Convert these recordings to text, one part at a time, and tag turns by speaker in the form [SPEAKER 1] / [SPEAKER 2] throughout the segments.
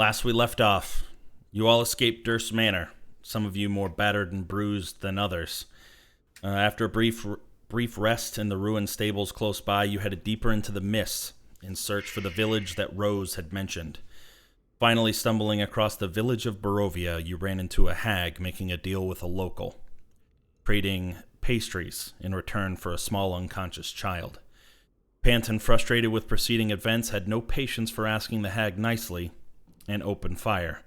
[SPEAKER 1] Last we left off, you all escaped Durst Manor, some of you more battered and bruised than others. After a brief rest in the ruined stables close by, you headed deeper into the mists in search for the village that Rose had mentioned. Finally stumbling across the village of Barovia, you ran into a hag making a deal with a local, trading pastries in return for a small unconscious child. Panton, frustrated with preceding events, had no patience for asking the hag nicely and opened fire.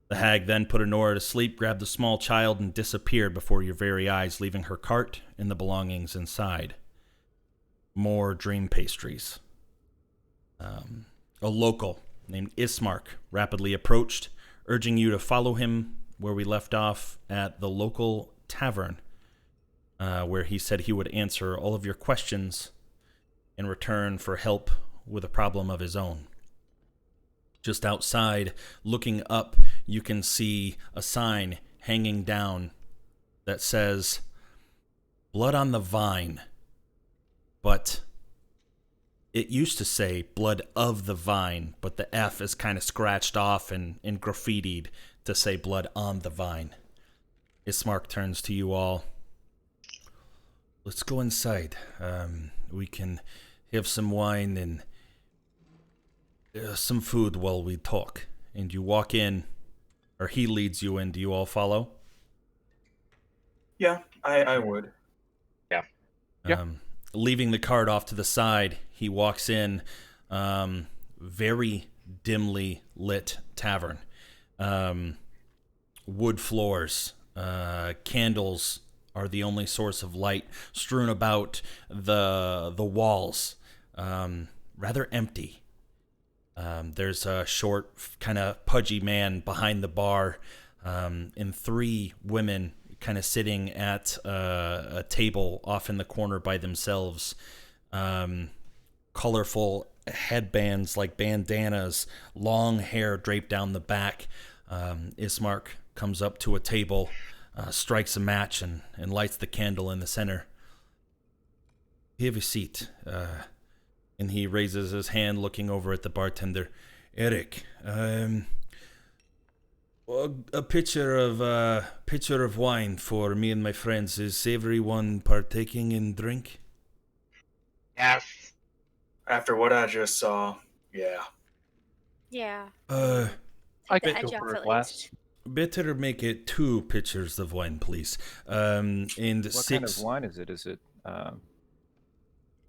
[SPEAKER 1] The hag then put Honora to sleep, grabbed the small child, and disappeared before your very eyes, leaving her cart and the belongings inside. More dream pastries. A local named Ismark rapidly approached, urging you to follow him where we left off at the local tavern, where he said he would answer all of your questions in return for help with a problem of his own. Just outside, looking up, you can see a sign hanging down that says, "Blood on the Vine." But it used to say "Blood of the Vine," but the F is kind of scratched off and graffitied to say "Blood on the Vine." Ismark turns to you all. "Let's go inside. We can have some wine and some food while we talk." And you walk in, or he leads you in. Do you all follow?
[SPEAKER 2] Yeah, I would.
[SPEAKER 3] Yeah.
[SPEAKER 1] Leaving the cart off to the side, he walks in. Very dimly lit tavern. Wood floors. Candles are the only source of light strewn about the walls. Rather empty. There's a short, kind of pudgy man behind the bar, and three women kind of sitting at a table off in the corner by themselves. Colorful headbands like bandanas, long hair draped down the back. Ismark comes up to a table, strikes a match, and lights the candle in the center. "Have a seat." And he raises his hand, looking over at the bartender. "Eric, a pitcher of wine for me and my friends. Is everyone partaking in drink?"
[SPEAKER 3] Yes.
[SPEAKER 2] After what I just saw, yeah.
[SPEAKER 4] Yeah.
[SPEAKER 5] I
[SPEAKER 4] the
[SPEAKER 5] could
[SPEAKER 4] edge
[SPEAKER 5] go
[SPEAKER 4] off
[SPEAKER 5] for a
[SPEAKER 4] at
[SPEAKER 5] glass.
[SPEAKER 4] least.
[SPEAKER 1] Better make it 2 pitchers of wine, please. And
[SPEAKER 6] What
[SPEAKER 1] 6.
[SPEAKER 6] kind of wine is it? Is it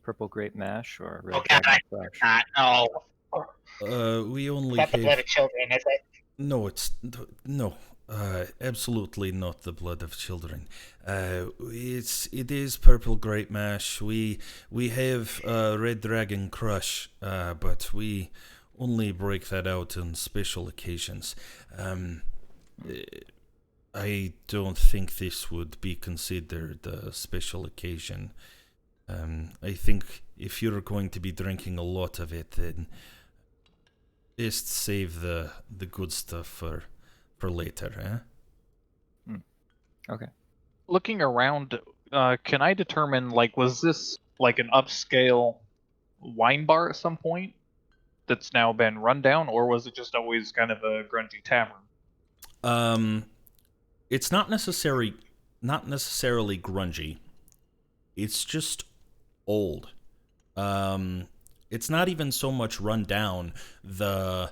[SPEAKER 6] purple grape mash or red
[SPEAKER 3] Oh God,
[SPEAKER 6] dragon
[SPEAKER 3] I
[SPEAKER 6] fresh?
[SPEAKER 3] not. No.
[SPEAKER 1] We only
[SPEAKER 3] Not the blood
[SPEAKER 1] have.
[SPEAKER 3] of children, is it?
[SPEAKER 1] No, it's no. Absolutely not the blood of children. It is purple grape mash. We have red dragon crush, but we only break that out on special occasions. I don't think this would be considered a special occasion. I think if you're going to be drinking a lot of it, then just save the good stuff for later, eh?
[SPEAKER 6] Okay.
[SPEAKER 5] Looking around, can I determine, was this like an upscale wine bar at some point that's now been run down, or was it just always kind of a grungy tavern?
[SPEAKER 1] It's not necessarily grungy. It's just old. It's not even so much run down. The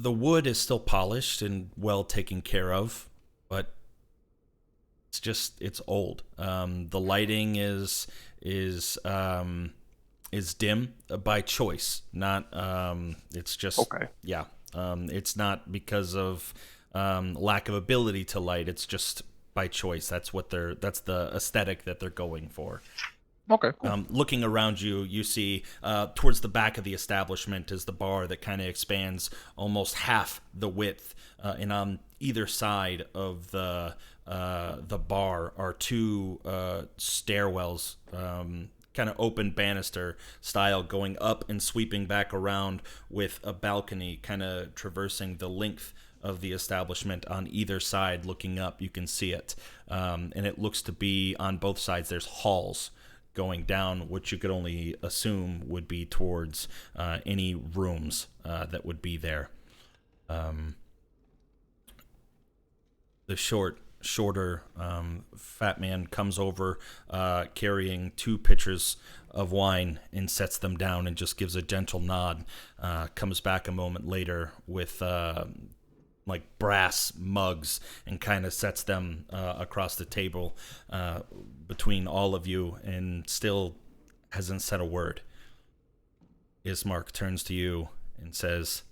[SPEAKER 1] wood is still polished and well taken care of, but it's old. The lighting is dim by choice. Not it's just
[SPEAKER 5] Okay.
[SPEAKER 1] yeah. It's not because of lack of ability to light. It's just by choice. That's the aesthetic that they're going for.
[SPEAKER 5] Okay, cool.
[SPEAKER 1] Looking around you, you see towards the back of the establishment is the bar that kind of expands almost half the width, and on either side of the bar are 2 stairwells, kind of open banister style, going up and sweeping back around with a balcony kind of traversing the length of the establishment. On either side, looking up, you can see it, and it looks to be on both sides. There's halls going down, which you could only assume would be towards any rooms that would be there. The shorter, fat man comes over, carrying 2 pitchers of wine and sets them down and just gives a gentle nod. Comes back a moment later with like brass mugs and kind of sets them across the table between all of you and still hasn't said a word. Ismark turns to you and says,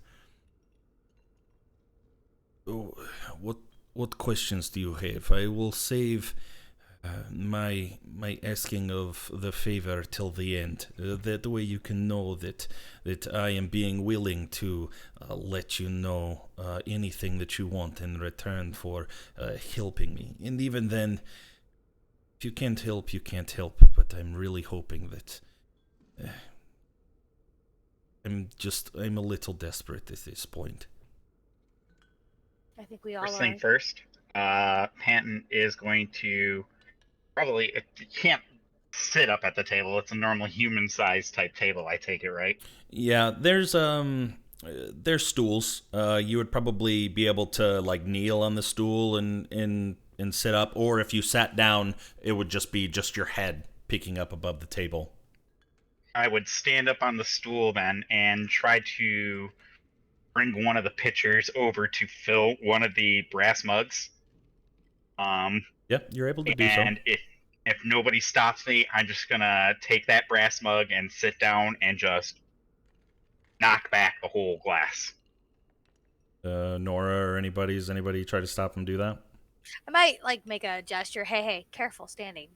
[SPEAKER 1] "Oh, what questions do you have? I will save my asking of the favor till the end. That way you can know that I am being willing to let you know anything that you want in return for helping me. And even then, if you can't help, you can't help. But I'm really hoping that I'm a little desperate at this point."
[SPEAKER 4] I think we all
[SPEAKER 3] First
[SPEAKER 4] are.
[SPEAKER 3] thing first, Panton is going to probably. You can't sit up at the table. It's a normal human-sized type table. I take it, right?
[SPEAKER 1] Yeah, there's stools. You would probably be able to like kneel on the stool and sit up, or if you sat down, it would just be just your head picking up above the table.
[SPEAKER 3] I would stand up on the stool then and try to bring one of the pitchers over to fill one of the brass mugs.
[SPEAKER 1] Yeah, you're able to do so.
[SPEAKER 3] And if nobody stops me, I'm just gonna take that brass mug and sit down and just knock back the whole glass.
[SPEAKER 1] Nora or anybody try to stop him do that?
[SPEAKER 4] I might like make a gesture. Hey, careful standing.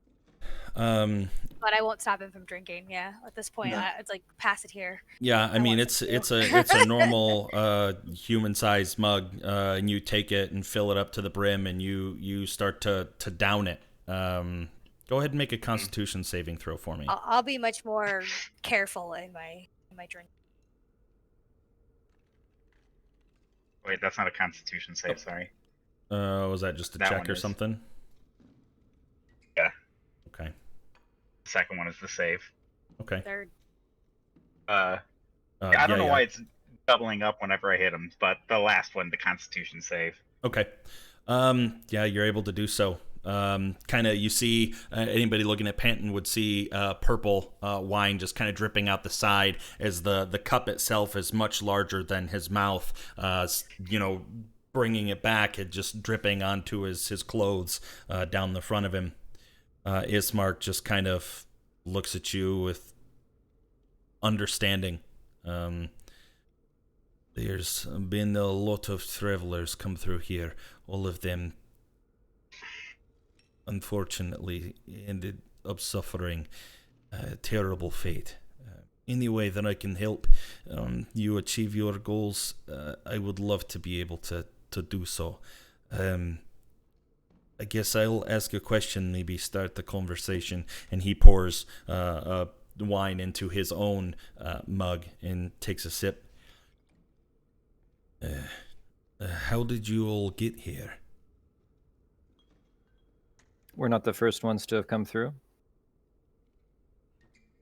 [SPEAKER 4] But I won't stop him from drinking. Yeah, at this point,
[SPEAKER 2] No.
[SPEAKER 4] it's like pass it here.
[SPEAKER 1] Yeah, I mean
[SPEAKER 4] want
[SPEAKER 1] it's a normal human-sized mug, and you take it and fill it up to the brim, and you start to down it. Go ahead and make a Constitution saving throw for me.
[SPEAKER 4] I'll be much more careful in my drink.
[SPEAKER 3] Wait, that's not a Constitution save. Sorry.
[SPEAKER 1] Was that just a
[SPEAKER 3] That
[SPEAKER 1] check
[SPEAKER 3] one
[SPEAKER 1] or
[SPEAKER 3] is.
[SPEAKER 1] something?
[SPEAKER 3] Yeah.
[SPEAKER 1] Okay.
[SPEAKER 3] The second one is the save.
[SPEAKER 1] Okay.
[SPEAKER 4] Third.
[SPEAKER 3] I don't know why it's doubling up whenever I hit him, but the last one, the Constitution save.
[SPEAKER 1] Okay. Yeah, you're able to do so. Kind of, you see, anybody looking at Panton would see purple wine just kind of dripping out the side as the cup itself is much larger than his mouth. Bringing it back and just dripping onto his clothes down the front of him. Ismark just kind of looks at you with understanding. There's been a lot of travelers come through here. All of them, unfortunately, ended up suffering a terrible fate. Any way that I can help you achieve your goals, I would love to be able to do so. I guess I'll ask a question, maybe start the conversation. And he pours wine into his own mug and takes a sip. How did you all get here?
[SPEAKER 6] We're not the first ones to have come through.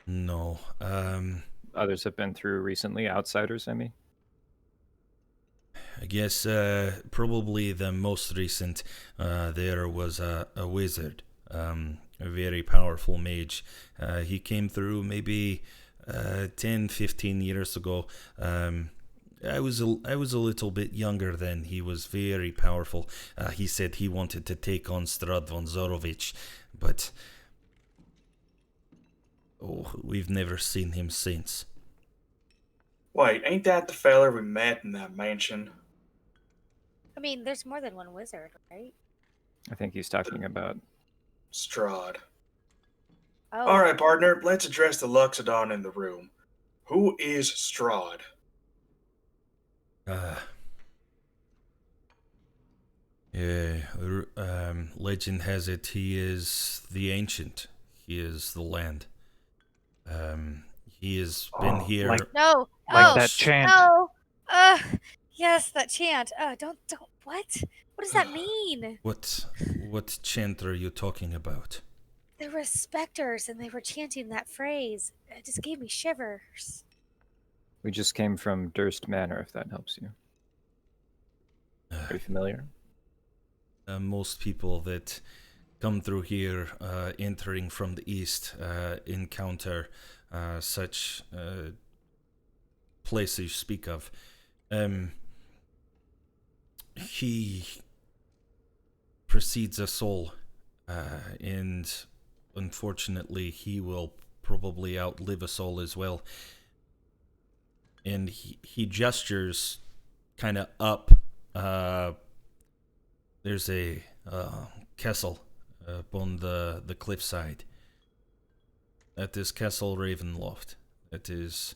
[SPEAKER 1] No.
[SPEAKER 6] Others have been through recently, outsiders, I mean.
[SPEAKER 1] I guess probably the most recent there was a wizard, a very powerful mage. He came through maybe 10, 15 years ago. I was a little bit younger then. He was very powerful. He said he wanted to take on Strahd von Zorovich, but we've never seen him since.
[SPEAKER 2] Wait, ain't that the feller we met in that mansion?
[SPEAKER 4] I mean, there's more than one wizard, right?
[SPEAKER 6] I think he's talking about.
[SPEAKER 2] Strahd.
[SPEAKER 4] Oh,
[SPEAKER 2] Alright, partner, let's address the Luxodon in the room. Who is Strahd?
[SPEAKER 1] Legend has it he is the ancient. He is the land. He has been here.
[SPEAKER 4] no!
[SPEAKER 5] Like
[SPEAKER 4] oh,
[SPEAKER 5] that chant.
[SPEAKER 4] No! Yes, that chant. Don't. What? What does that mean?
[SPEAKER 1] What chant are you talking about?
[SPEAKER 4] There were specters, and they were chanting that phrase. It just gave me shivers.
[SPEAKER 6] We just came from Durst Manor, if that helps you. Pretty familiar.
[SPEAKER 1] Most people that come through here entering from the east encounter such places you speak of. He precedes us all, and unfortunately he will probably outlive us all as well. And he gestures kind of up. There's a castle upon the cliffside. That is Castle Ravenloft. That is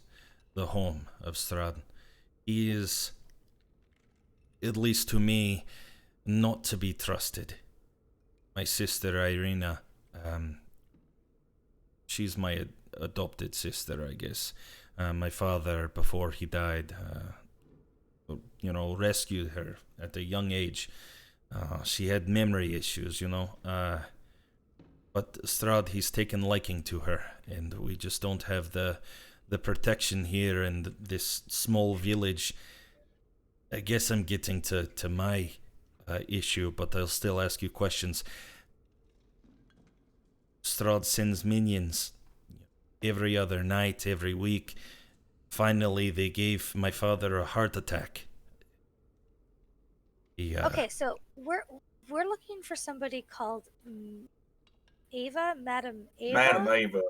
[SPEAKER 1] the home of Strahd. He is, at least to me, not to be trusted. My sister Irina, she's my adopted sister, I guess. My father, before he died, rescued her at a young age. She had memory issues, but Strahd, he's taken liking to her, and we just don't have the protection here in this small village. I guess I'm getting to my issue, but I'll still ask you questions. Strahd sends minions every other night, every week. Finally, they gave my father a heart attack.
[SPEAKER 4] Okay, so we're looking for somebody called Ava, Madam Ava.
[SPEAKER 2] Madam Ava.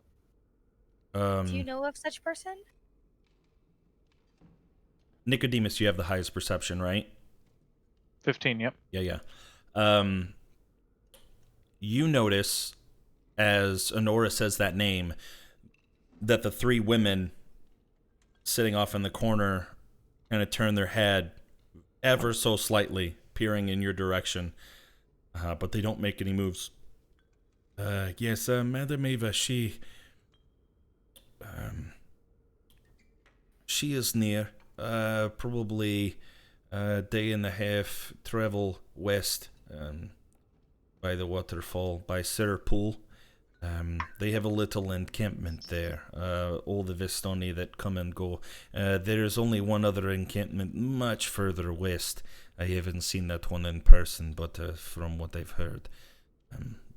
[SPEAKER 4] Do you know of such person?
[SPEAKER 1] Nicodemus, you have the highest perception, right?
[SPEAKER 5] 15, yep.
[SPEAKER 1] Yeah. You notice, as Honora says that name, that the three women sitting off in the corner kind of turn their head ever so slightly, peering in your direction, but they don't make any moves. Yes, Madam Ava, she is near. Probably a day and a half travel west by the waterfall, by Sirpool. They have a little encampment there, all the Vistani that come and go. There's only one other encampment much further west. I haven't seen that one in person, but from what I've heard.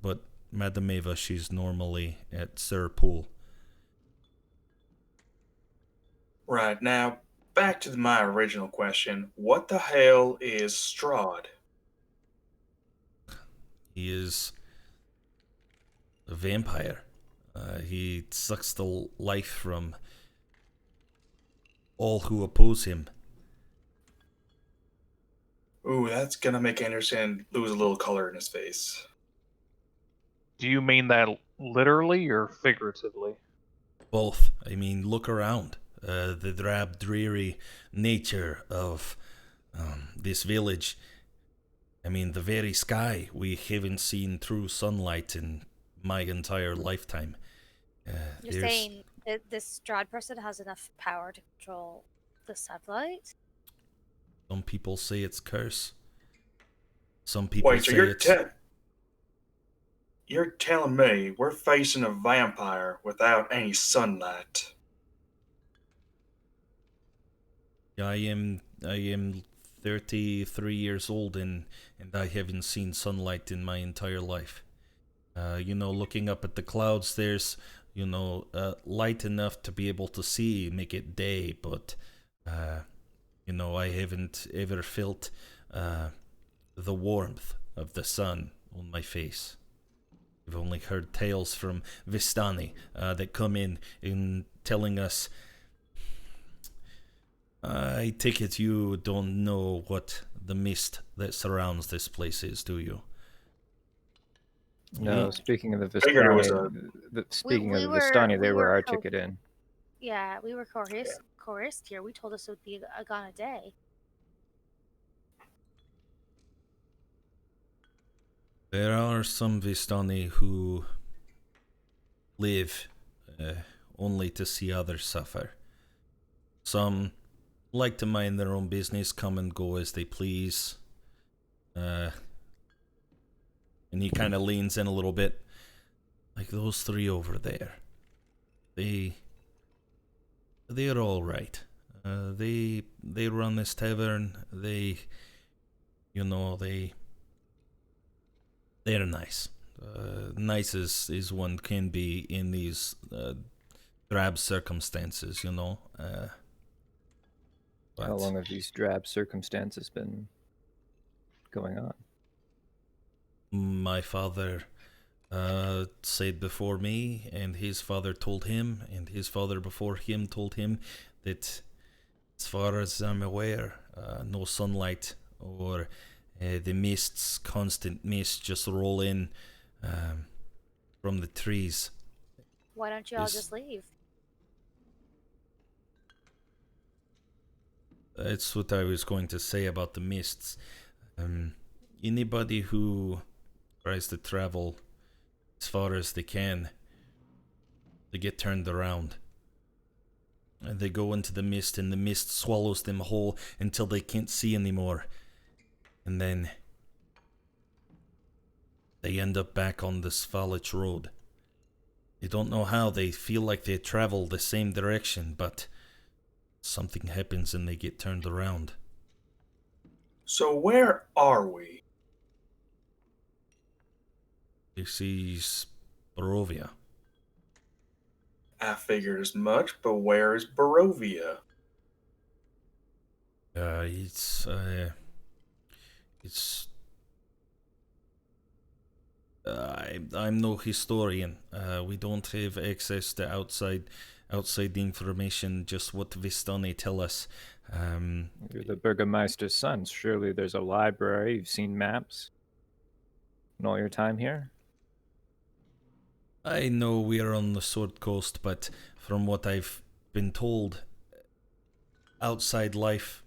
[SPEAKER 1] But Madam Ava, she's normally at Sirpool.
[SPEAKER 2] Right, now, back to my original question. What the hell is Strahd?
[SPEAKER 1] He is a vampire. He sucks the life from all who oppose him.
[SPEAKER 2] Ooh, that's gonna make Anderson lose a little color in his face.
[SPEAKER 5] Do you mean that literally or figuratively?
[SPEAKER 1] Both. I mean, look around. The drab, dreary nature of this village. I mean, the very sky we haven't seen through sunlight in my entire lifetime.
[SPEAKER 4] You're saying that this Strahd person has enough power to control the sunlight?
[SPEAKER 1] Some people say it's curse. Some people
[SPEAKER 2] Wait, so
[SPEAKER 1] say
[SPEAKER 2] you're telling me we're facing a vampire without any sunlight?
[SPEAKER 1] I am 33 years old and I haven't seen sunlight in my entire life. Looking up at the clouds, there's, light enough to be able to see, make it day, but, I haven't ever felt the warmth of the sun on my face. I've only heard tales from Vistani that come in telling us, I take it you don't know what the mist that surrounds this place is, do you?
[SPEAKER 6] No, speaking of the
[SPEAKER 2] Figured it was
[SPEAKER 6] Vistani, they were our ticket in.
[SPEAKER 4] Yeah, we were chorused here. We told us it would be gone a day.
[SPEAKER 1] There are some Vistani who live only to see others suffer. Some like to mind their own business, come and go as they please. And he kind of leans in a little bit. Like those three over there. They're all right. They run this tavern. They You know, they're nice. Nice as one can be in these drab circumstances, you know.
[SPEAKER 6] How long have these drab circumstances been going on?
[SPEAKER 1] My father said before me, and his father told him, and his father before him told him that, as far as I'm aware, no sunlight or the mists, constant mists, just roll in from the trees.
[SPEAKER 4] Why don't you all just leave?
[SPEAKER 1] That's what I was going to say about the mists. Anybody who tries to travel as far as they can, they get turned around. And they go into the mist, and the mist swallows them whole until they can't see anymore. And then they end up back on the Svalich road. They don't know how, they feel like they travel the same direction, but something happens and they get turned around.
[SPEAKER 2] So where are we?
[SPEAKER 1] This is Barovia.
[SPEAKER 2] I figured as much, but where is Barovia?
[SPEAKER 1] It's I'm no historian. We don't have access to outside information, just what Vistani tell us.
[SPEAKER 6] You're the Burgomeister's son. Surely there's a library. You've seen maps in all your time here?
[SPEAKER 1] I know we're on the Sword Coast, but from what I've been told, outside life,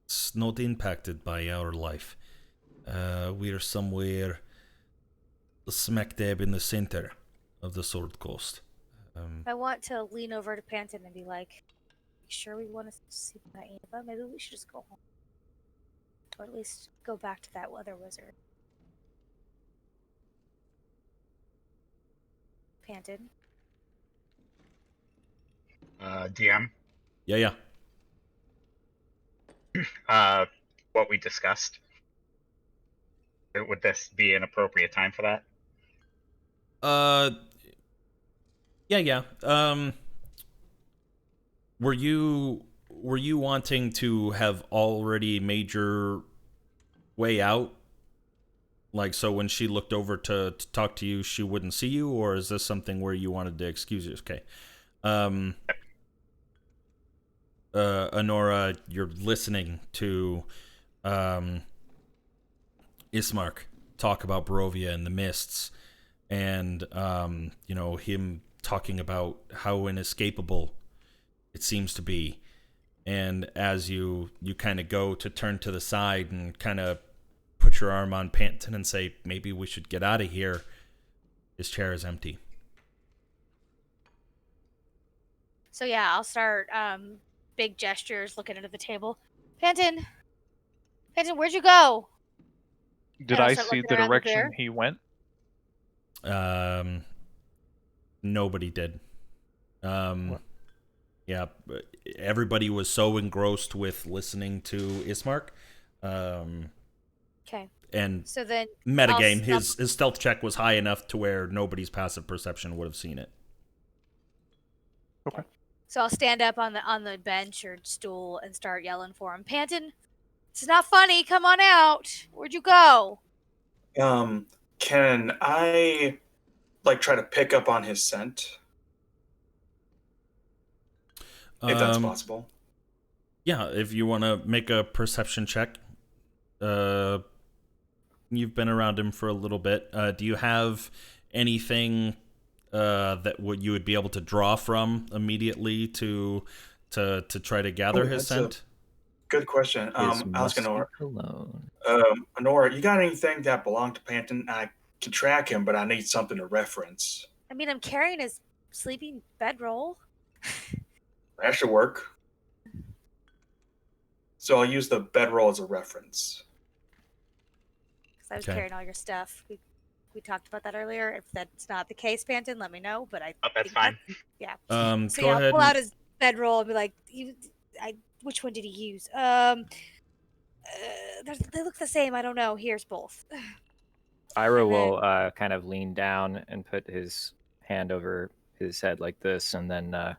[SPEAKER 1] it's not impacted by our life. We're somewhere smack dab in the center of the Sword Coast.
[SPEAKER 4] I want to lean over to Panton and be like, "You sure we want to see that Ava? Maybe we should just go home. Or at least go back to that weather wizard." Panton.
[SPEAKER 3] DM.
[SPEAKER 1] Yeah.
[SPEAKER 3] What we discussed. Would this be an appropriate time for that?
[SPEAKER 1] Yeah. Were you wanting to have already made your way out? Like, so when she looked over to talk to you, she wouldn't see you, or is this something where you wanted to excuse you? Okay. Honora, you're listening to Ismark talk about Barovia and the mists, and him talking about how inescapable it seems to be. And as you kind of go to turn to the side and kind of put your arm on Panton and say, maybe we should get out of here, his chair is empty.
[SPEAKER 4] So yeah, I'll start big gestures looking under the table. Panton, where'd you go?
[SPEAKER 5] Did I see the direction he went?
[SPEAKER 1] Nobody did. Yeah, everybody was so engrossed with listening to Ismark.
[SPEAKER 4] Okay.
[SPEAKER 1] And
[SPEAKER 4] so then
[SPEAKER 1] metagame, his stealth check was high enough to where nobody's passive perception would have seen it.
[SPEAKER 5] Okay.
[SPEAKER 4] So I'll stand up on the bench or stool and start yelling for him. Panton, it's not funny. Come on out. Where'd you go?
[SPEAKER 2] Can I try to pick up on his scent? If that's possible.
[SPEAKER 1] Yeah, if you want to make a perception check. You've been around him for a little bit. Do you have anything that you would be able to draw from immediately to try to gather his scent?
[SPEAKER 2] Good question. Ask Honora. Honora, you got anything that belonged to Panton? I can track him, but I need something to reference.
[SPEAKER 4] I mean, I'm carrying his sleeping bedroll.
[SPEAKER 2] That should work. So I'll use the bedroll as a reference.
[SPEAKER 4] Because I was carrying all your stuff. We talked about that earlier. If that's not the case, Panton, let me know. But
[SPEAKER 3] that's fine.
[SPEAKER 4] Yeah.
[SPEAKER 1] So go ahead.
[SPEAKER 4] I'll pull out his bedroll and be like, which one did he use? They look the same. I don't know. Here's both.
[SPEAKER 6] Ira
[SPEAKER 4] And then-
[SPEAKER 6] will kind of lean down and put his hand over his head like this, and then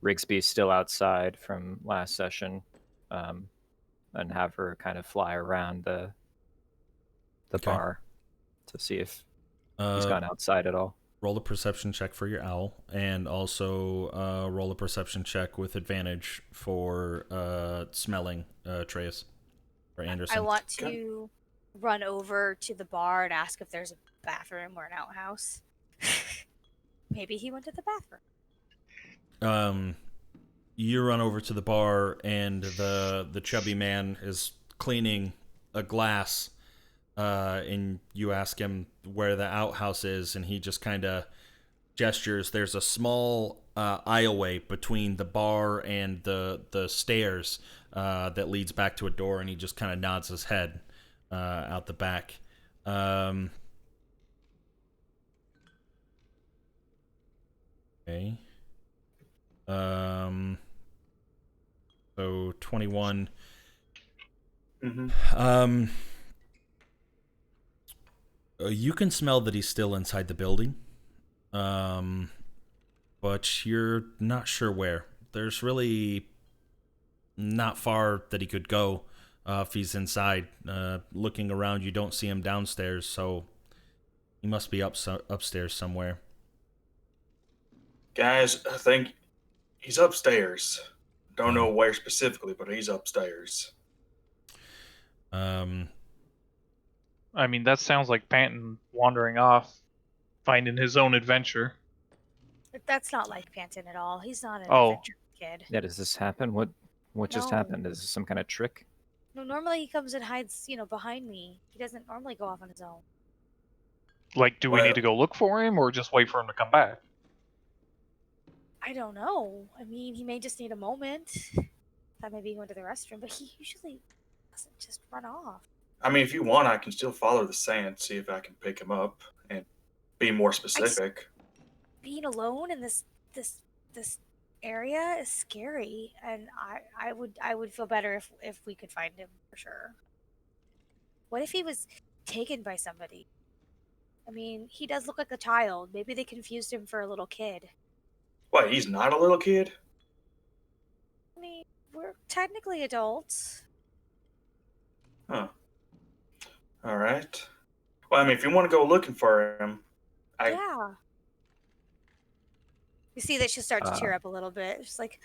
[SPEAKER 6] Rigsby's still outside from last session, and have her kind of fly around the
[SPEAKER 1] Okay.
[SPEAKER 6] bar to see if he's
[SPEAKER 1] Uh,
[SPEAKER 6] gone outside at all.
[SPEAKER 1] roll a perception check for your owl, and also roll a perception check with advantage for smelling, Atreus or Anderson.
[SPEAKER 4] I want to run over to the bar and ask if there's a bathroom or an outhouse. Maybe he went to the bathroom.
[SPEAKER 1] You run over to the bar, and the chubby man is cleaning a glass, and you ask him where the outhouse is, and he just kind of gestures. There's a small aisleway between the bar and the stairs that leads back to a door, and he just kind of nods his head out the back. Okay. So 21.
[SPEAKER 2] Mm-hmm.
[SPEAKER 1] You can smell that he's still inside the building. But you're not sure where. There's really not far that he could go if he's inside. Looking around, you don't see him downstairs, so he must be upstairs somewhere.
[SPEAKER 2] Guys, I think he's upstairs. Don't know where specifically, but he's upstairs.
[SPEAKER 5] I mean, that sounds like Panton wandering off, finding his own adventure.
[SPEAKER 4] That's not like Panton at all. He's not an
[SPEAKER 5] Oh.
[SPEAKER 4] adventure kid.
[SPEAKER 6] Yeah, does this happen? What just
[SPEAKER 4] No.
[SPEAKER 6] happened? Is this some kind of trick?
[SPEAKER 4] No, normally he comes and hides, behind me. He doesn't normally go off on his own.
[SPEAKER 5] Like, do we
[SPEAKER 2] Well-
[SPEAKER 5] need to go look for him, or just wait for him to come back?
[SPEAKER 4] I don't know. I mean, he may just need a moment. That maybe he went to the restroom, but he usually doesn't just run off.
[SPEAKER 2] I mean, if you want, I can still follow the sand, see if I can pick him up and be more specific.
[SPEAKER 4] Being alone in this area is scary, and I would feel better if we could find him for sure. What if he was taken by somebody? I mean, he does look like a child. Maybe they confused him for a little kid.
[SPEAKER 2] Wait, he's not a little kid?
[SPEAKER 4] I mean, we're technically adults.
[SPEAKER 2] Huh. All right. Well, I mean, if you want to go looking for him,
[SPEAKER 4] Yeah. You see that she'll start to tear up a little bit. She's like,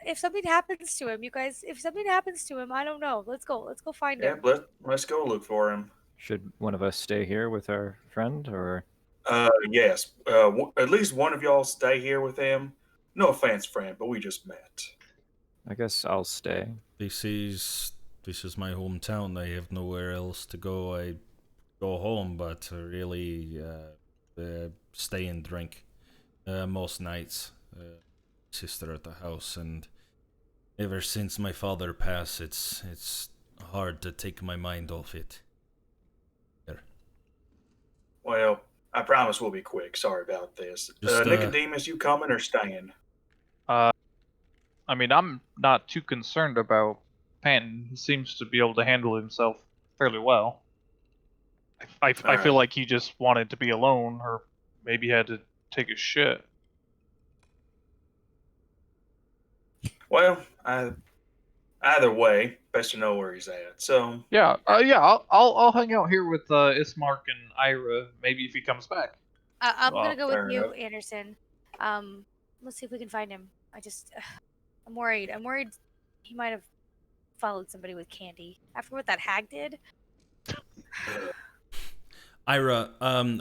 [SPEAKER 4] if something happens to him, you guys, if something happens to him, I don't know. Let's go find
[SPEAKER 2] yeah,
[SPEAKER 4] him.
[SPEAKER 2] let's go look for him.
[SPEAKER 6] Should one of us stay here with our friend, or?
[SPEAKER 2] Yes. At least one of y'all stay here with him. No offense, friend, but we just met.
[SPEAKER 6] I guess I'll stay.
[SPEAKER 1] This is my hometown. I have nowhere else to go. I go home, but really stay and drink most nights. Sister at the house, and ever since my father passed, it's hard to take my mind off it. There.
[SPEAKER 2] Well, I promise we'll be quick. Sorry about this.
[SPEAKER 1] Just,
[SPEAKER 2] Nicodemus, you coming or staying?
[SPEAKER 5] I mean, I'm not too concerned about Panton. He seems to be able to handle himself fairly well. I feel like he just wanted to be alone, or maybe had to take a shit.
[SPEAKER 2] Well, either way, best to know where he's at. So
[SPEAKER 5] Yeah, I'll hang out here with Ismark and Ira. Maybe if he comes back.
[SPEAKER 4] I'm
[SPEAKER 5] Well,
[SPEAKER 4] gonna go with
[SPEAKER 2] fair
[SPEAKER 4] you,
[SPEAKER 2] enough.
[SPEAKER 4] Anderson. Let's see if we can find him. I'm worried. I'm worried he might have followed somebody with candy after what that hag did.
[SPEAKER 1] Ira,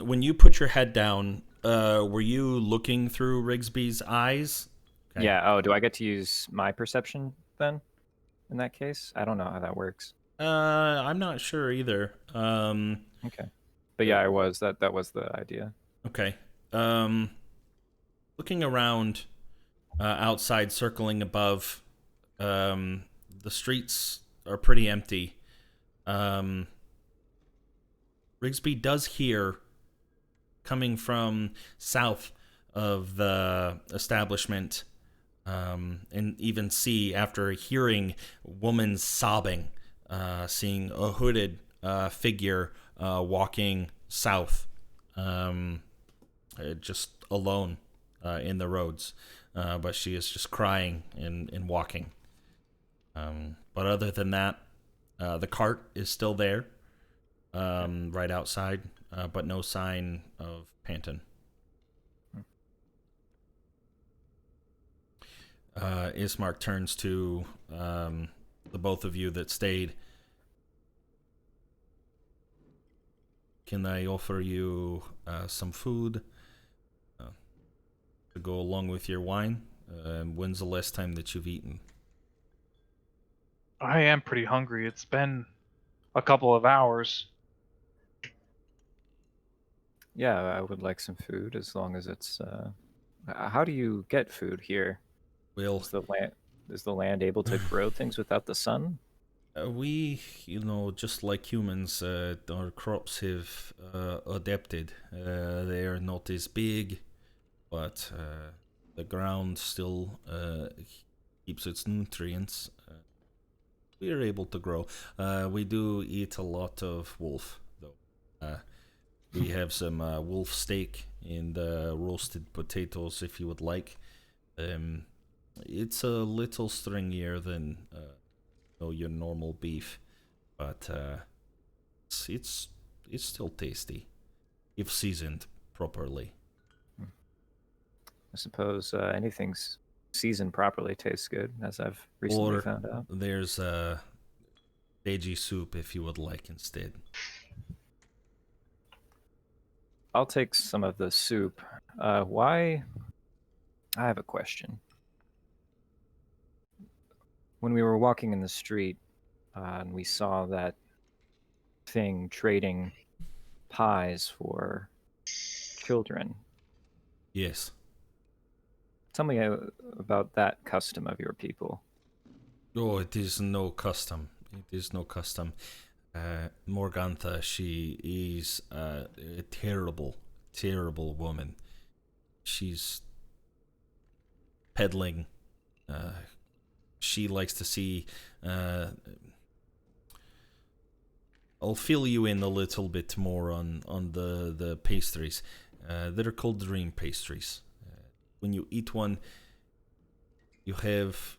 [SPEAKER 1] when you put your head down, were you looking through Rigsby's eyes? Okay.
[SPEAKER 6] Yeah. Oh, do I get to use my perception then? In that case, I don't know how that works.
[SPEAKER 1] I'm not sure either.
[SPEAKER 6] Okay. But yeah, I was. That was the idea.
[SPEAKER 1] Okay. Looking around, outside, circling above, the streets are pretty empty. Rigsby does hear, coming from south of the establishment, and even see, after hearing woman sobbing, seeing a hooded figure walking south, just alone in the roads. But she is just crying and walking. But other than that, the cart is still there, right outside, but no sign of Panton. Ismark turns to the both of you that stayed. Can I offer you some food to go along with your wine? When's the last time that you've eaten?
[SPEAKER 5] I am pretty hungry. It's been a couple of hours.
[SPEAKER 6] Yeah, I would like some food as long as it's. How do you get food here?
[SPEAKER 1] Well,
[SPEAKER 6] Is the land able to grow things without the sun?
[SPEAKER 1] we, just like humans, our crops have adapted. They are not as big, but the ground still keeps its nutrients. We are able to grow. We do eat a lot of wolf, though. We have some wolf steak and roasted potatoes, if you would like. It's a little stringier than your normal beef, but it's still tasty if seasoned properly.
[SPEAKER 6] I suppose anything's seasoned properly tastes good, as I've recently found out.
[SPEAKER 1] There's veggie soup if you would like instead.
[SPEAKER 6] I'll take some of the soup. Why? I have a question. When we were walking in the street and we saw that thing trading pies for children.
[SPEAKER 1] Yes.
[SPEAKER 6] Tell me about that custom of your people.
[SPEAKER 1] Oh, it is no custom. It is no custom. Morgantha, she is a terrible, terrible woman. She's peddling. She likes to see. I'll fill you in a little bit more on the pastries. They're called dream pastries. When you eat one, you have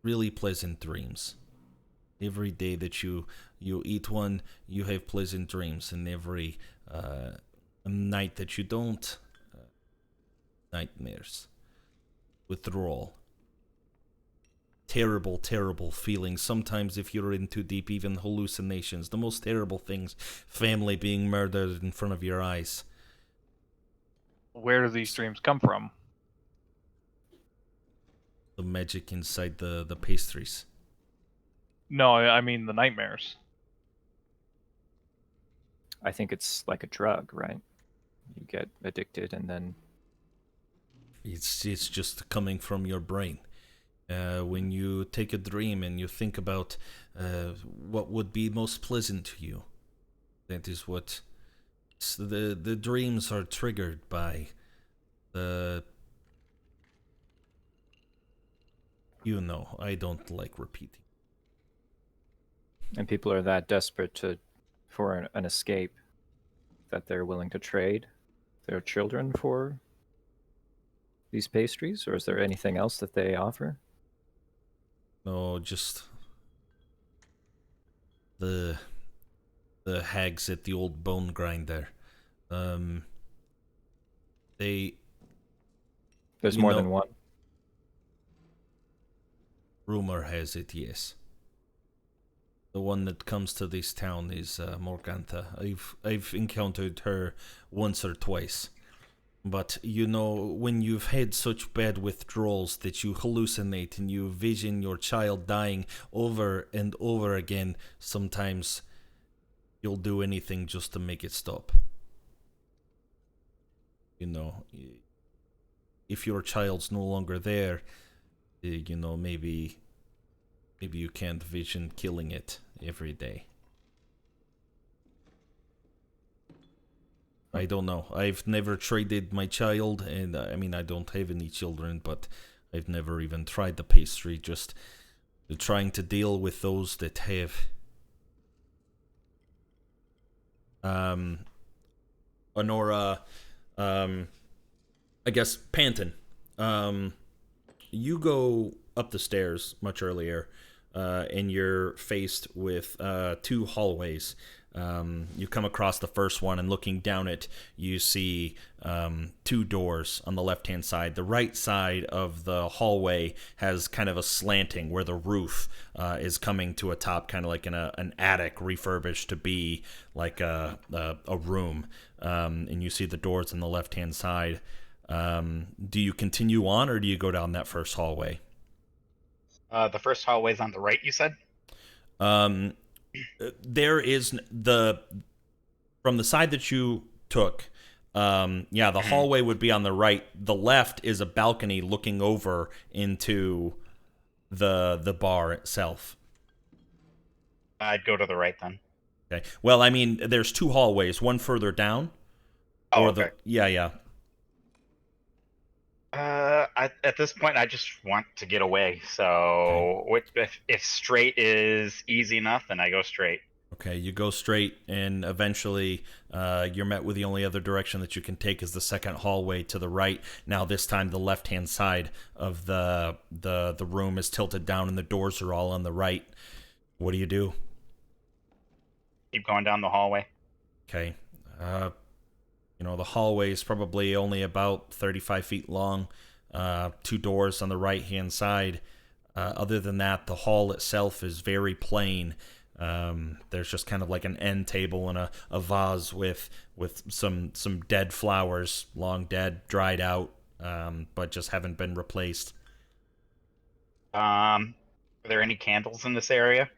[SPEAKER 1] really pleasant dreams. Every day that you eat one, you have pleasant dreams, and every night that you don't, nightmares, withdrawal, terrible, terrible feelings. Sometimes, if you're in too deep, even hallucinations. The most terrible things: family being murdered in front of your eyes.
[SPEAKER 5] Where do these dreams come from?
[SPEAKER 1] The magic inside the pastries.
[SPEAKER 5] No, I mean the nightmares.
[SPEAKER 6] I think it's like a drug, right? You get addicted and then...
[SPEAKER 1] It's just coming from your brain. When you take a dream and you think about what would be most pleasant to you, that is what... The dreams are triggered by the... I don't like repeating.
[SPEAKER 6] And people are that desperate for an escape that they're willing to trade their children for these pastries? Or is there anything else that they offer?
[SPEAKER 1] No, just the hags at the old bone grinder.
[SPEAKER 6] There's more than one?
[SPEAKER 1] Rumor has it, yes. The one that comes to this town is Morgantha. I've encountered her once or twice. But, when you've had such bad withdrawals that you hallucinate and you vision your child dying over and over again, sometimes you'll do anything just to make it stop. If your child's no longer there, maybe you can't vision killing it every day. I don't know. I've never traded my child, and I don't have any children, but I've never even tried the pastry, just trying to deal with those that have. Honora, I guess Panton, you go up the stairs much earlier, and you're faced with 2 hallways. You come across the first one, and looking down it, you see 2 doors on the left-hand side. The right side of the hallway has kind of a slanting where the roof is coming to a top, kind of like in an attic refurbished to be like a room. And you see the doors on the left-hand side. Do you continue on, or do you go down that first hallway?
[SPEAKER 3] The first hallway's on the right, you said?
[SPEAKER 1] There is from the side that you took, the hallway would be on the right. The left is a balcony looking over into the bar itself.
[SPEAKER 3] I'd go to the right then.
[SPEAKER 1] Okay. Well, I mean, there's 2 hallways, one further down.
[SPEAKER 3] Oh, okay.
[SPEAKER 1] Yeah.
[SPEAKER 3] At this point, I just want to get away. So, if straight is easy enough, then I go straight.
[SPEAKER 1] Okay, you go straight, and eventually you're met with the only other direction that you can take is the second hallway to the right. Now, this time, the left-hand side of the room is tilted down, and the doors are all on the right. What do you do?
[SPEAKER 3] Keep going down the hallway.
[SPEAKER 1] Okay. The hallway is probably only about 35 feet long. 2 doors on the right-hand side. Other than that, the hall itself is very plain. There's just kind of like an end table and a vase with some dead flowers, long dead, dried out, but just haven't been replaced.
[SPEAKER 3] Are there any candles in this area?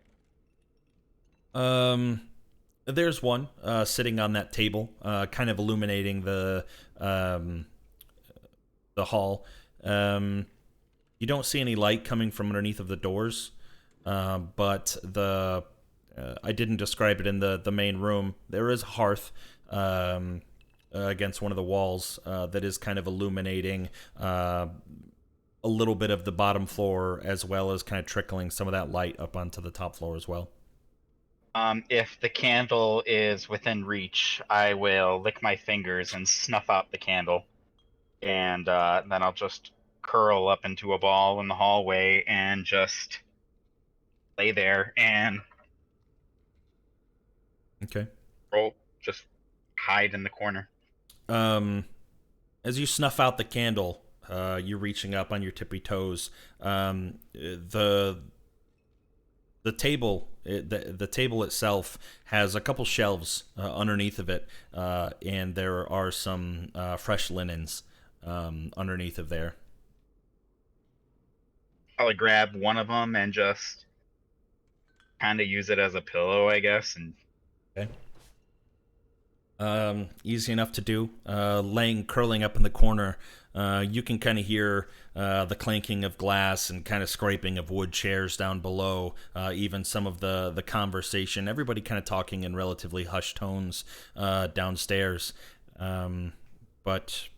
[SPEAKER 1] There's one sitting on that table, kind of illuminating the hall. You don't see any light coming from underneath of the doors, but I didn't describe it in the main room. There is a hearth against one of the walls that is kind of illuminating a little bit of the bottom floor, as well as kind of trickling some of that light up onto the top floor as well.
[SPEAKER 3] If the candle is within reach, I will lick my fingers and snuff out the candle. And then I'll just curl up into a ball in the hallway and just lay there and just hide in the corner.
[SPEAKER 1] As you snuff out the candle, you're reaching up on your tippy toes. The table, the table itself has a couple shelves underneath of it, and there are some fresh linens underneath of there.
[SPEAKER 3] I'll grab one of them and just kind of use it as a pillow, I guess. And
[SPEAKER 1] okay. Easy enough to do. Curling up in the corner, you can kind of hear the clanking of glass and kind of scraping of wood chairs down below, even some of the conversation. Everybody kind of talking in relatively hushed tones downstairs. But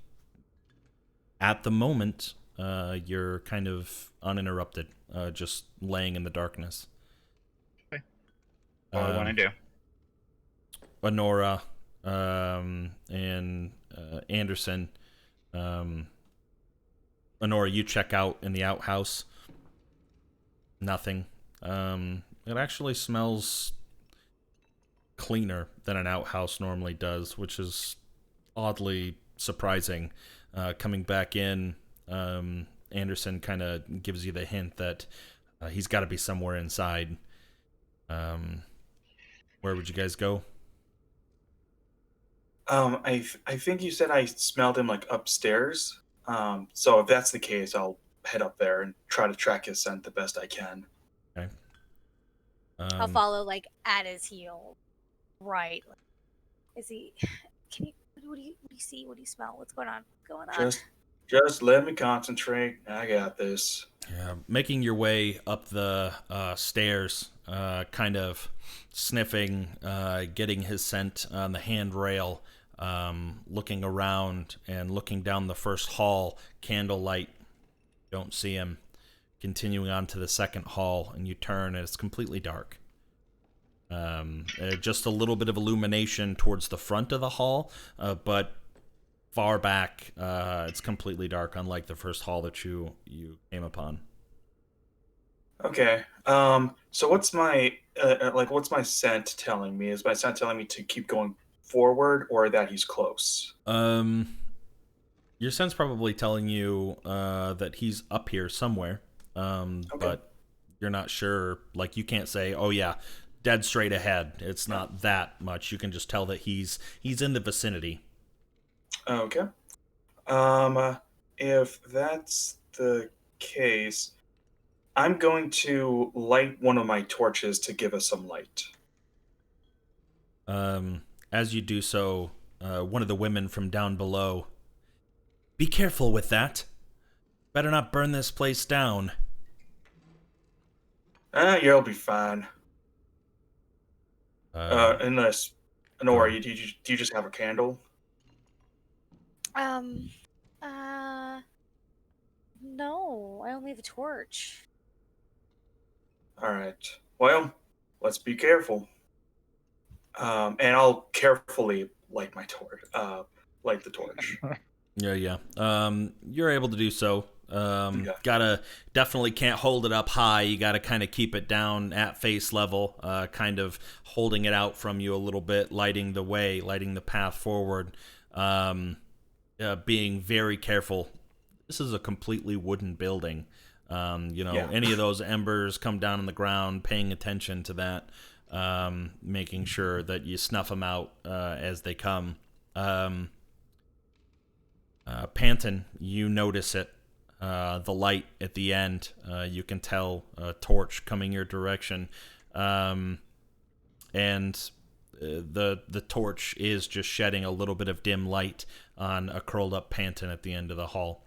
[SPEAKER 1] at the moment, you're kind of uninterrupted, just laying in the darkness.
[SPEAKER 3] Okay. What do I want to do?
[SPEAKER 1] Honora and Anderson. Honora, you check out in the outhouse. Nothing. It actually smells cleaner than an outhouse normally does, which is oddly surprising. Coming back in, Anderson kind of gives you the hint that he's got to be somewhere inside. Where would you guys go?
[SPEAKER 2] I think you said I smelled him like upstairs. So if that's the case, I'll head up there and try to track his scent the best I can.
[SPEAKER 1] Okay.
[SPEAKER 4] I'll follow like at his heel. Right. Is he? Can you? What do you see? What do you smell? What's going on?
[SPEAKER 2] Just let me concentrate. I got this.
[SPEAKER 1] Yeah, making your way up the stairs, kind of sniffing, getting his scent on the handrail, looking around and looking down the first hall, candlelight Don't see him. Continuing on to the second hall, and you turn, and it's completely dark. Just a little bit of illumination towards the front of the hall, but far back, it's completely dark, unlike the first hall that you came upon.
[SPEAKER 2] Okay. So what's my what's my scent telling me? Is my scent telling me to keep going forward or that he's close?
[SPEAKER 1] Your sense probably telling you that he's up here somewhere.
[SPEAKER 2] Okay.
[SPEAKER 1] But you're not sure. Like, you can't say, "Oh yeah, dead straight ahead." It's not that much. You can just tell that he's in the vicinity.
[SPEAKER 2] Okay. If that's the case, I'm going to light one of my torches to give us some light.
[SPEAKER 1] As you do so, one of the women from down below. Be careful with that. Better not burn this place down.
[SPEAKER 2] You'll be fine. Unless, Nora, do you just have a candle?
[SPEAKER 4] No, I only have a torch.
[SPEAKER 2] All right. Well, let's be careful. And I'll carefully light my torch. Light the torch.
[SPEAKER 1] Yeah. You're able to do so.
[SPEAKER 2] Yeah.
[SPEAKER 1] Definitely can't hold it up high. You gotta kind of keep it down at face level, kind of holding it out from you a little bit, lighting the way, lighting the path forward, being very careful. This is a completely wooden building. Any of those embers come down on the ground, paying attention to that, making sure that you snuff them out as they come. Panton, you notice it. The light at the end, you can tell a torch coming your direction, and the torch is just shedding a little bit of dim light on a curled up Panton at the end of the hall.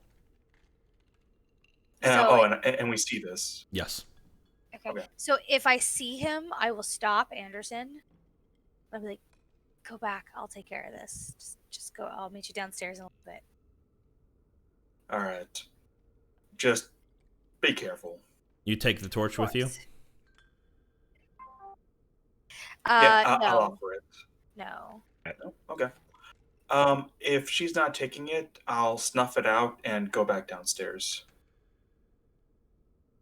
[SPEAKER 2] And we see this.
[SPEAKER 1] Yes.
[SPEAKER 4] Okay. So if I see him, I will stop Anderson. I'll be like, "Go back. I'll take care of this. Just go. I'll meet you downstairs in a little bit."
[SPEAKER 2] All right. Just be careful.
[SPEAKER 1] You take the torch with you?
[SPEAKER 2] Yeah,
[SPEAKER 4] no.
[SPEAKER 2] I'll offer it.
[SPEAKER 4] No.
[SPEAKER 2] No? Okay. If she's not taking it, I'll snuff it out and go back downstairs.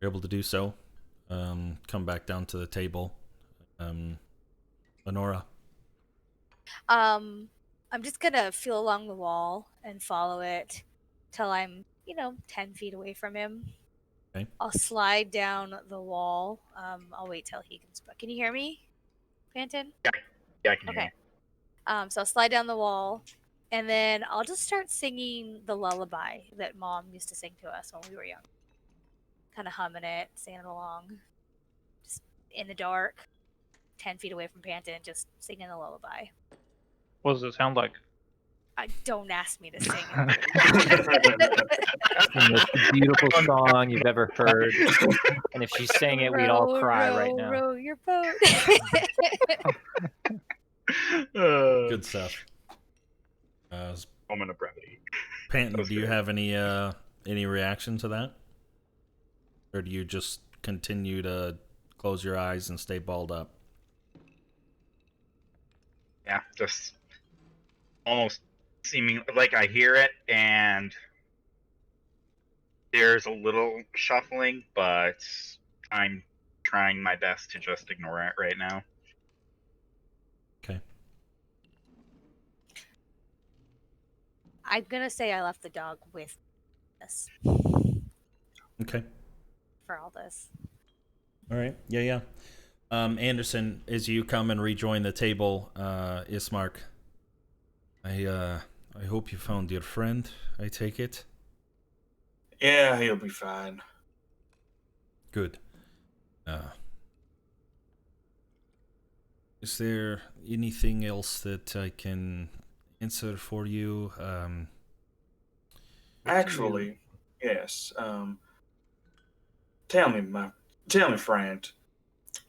[SPEAKER 1] You're able to do so. Come back down to the table. Lenora.
[SPEAKER 4] I'm just gonna feel along the wall and follow it till I'm, 10 feet away from him.
[SPEAKER 1] Okay.
[SPEAKER 4] I'll slide down the wall. I'll wait till he can. Can you hear me, Panton?
[SPEAKER 3] Yeah, I can hear you.
[SPEAKER 4] So I'll slide down the wall, and then I'll just start singing the lullaby that Mom used to sing to us when we were young. Kind of humming it, singing along, just in the dark, 10 feet away from Panton, just singing the lullaby.
[SPEAKER 5] What does it sound like?
[SPEAKER 4] Don't ask me to sing
[SPEAKER 6] It's the most beautiful song you've ever heard. And if she sang it, we'd all cry right now.
[SPEAKER 4] Row your boat.
[SPEAKER 1] Good stuff.
[SPEAKER 3] Moment of brevity.
[SPEAKER 1] Panton, do you have any reaction to that? Or do you just continue to close your eyes and stay balled up?
[SPEAKER 3] Yeah, just almost seeming like I hear it, and there's a little shuffling, but I'm trying my best to just ignore it right now.
[SPEAKER 1] Okay.
[SPEAKER 4] I'm gonna say I left the dog with this.
[SPEAKER 1] Okay.
[SPEAKER 4] For all this.
[SPEAKER 1] All right. Yeah. Anderson, as you come and rejoin the table, Ismark, I hope you found your friend, I take it?
[SPEAKER 2] Yeah, he'll be fine.
[SPEAKER 1] Good. Is there anything else that I can answer for you?
[SPEAKER 2] Actually, yes. Tell me, friend.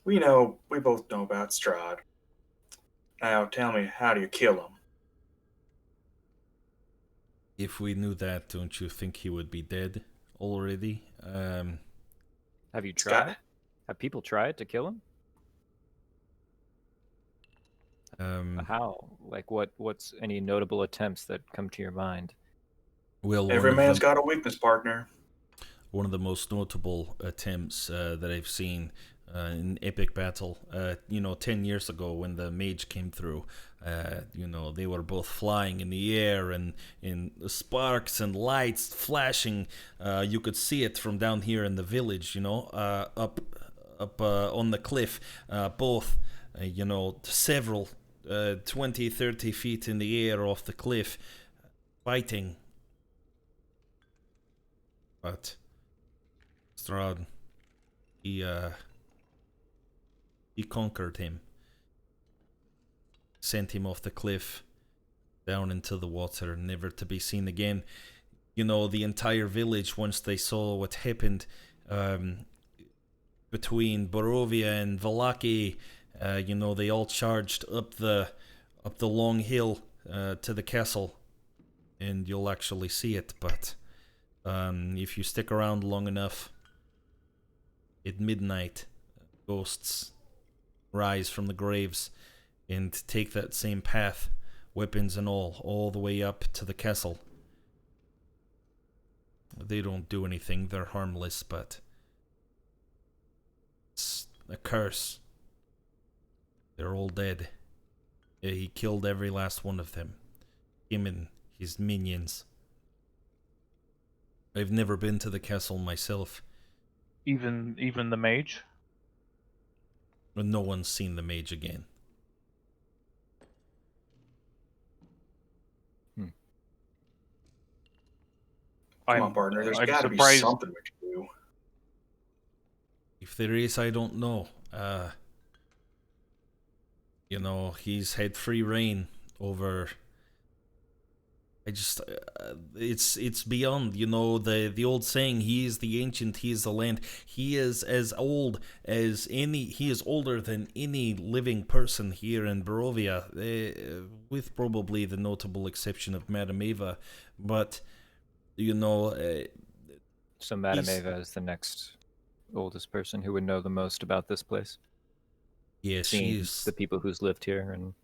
[SPEAKER 2] We both know about Strahd. Now, tell me, how do you kill him?
[SPEAKER 1] If we knew that, don't you think he would be dead already.
[SPEAKER 6] Have you
[SPEAKER 2] Scott?
[SPEAKER 6] tried? Have people tried to kill him? How? Like, what's any notable attempts that come to your mind?
[SPEAKER 1] Well,
[SPEAKER 2] Every man's got a weakness, partner.
[SPEAKER 1] one of the most notable attempts that I've seen in epic battle, 10 years ago when the mage came through, they were both flying in the air and in sparks and lights flashing. You could see it from down here in the village, up on the cliff, both, several 20, 30 feet in the air off the cliff, fighting. But Strahd, he conquered him, sent him off the cliff, down into the water, never to be seen again. The entire village, once they saw what happened between Barovia and Vallaki, they all charged up the long hill to the castle, and you'll actually see it. But if you stick around long enough, at midnight, ghosts rise from the graves and take that same path, weapons and all the way up to the castle. They don't do anything, they're harmless, but it's a curse. They're all dead. He killed every last one of them. Him and his minions. I've never been to the castle myself.
[SPEAKER 5] Even the mage?
[SPEAKER 1] But no one's seen the mage again.
[SPEAKER 2] Come on, partner. There's
[SPEAKER 5] I'm
[SPEAKER 2] got to be
[SPEAKER 5] surprised.
[SPEAKER 2] something we can do.
[SPEAKER 1] If there is, I don't know. He's had free reign over. It's beyond, the old saying, he is the ancient, he is the land. He is as old as he is older than any living person here in Barovia, with probably the notable exception of Madame Eva. But,
[SPEAKER 6] So Madame Eva is the next oldest person who would know the most about this place.
[SPEAKER 1] yeah,
[SPEAKER 6] Seeing
[SPEAKER 1] she's,
[SPEAKER 6] the people who's lived here, and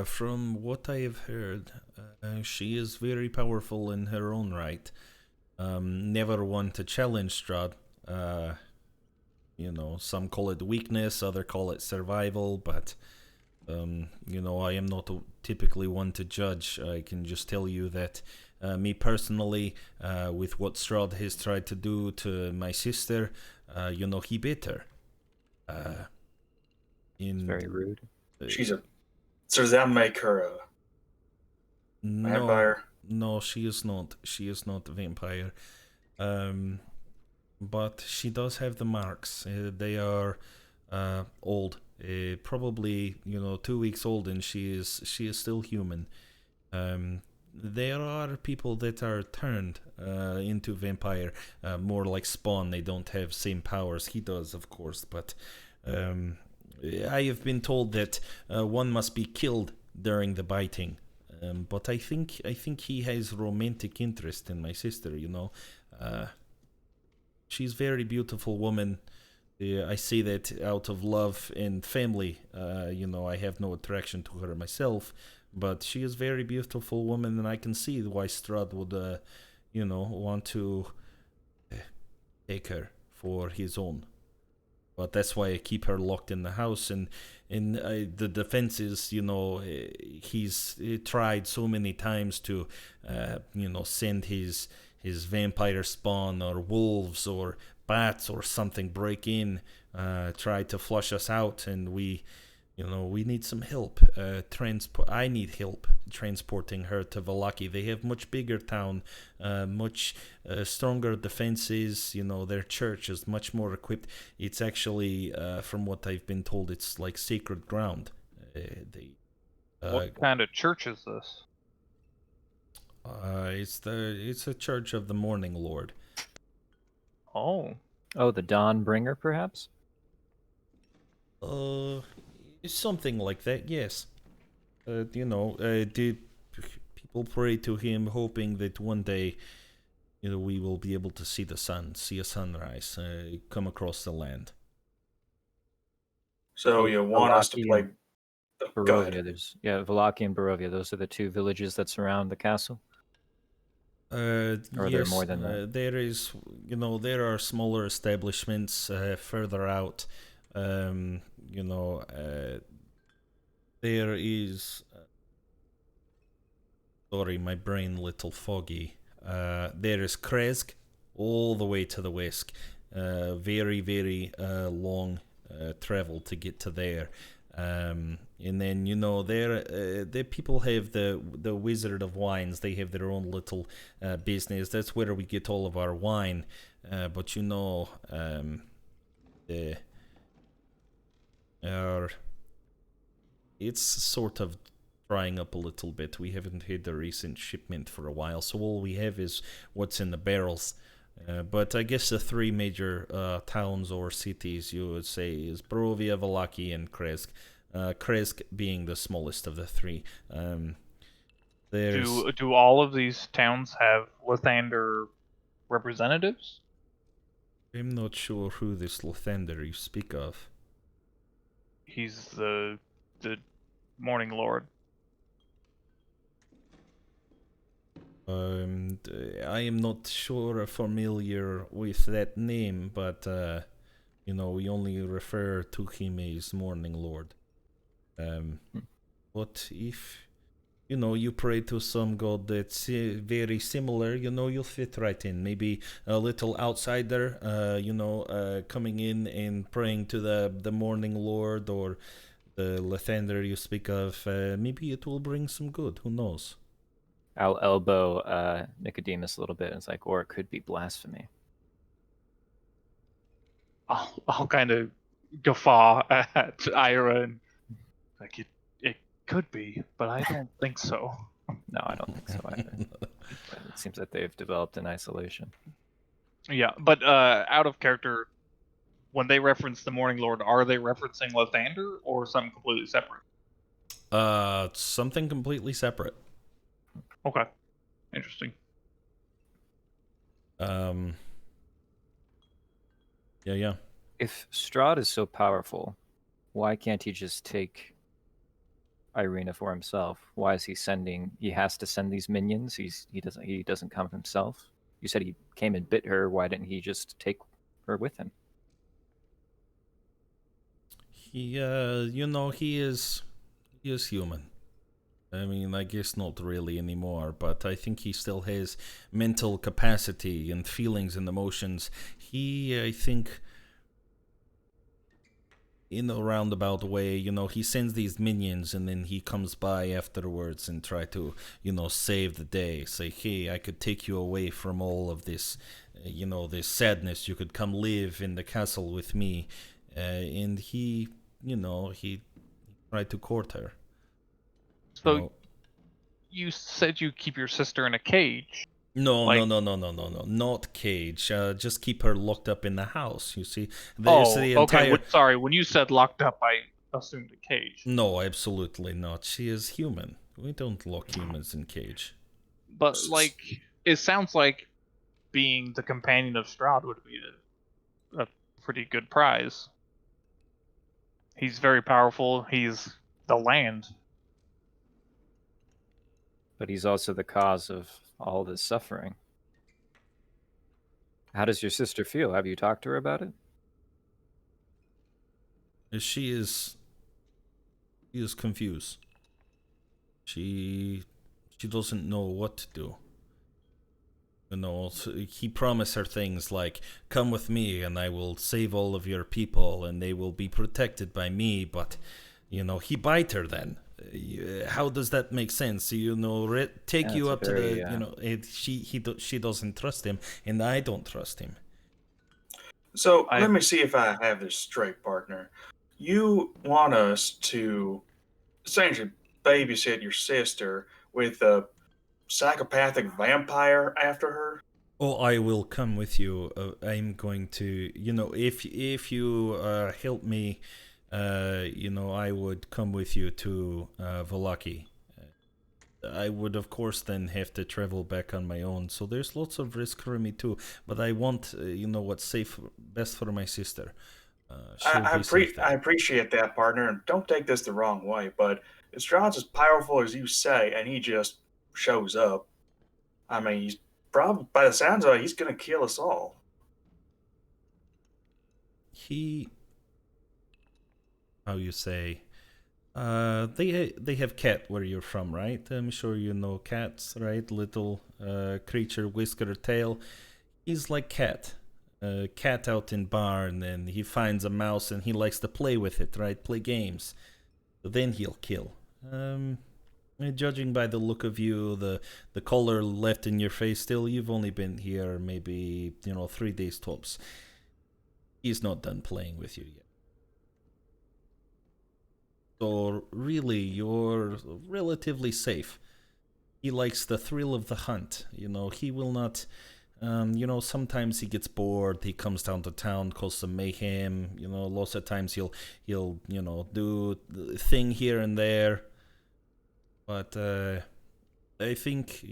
[SPEAKER 1] from what I have heard, she is very powerful in her own right. Never one to challenge Strahd. Some call it weakness, other call it survival, but, I am not typically one to judge. I can just tell you that me personally, with what Strahd has tried to do to my sister, he beat her.
[SPEAKER 6] it's very rude.
[SPEAKER 2] So does that make her a vampire?
[SPEAKER 1] No, she is not. She is not a vampire. But she does have the marks. They are old. Probably 2 weeks old, and she is still human. There are people that are turned into vampire, more like Spawn. They don't have same powers he does, of course, but I have been told that one must be killed during the biting. But I think he has romantic interest in my sister. She's a very beautiful woman. I say that out of love and family. I have no attraction to her myself, but she is a very beautiful woman, and I can see why Strahd would, want to take her for his own. But that's why I keep her locked in the house, and the defense is, he's tried so many times to, send his vampire spawn or wolves or bats or something break in, try to flush us out, and we need some help. I need help transporting her to Vallaki. They have much bigger town, much stronger defenses. Their church is much more equipped. It's actually, from what I've been told, it's like sacred ground.
[SPEAKER 5] What kind of church is this?
[SPEAKER 1] It's a church of the Morning Lord.
[SPEAKER 5] Oh,
[SPEAKER 6] the Dawn Bringer, perhaps?
[SPEAKER 1] Something like that, yes. People pray to him, hoping that one day, we will be able to see the sun, see a sunrise, come across the land.
[SPEAKER 2] So you want us to
[SPEAKER 6] Valaki
[SPEAKER 2] play?
[SPEAKER 6] and
[SPEAKER 2] Go ahead.
[SPEAKER 6] Barovia, Valaki and Barovia. Those are the two villages that surround the castle. Or are there
[SPEAKER 1] Yes,
[SPEAKER 6] more than that?
[SPEAKER 1] there is, there are smaller establishments further out. There is. Sorry, my brain a little foggy. There is Kresk, all the way to the west. Very, very long travel to get to there. And then there people have the Wizard of Wines. They have their own little business. That's where we get all of our wine. But it's sort of drying up a little bit. We haven't had a recent shipment for a while, so all we have is what's in the barrels. But I guess the three major towns or cities you would say is Barovia, Valaki, and Kresk. Kresk being the smallest of the three.
[SPEAKER 5] Do all of these towns have Lathander representatives?
[SPEAKER 1] I'm not sure who this Lathander you speak of.
[SPEAKER 5] He's the Morning Lord.
[SPEAKER 1] I am not sure familiar with that name, but we only refer to him as Morning Lord. But if you pray to some god that's very similar, you'll fit right in. Maybe a little outsider, coming in and praying to the Morning Lord or the Lathander you speak of. Maybe it will bring some good. Who knows?
[SPEAKER 6] I'll elbow Nicodemus a little bit, and it's like, or it could be blasphemy.
[SPEAKER 5] I'll kind of guffaw at Ira and like it could be, but I don't think so.
[SPEAKER 6] No, I don't think so either. It seems that they've developed in isolation.
[SPEAKER 5] Yeah, but out of character, when they reference the Morning Lord, are they referencing Lathander or something completely separate?
[SPEAKER 1] Something completely separate.
[SPEAKER 5] Okay, interesting.
[SPEAKER 1] Yeah.
[SPEAKER 6] If Strahd is so powerful, why can't he just take Irina for himself? Why is he sending? He has to send these minions. He doesn't come himself. You said he came and bit her. Why didn't he just take her with him?
[SPEAKER 1] He is human. I mean, I guess not really anymore, but I think he still has mental capacity and feelings and emotions. I think, in a roundabout way, he sends these minions and then he comes by afterwards and try to, save the day. Say, hey, I could take you away from all of this, this sadness. You could come live in the castle with me. And he tried to court her.
[SPEAKER 5] So you said you keep your sister in a cage.
[SPEAKER 1] No, not cage. Just keep her locked up in the house. You see,
[SPEAKER 5] Okay. Sorry, when you said locked up, I assumed a cage.
[SPEAKER 1] No, absolutely not. She is human. We don't lock humans in cage.
[SPEAKER 5] But it sounds like being the companion of Strahd would be a pretty good prize. He's very powerful. He's the land.
[SPEAKER 6] But he's also the cause of all this suffering. How does your sister feel? Have you talked to her about it?
[SPEAKER 1] She is confused. She doesn't know what to do. He promised her things like, come with me and I will save all of your people and they will be protected by me, but he bite her then. How does that make sense? Take you up to the she doesn't trust him and I don't trust him.
[SPEAKER 2] So let me see if I have this straight, partner. You want us to essentially babysit your sister with a psychopathic vampire after her?
[SPEAKER 1] Oh, I will come with you. I'm going to, if you help me, I would come with you to Valaki. I would, of course, then have to travel back on my own. So there's lots of risk for me too. But I want, what's safe, best for my sister. She'll be safe
[SPEAKER 2] I
[SPEAKER 1] there.
[SPEAKER 2] appreciate that, partner, and don't take this the wrong way, but if Strahd's as powerful as you say, and he just shows up, I mean, he's probably, by the sounds of it, he's going to kill us all.
[SPEAKER 1] He, how you say, they have cat where you're from, right? I'm sure you know cats, right? Little creature, whisker tail. He's like cat. Cat out in barn, and he finds a mouse and he likes to play with it, right? Play games. Then he'll kill. Judging by the look of you, the color left in your face, still, you've only been here maybe 3 days tops. He's not done playing with you yet. So really, you're relatively safe. He likes the thrill of the hunt. He will not. Sometimes he gets bored. He comes down to town, cause some mayhem. Lots of times he'll do the thing here and there. But I think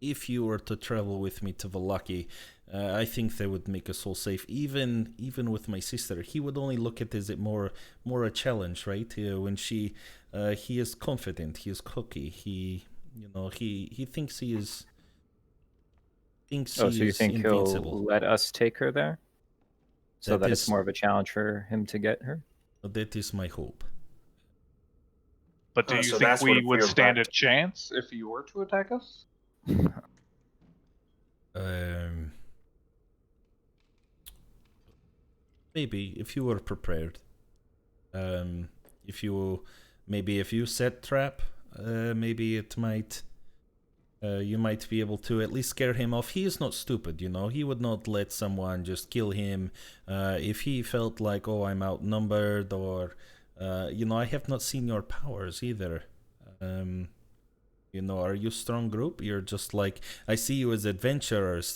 [SPEAKER 1] if you were to travel with me to Vallaki, I think that would make us all safe. Even with my sister, he would only look at it as more a challenge, right? When he is confident, he is cocky. He thinks he is.
[SPEAKER 6] So you think
[SPEAKER 1] invincible.
[SPEAKER 6] he'll let us take her there? So that it's
[SPEAKER 1] is-
[SPEAKER 6] more of a challenge for him to get her?
[SPEAKER 1] That is my hope.
[SPEAKER 5] But do you
[SPEAKER 2] So
[SPEAKER 5] think
[SPEAKER 2] that's what
[SPEAKER 5] we
[SPEAKER 2] it
[SPEAKER 5] would
[SPEAKER 2] feels
[SPEAKER 5] stand
[SPEAKER 2] like.
[SPEAKER 5] a chance if he were to attack us?
[SPEAKER 1] Maybe if you were prepared. If you set trap, maybe it might. You might be able to at least scare him off. He is not stupid, He would not let someone just kill him if he felt like, oh, I'm outnumbered, or I have not seen your powers either. Are you strong group? You're just like, I see you as adventurers,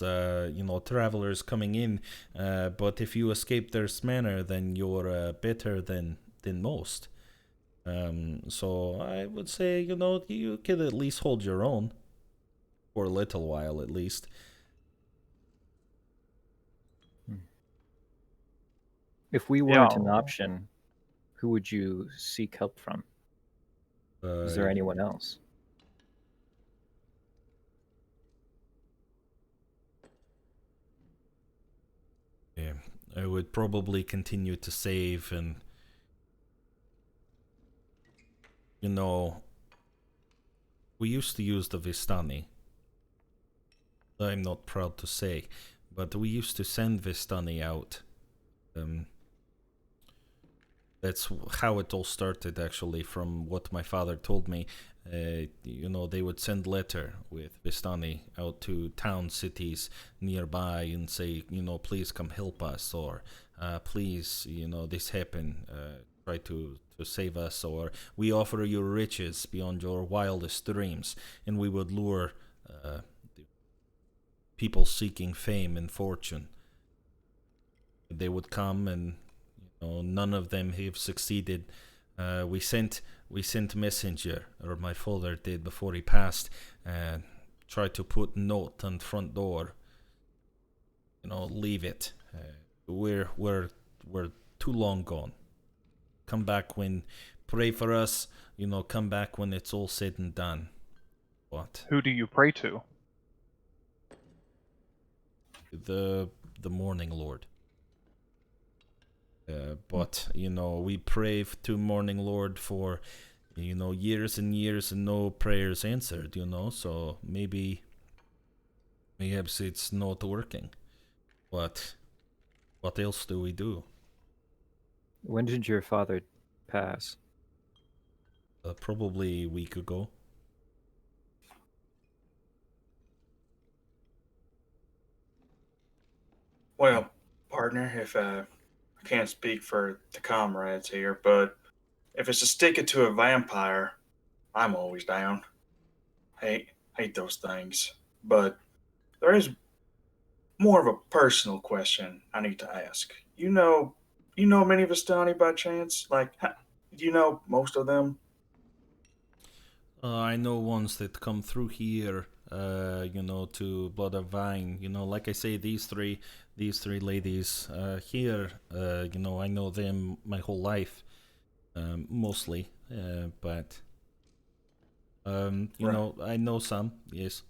[SPEAKER 1] travelers coming in. But if you escape their manner, then you're better than most. So I would say, you could at least hold your own. For a little while, at least.
[SPEAKER 6] If we weren't an option, who would you seek help from? Is there anyone else?
[SPEAKER 1] Yeah, I would probably continue to save, and we used to use the Vistani. I'm not proud to say, but we used to send Vistani out. That's how it all started, actually, from what my father told me. They would send letter with Vistani out to town, cities nearby and say, please come help us, or please, this happened, try to save us, or we offer you riches beyond your wildest dreams. And we would lure people seeking fame and fortune. They would come, and none of them have succeeded. We sent messenger, or my father did before he passed, and tried to put note on front door. Leave it. We're too long gone. Come back when, pray for us. Come back when it's all said and done. What?
[SPEAKER 5] Who do you pray to?
[SPEAKER 1] The Morning Lord. But we pray to Morning Lord for years and years, and no prayers answered. So maybe it's not working. What else do we do?
[SPEAKER 6] When did your father pass?
[SPEAKER 1] Probably a week ago.
[SPEAKER 2] Well, partner, if I can't speak for the comrades here, but if it's to stick it to a vampire, I'm always down. Hate those things. But there is more of a personal question I need to ask. You know many of Vistani by chance? Like, do you know most of them?
[SPEAKER 1] I know ones that come through here, to Blood of Vine. Like I say, these three ladies here, I know them my whole life, mostly, but,
[SPEAKER 2] Right.
[SPEAKER 1] I know some, yes.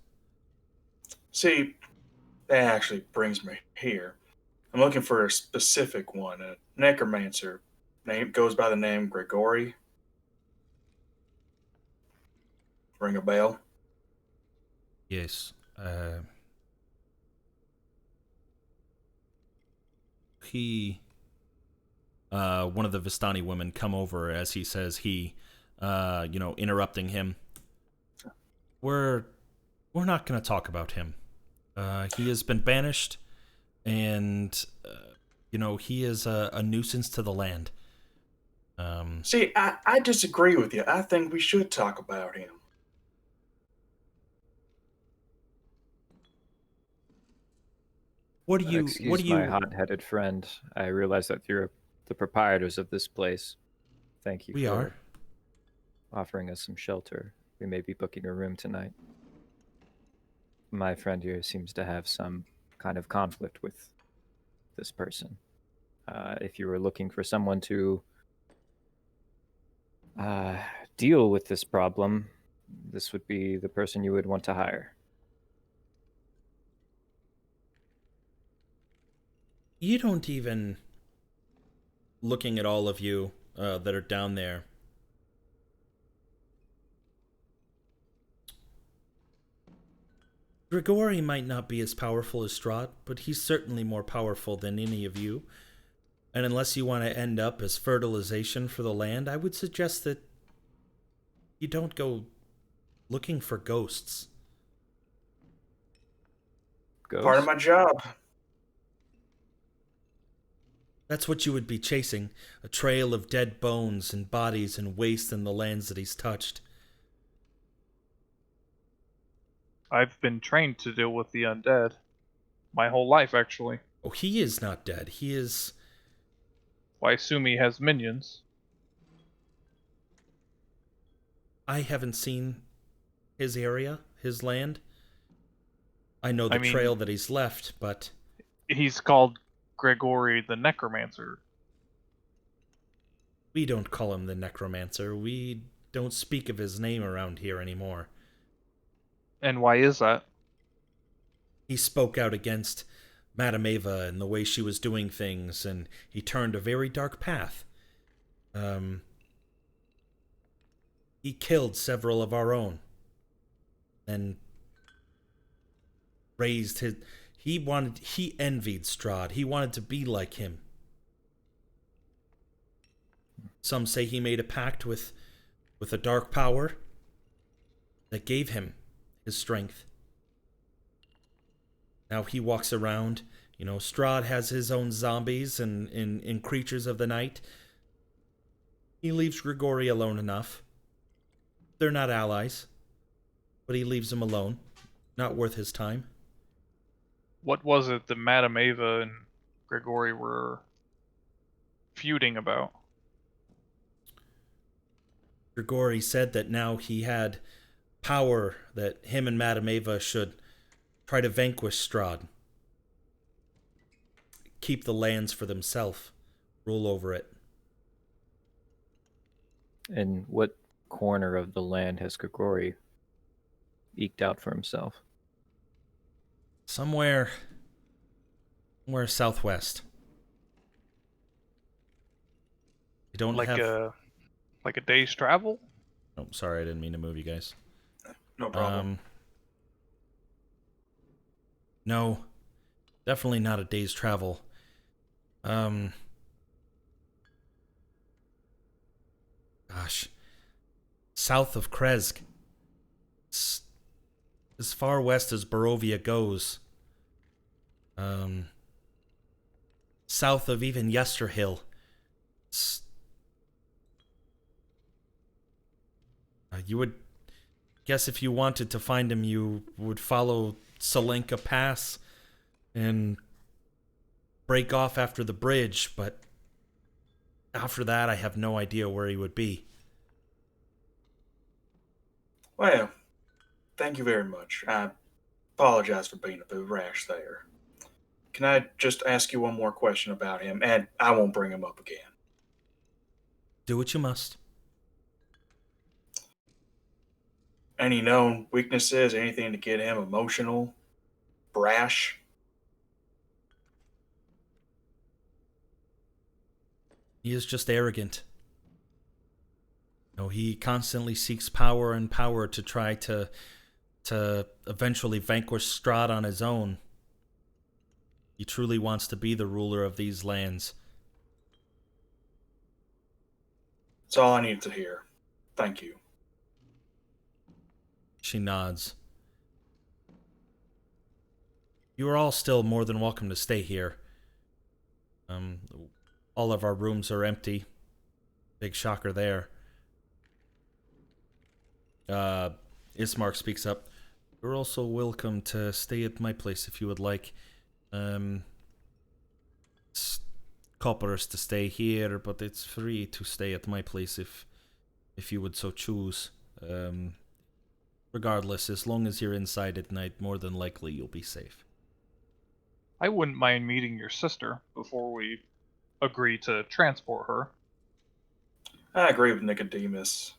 [SPEAKER 2] See, that actually brings me here. I'm looking for a specific one, a necromancer. Name goes by the name Gregory. Ring a bell?
[SPEAKER 1] Yes. One of the Vistani women come over as he says interrupting him. We're not going to talk about him. He has been banished, and he is a nuisance to the land.
[SPEAKER 2] See, I disagree with you. I think we should talk about him.
[SPEAKER 1] What do
[SPEAKER 6] Excuse my
[SPEAKER 1] you?
[SPEAKER 6] hot-headed friend. I realize that you're the proprietors of this place. Thank you
[SPEAKER 1] We
[SPEAKER 6] for
[SPEAKER 1] are.
[SPEAKER 6] offering us some shelter. We may be booking a room tonight. My friend here seems to have some kind of conflict with this person. If you were looking for someone to deal with this problem, this would be the person you would want to hire.
[SPEAKER 1] You don't even, looking at all of you that are down there. Grigori might not be as powerful as Strahd, but he's certainly more powerful than any of you. And unless you want to end up as fertilization for the land, I would suggest that you don't go looking for ghosts.
[SPEAKER 2] Part of
[SPEAKER 6] Ghost?
[SPEAKER 2] my job.
[SPEAKER 1] That's what you would be chasing, a trail of dead bones and bodies and waste in the lands that he's touched.
[SPEAKER 5] I've been trained to deal with the undead. My whole life, actually.
[SPEAKER 1] Oh, he is not dead. He is...
[SPEAKER 5] Well, I assume he has minions.
[SPEAKER 1] I haven't seen his area, his land. I know the
[SPEAKER 5] I mean,
[SPEAKER 1] trail that he's left, but...
[SPEAKER 5] He's called Gregory the Necromancer.
[SPEAKER 1] We don't call him the Necromancer. We don't speak of his name around here anymore.
[SPEAKER 5] And why is that?
[SPEAKER 1] He spoke out against Madame Ava and the way she was doing things, and he turned a very dark path. He killed several of our own. And raised his... He envied Strahd. He wanted to be like him. Some say he made a pact with a dark power that gave him his strength. Now he walks around. Strahd has his own zombies and creatures of the night. He leaves Grigori alone enough. They're not allies, but he leaves him alone. Not worth his time.
[SPEAKER 5] What was it that Madame Ava and Gregory were feuding about?
[SPEAKER 1] Grigori said that now he had power, that him and Madame Ava should try to vanquish Strahd. Keep the lands for themselves. Rule over it.
[SPEAKER 6] And what corner of the land has Gregory eked out for himself?
[SPEAKER 1] Somewhere southwest. You don't
[SPEAKER 5] Like
[SPEAKER 1] have...
[SPEAKER 5] a day's travel?
[SPEAKER 1] Oh, sorry, I didn't mean to move you guys.
[SPEAKER 2] No problem.
[SPEAKER 1] No, definitely not a day's travel. Gosh, south of Kresk. It's as far west as Barovia goes. South of even Yesterhill. You would guess if you wanted to find him, you would follow Salenka Pass and break off after the bridge, but after that, I have no idea where he would be.
[SPEAKER 2] Well, thank you very much. I apologize for being a bit rash there. Can I just ask you one more question about him, and I won't bring him up again?
[SPEAKER 1] Do what you must.
[SPEAKER 2] Any known weaknesses? Anything to get him emotional, brash?
[SPEAKER 1] He is just arrogant. He constantly seeks power and power to try to eventually vanquish Strahd on his own. He truly wants to be the ruler of these lands.
[SPEAKER 2] That's all I needed to hear. Thank you.
[SPEAKER 1] She nods. You are all still more than welcome to stay here. All of our rooms are empty. Big shocker there. Ismark speaks up. You're also welcome to stay at my place if you would like. It's coppers to stay here, but it's free to stay at my place if you would so choose. Regardless, as long as you're inside at night, more than likely you'll be safe.
[SPEAKER 5] I wouldn't mind meeting your sister before we agree to transport her.
[SPEAKER 2] I agree with Nicodemus.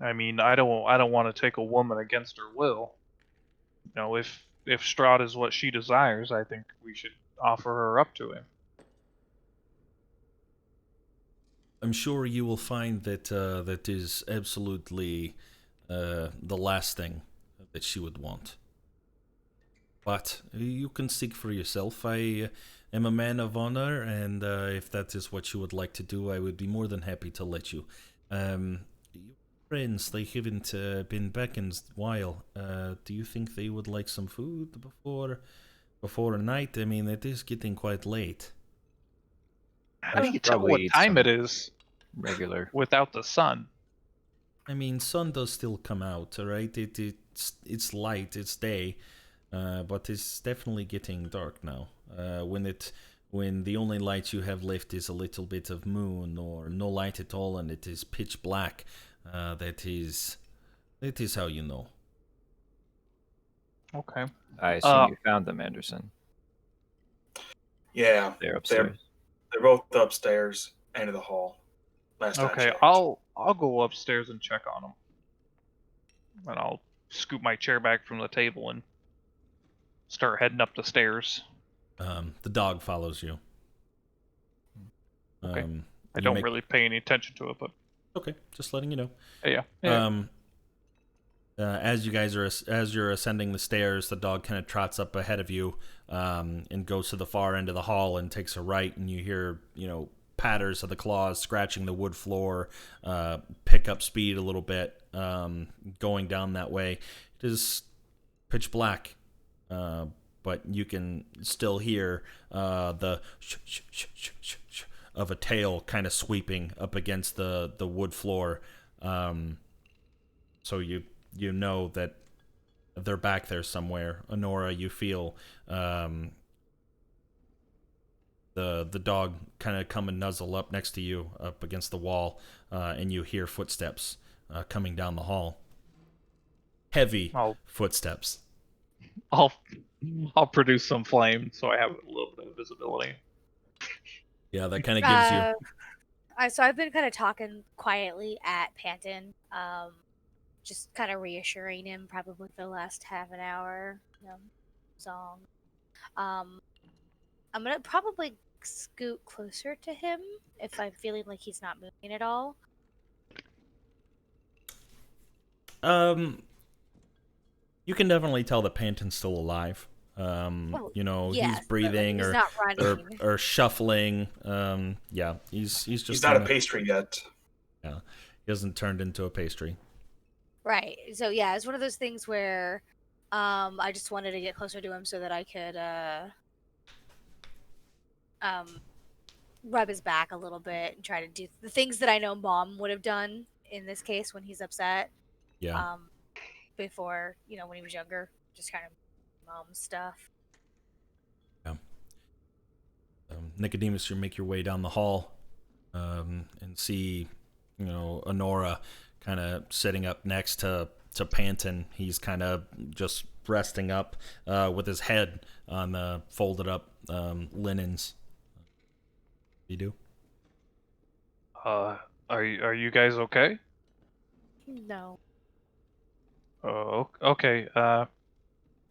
[SPEAKER 5] I mean, I don't want to take a woman against her will. If Strahd is what she desires, I think we should offer her up to him.
[SPEAKER 1] I'm sure you will find that that is absolutely the last thing that she would want. But you can seek for yourself. I am a man of honor, and if that is what you would like to do, I would be more than happy to let you. Your friends, they haven't been back in a while. Do you think they would like some food before night? I mean, it is getting quite late.
[SPEAKER 5] How do you tell
[SPEAKER 6] Probably
[SPEAKER 5] what
[SPEAKER 6] eat
[SPEAKER 5] time
[SPEAKER 6] some
[SPEAKER 5] it is
[SPEAKER 6] regular.
[SPEAKER 5] without the sun?
[SPEAKER 1] I mean, sun does still come out, right? It's light, it's day, but it's definitely getting dark now. When the only light you have left is a little bit of moon or no light at all, and it is pitch black, that is how you know.
[SPEAKER 5] Okay.
[SPEAKER 6] I assume you found them, Anderson.
[SPEAKER 2] Yeah,
[SPEAKER 6] They're upstairs.
[SPEAKER 2] they're both upstairs, end of the hall. Last I
[SPEAKER 5] Okay,
[SPEAKER 2] checked.
[SPEAKER 5] I'll go upstairs and check on them. And I'll scoop my chair back from the table and start heading up the stairs.
[SPEAKER 1] The dog follows you.
[SPEAKER 5] Okay. I don't really pay any attention to it, but
[SPEAKER 1] okay, just letting you know.
[SPEAKER 5] yeah.
[SPEAKER 1] As you're ascending the stairs, the dog kind of trots up ahead of you, and goes to the far end of the hall and takes a right, and you hear, patters of the claws scratching the wood floor, pick up speed a little bit, going down that way. It is pitch black, but you can still hear the sh of a tail kind of sweeping up against the wood floor. So you know that they're back there somewhere. Honora, you feel the dog kind of come and nuzzle up next to you, up against the wall, and you hear footsteps coming down the hall. Heavy footsteps.
[SPEAKER 5] I'll produce some flame so I have a little bit of visibility.
[SPEAKER 1] Yeah, that kind of gives you.
[SPEAKER 4] So I've been kind of talking quietly at Panton, just kind of reassuring him probably for the last half an hour. Song. I'm gonna probably scoot closer to him if I'm feeling like he's not moving at all.
[SPEAKER 1] You can definitely tell that Panton's still alive.
[SPEAKER 4] Yes,
[SPEAKER 1] he's breathing
[SPEAKER 4] he's not running.
[SPEAKER 1] or shuffling. Yeah, he's just.
[SPEAKER 2] He's not a pastry yet.
[SPEAKER 1] Yeah, he hasn't turned into a pastry.
[SPEAKER 4] Right. So yeah, it's one of those things where, I just wanted to get closer to him so that I could, rub his back a little bit and try to do the things that I know Mom would have done in this case when he's upset.
[SPEAKER 1] Yeah.
[SPEAKER 4] Before, when he was younger, just kind of mom stuff.
[SPEAKER 1] Yeah. Nicodemus, you make your way down the hall, and see, Honora kind of sitting up next to Panton. He's kind of just resting up with his head on the folded up linens. You do?
[SPEAKER 5] Are you guys okay?
[SPEAKER 4] No.
[SPEAKER 5] Oh, okay.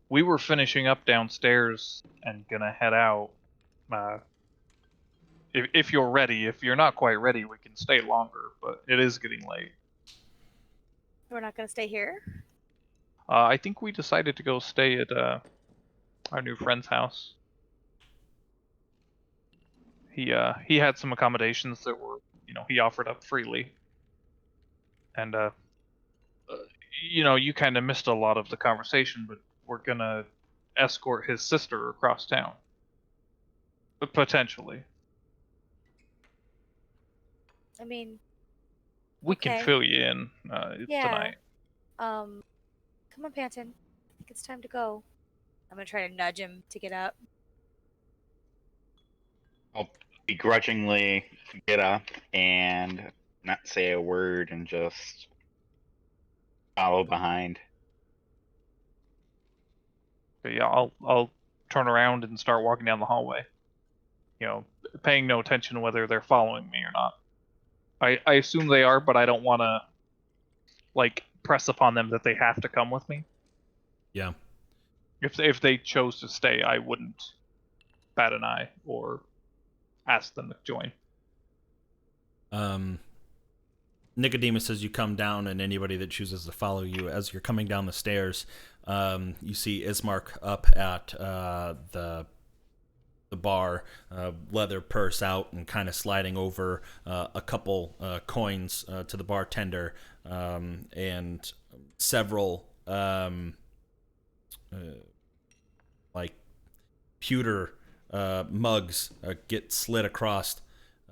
[SPEAKER 5] We were finishing up downstairs and gonna head out. Uh, if you're ready. If you're not quite ready, we can stay longer, but it is getting late.
[SPEAKER 4] We're not gonna stay here?
[SPEAKER 5] I think we decided to go stay at our new friend's house. He had some accommodations that were, he offered up freely. And you kind of missed a lot of the conversation, but we're gonna escort his sister across town. Potentially.
[SPEAKER 4] I mean,
[SPEAKER 5] We can
[SPEAKER 4] okay.
[SPEAKER 5] fill you in
[SPEAKER 4] Yeah.
[SPEAKER 5] tonight.
[SPEAKER 4] Come on, Panton. I think it's time to go. I'm gonna try to nudge him to get up.
[SPEAKER 3] I'll begrudgingly get up and not say a word and just follow behind.
[SPEAKER 5] Okay, yeah, I'll turn around and start walking down the hallway. Paying no attention to whether they're following me or not. I assume they are, but I don't want to press upon them that they have to come with me.
[SPEAKER 1] Yeah.
[SPEAKER 5] If they chose to stay, I wouldn't bat an eye or ask them to join.
[SPEAKER 1] Nicodemus, as you come down, and anybody that chooses to follow you, as you're coming down the stairs, you see Ismark up at the bar, leather purse out, and kind of sliding over a couple coins to the bartender, and several pewter mugs get slid across,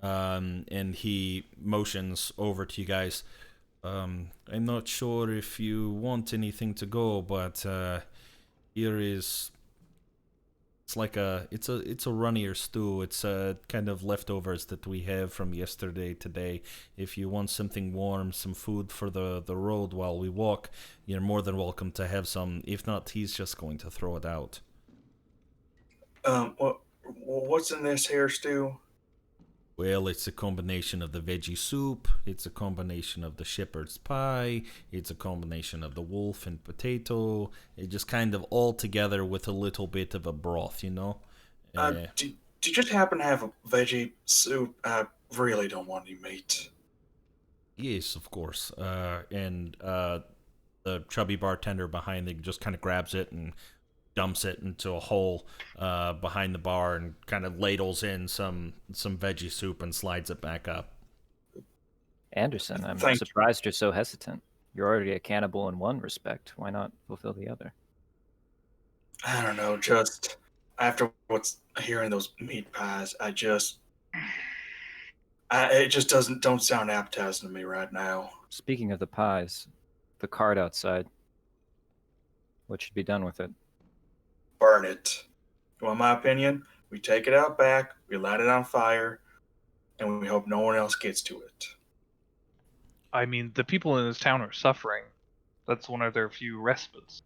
[SPEAKER 1] and he motions over to you guys. I'm not sure if you want anything to go, but here is. It's a runnier stew. It's kind of leftovers that we have from yesterday today. If you want something warm, some food for the road while we walk, you're more than welcome to have some. If not, he's just going to throw it out.
[SPEAKER 2] What's in this hair stew?
[SPEAKER 1] Well, it's a combination of the veggie soup, it's a combination of the shepherd's pie, it's a combination of the wolf and potato. It just kind of all together with a little bit of a broth,
[SPEAKER 2] Do you just happen to have a veggie soup? I really don't want any meat.
[SPEAKER 1] Yes, of course. And the chubby bartender behind the just kind of grabs it and dumps it into a hole behind the bar and kind of ladles in some veggie soup and slides it back up.
[SPEAKER 6] Anderson, I'm
[SPEAKER 2] Thank
[SPEAKER 6] surprised you're so hesitant. You're already a cannibal in one respect. Why not fulfill the other?
[SPEAKER 2] I don't know, just after what's hearing those meat pies, it just don't sound appetizing to me right now.
[SPEAKER 6] Speaking of the pies, the cart outside. What should be done with it?
[SPEAKER 2] Burn it. You want my opinion? We take it out back, we light it on fire, and we hope no one else gets to it.
[SPEAKER 5] I mean, the people in this town are suffering. That's one of their few respites.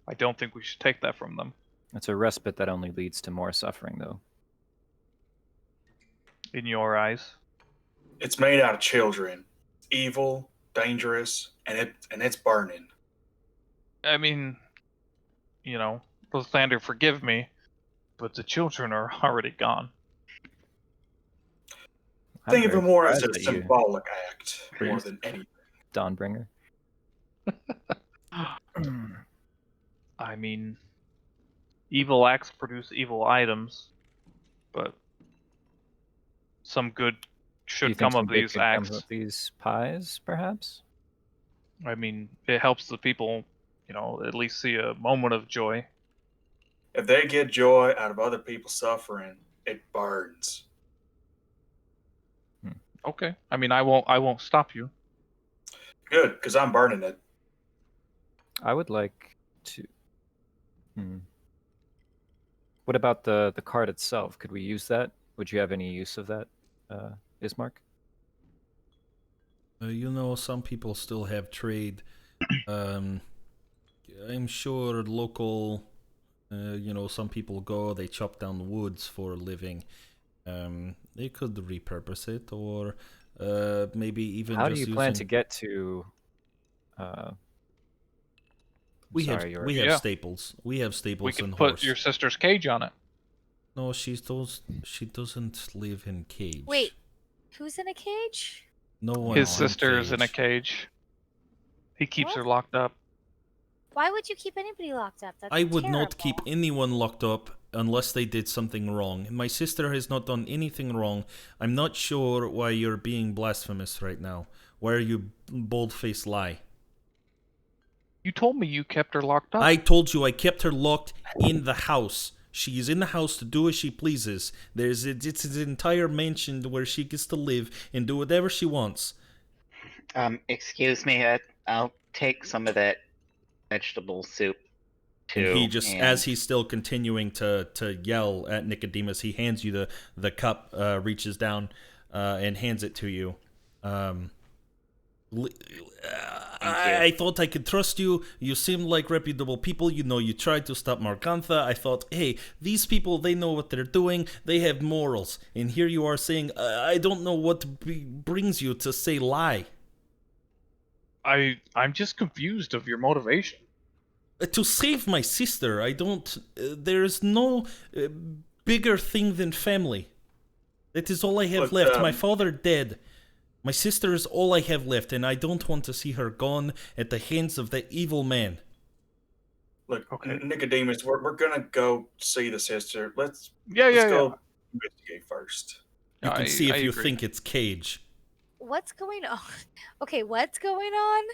[SPEAKER 5] I don't think we should take that from them.
[SPEAKER 6] It's a respite that only leads to more suffering, though.
[SPEAKER 5] In your eyes?
[SPEAKER 2] It's made out of children. Evil, dangerous, and it's burning.
[SPEAKER 5] I mean, Lathander, forgive me, but the children are already gone.
[SPEAKER 2] Think of it more as a
[SPEAKER 6] surprised at you,
[SPEAKER 2] symbolic act more
[SPEAKER 6] priest.
[SPEAKER 2] than anything.
[SPEAKER 6] Dawnbringer.
[SPEAKER 5] I mean, evil acts produce evil items, but some good
[SPEAKER 6] Do you
[SPEAKER 5] should
[SPEAKER 6] think
[SPEAKER 5] come
[SPEAKER 6] some
[SPEAKER 5] of
[SPEAKER 6] good
[SPEAKER 5] these
[SPEAKER 6] could come
[SPEAKER 5] acts.
[SPEAKER 6] of these pies, perhaps?
[SPEAKER 5] I mean, it helps the people, at least see a moment of joy.
[SPEAKER 2] If they get joy out of other people suffering, it burns.
[SPEAKER 5] Okay. I mean, I won't stop you.
[SPEAKER 2] Good, because I'm burning it.
[SPEAKER 6] I would like to. What about the card itself? Could we use that? Would you have any use of that, Ismark?
[SPEAKER 1] Some people still have trade. I'm sure local, some people they chop down woods for a living. They could repurpose it, or maybe even
[SPEAKER 6] How
[SPEAKER 1] just
[SPEAKER 6] do you plan
[SPEAKER 1] using...
[SPEAKER 6] to get to?
[SPEAKER 1] We
[SPEAKER 6] sorry,
[SPEAKER 1] have
[SPEAKER 5] Yeah.
[SPEAKER 1] staples. We have
[SPEAKER 5] We
[SPEAKER 1] staples
[SPEAKER 5] could
[SPEAKER 1] and
[SPEAKER 5] put
[SPEAKER 1] horse.
[SPEAKER 5] your sister's cage on it.
[SPEAKER 1] No, she doesn't live in cage.
[SPEAKER 4] Wait, who's in a cage?
[SPEAKER 1] No one.
[SPEAKER 5] His sister's in a
[SPEAKER 1] cage.
[SPEAKER 5] cage. He keeps
[SPEAKER 4] What?
[SPEAKER 5] her locked up.
[SPEAKER 4] Why would you keep anybody locked up? That's
[SPEAKER 1] I would not keep
[SPEAKER 4] terrible.
[SPEAKER 1] anyone locked up unless they did something wrong. My sister has not done anything wrong. I'm not sure why you're being blasphemous right now. Why are you bold-faced lie?
[SPEAKER 5] You told me you kept her locked up.
[SPEAKER 1] I told you I kept her locked in the house. She is in the house to do as she pleases. It's an entire mansion where she gets to live and do whatever she wants.
[SPEAKER 3] Excuse me, I'll take some of that vegetable soup too.
[SPEAKER 1] And he just, as he's still continuing to yell at Nicodemus, he hands you the cup, reaches down and hands it to you. I thought I could trust you. You seem like reputable people. You tried to stop Morgantha. I thought, hey, these people, they know what they're doing. They have morals. And here you are saying, I don't know what brings you to say lie.
[SPEAKER 5] I'm just confused of your motivation.
[SPEAKER 1] To save my sister, I don't... there's no bigger thing than family. That is all I have left. My father dead. My sister is all I have left, and I don't want to see her gone at the hands of that evil man.
[SPEAKER 2] Look,
[SPEAKER 5] Okay.
[SPEAKER 2] Nicodemus, we're gonna go see the sister. Let's
[SPEAKER 5] Yeah.
[SPEAKER 2] go investigate first.
[SPEAKER 1] You can see if you
[SPEAKER 5] agree.
[SPEAKER 1] think it's Cage.
[SPEAKER 4] What's going on? Okay, what's going on?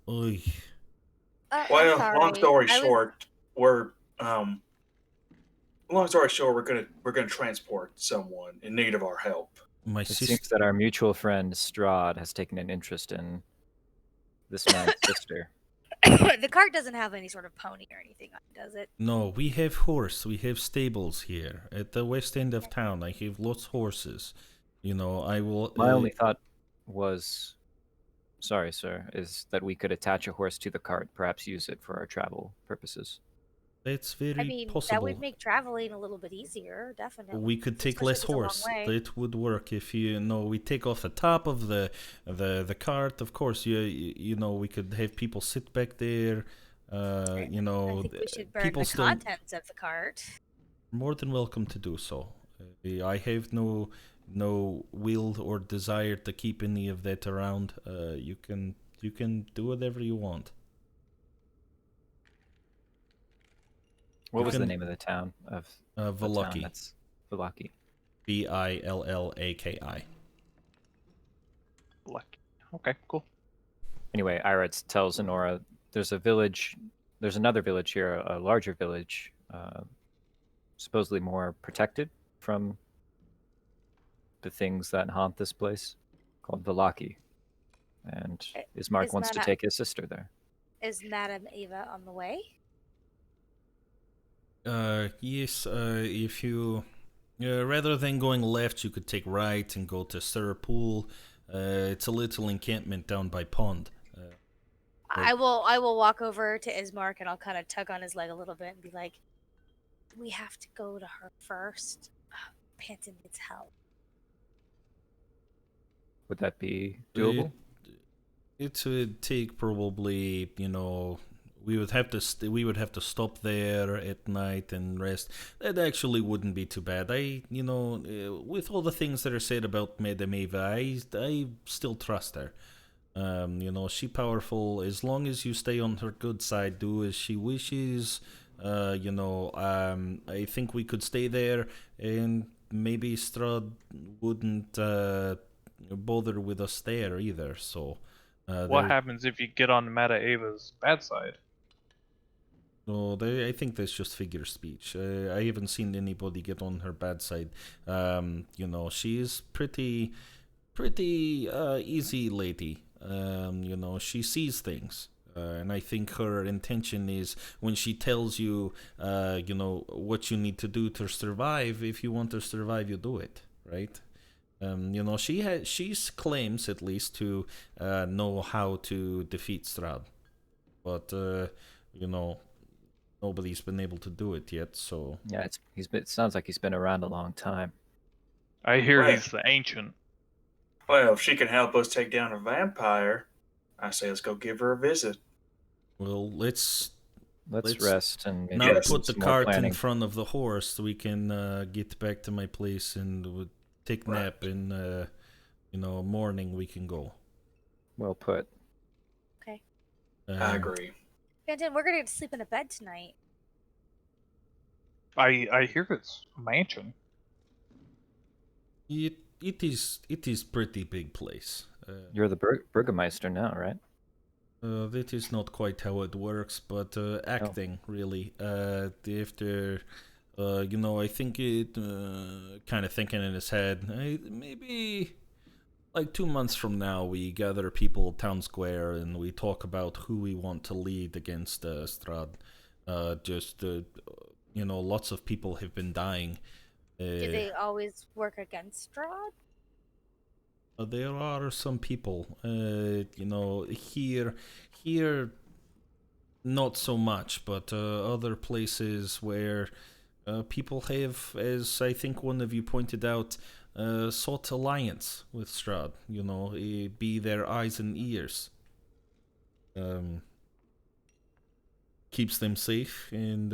[SPEAKER 1] Oy.
[SPEAKER 4] I'm
[SPEAKER 2] Well,
[SPEAKER 4] sorry.
[SPEAKER 2] long story
[SPEAKER 4] I was-
[SPEAKER 2] short, we're gonna transport someone in need of our help.
[SPEAKER 1] My
[SPEAKER 6] It
[SPEAKER 1] sister...
[SPEAKER 6] seems that our mutual friend Strahd has taken an interest in this man's sister.
[SPEAKER 4] The cart doesn't have any sort of pony or anything on it, does it?
[SPEAKER 1] No, we have horse. We have stables here at the west end of town. I have lots of horses. I will...
[SPEAKER 6] My only thought was, sorry, sir, is that we could attach a horse to the cart, perhaps use it for our travel purposes.
[SPEAKER 1] That's very
[SPEAKER 4] I mean,
[SPEAKER 1] possible.
[SPEAKER 4] that would make traveling a little bit easier, definitely.
[SPEAKER 1] We could take
[SPEAKER 4] Especially
[SPEAKER 1] less
[SPEAKER 4] if it's a long
[SPEAKER 1] horse.
[SPEAKER 4] way.
[SPEAKER 1] It would work if we take off the top of the cart. Of course, we could have people sit back there.
[SPEAKER 4] I think we should burn
[SPEAKER 1] people
[SPEAKER 4] the
[SPEAKER 1] still
[SPEAKER 4] contents of the cart.
[SPEAKER 1] more than welcome to do so. I have no will or desire to keep any of that around. You can do whatever you want.
[SPEAKER 6] What
[SPEAKER 1] You
[SPEAKER 6] was the
[SPEAKER 1] can-
[SPEAKER 6] name of the town of
[SPEAKER 1] Vallaki.
[SPEAKER 6] That's Vallaki.
[SPEAKER 1] Billaki.
[SPEAKER 5] Lucky. Okay, cool.
[SPEAKER 6] Anyway, Iretz tells Honora there's another village here, a larger village, supposedly more protected from the things that haunt this place, called Vallaki. And Ismark
[SPEAKER 4] Is
[SPEAKER 6] wants to
[SPEAKER 4] that
[SPEAKER 6] take his sister there.
[SPEAKER 4] Is Madame Ava on the way?
[SPEAKER 1] Yes, if you... rather than going left, you could take right and go to Surpool. It's a little encampment down by pond.
[SPEAKER 4] I will walk over to Ismark and I'll kind of tug on his leg a little bit and be like, "We have to go to her first. Panton needs help."
[SPEAKER 6] Would that be doable?
[SPEAKER 1] It would take probably, we would have to stop there at night and rest. That actually wouldn't be too bad. With all the things that are said about Madame Eva, I still trust her. She powerful. As long as you stay on her good side, do as she wishes. I think we could stay there, and maybe Strahd wouldn't bother with us there either. So,
[SPEAKER 5] What happens if you get on Mata Ava's bad side?
[SPEAKER 1] No, I think that's just figure speech. I haven't seen anybody get on her bad side. She is pretty easy lady. She sees things. And I think her intention is when she tells you, what you need to do to survive, if you want to survive, you do it, right? She claims at least to know how to defeat Strahd, but nobody's been able to do it yet. So
[SPEAKER 6] Yeah, it sounds like he's been around a long time.
[SPEAKER 5] I hear
[SPEAKER 2] Right.
[SPEAKER 5] he's the ancient.
[SPEAKER 2] Well, if she can help us take down a vampire, I say let's go give her a visit.
[SPEAKER 1] well, let's
[SPEAKER 6] Let's rest and maybe
[SPEAKER 1] not
[SPEAKER 6] do
[SPEAKER 1] put the
[SPEAKER 6] some more
[SPEAKER 1] cart in
[SPEAKER 6] planning.
[SPEAKER 1] front of the horse. We can get back to my place and we'll take
[SPEAKER 2] Right.
[SPEAKER 1] nap in morning. We can go.
[SPEAKER 6] Well put.
[SPEAKER 4] Okay.
[SPEAKER 2] I agree.
[SPEAKER 4] Fenton, we're gonna get to sleep in a bed tonight.
[SPEAKER 5] I hear it's a mansion.
[SPEAKER 1] It is pretty big place.
[SPEAKER 6] You're the Burgermeister now, right?
[SPEAKER 1] That is not quite how it works, but acting really. After, I think it kind of thinking in his head. Maybe like 2 months from now, we gather people at town square and we talk about who we want to lead against Strahd. Lots of people have been dying.
[SPEAKER 4] Do they always work against Strahd?
[SPEAKER 1] There are some people, here, not so much, but other places where people have, as I think one of you pointed out, sought alliance with Strahd. Be their eyes and ears. Keeps them safe, and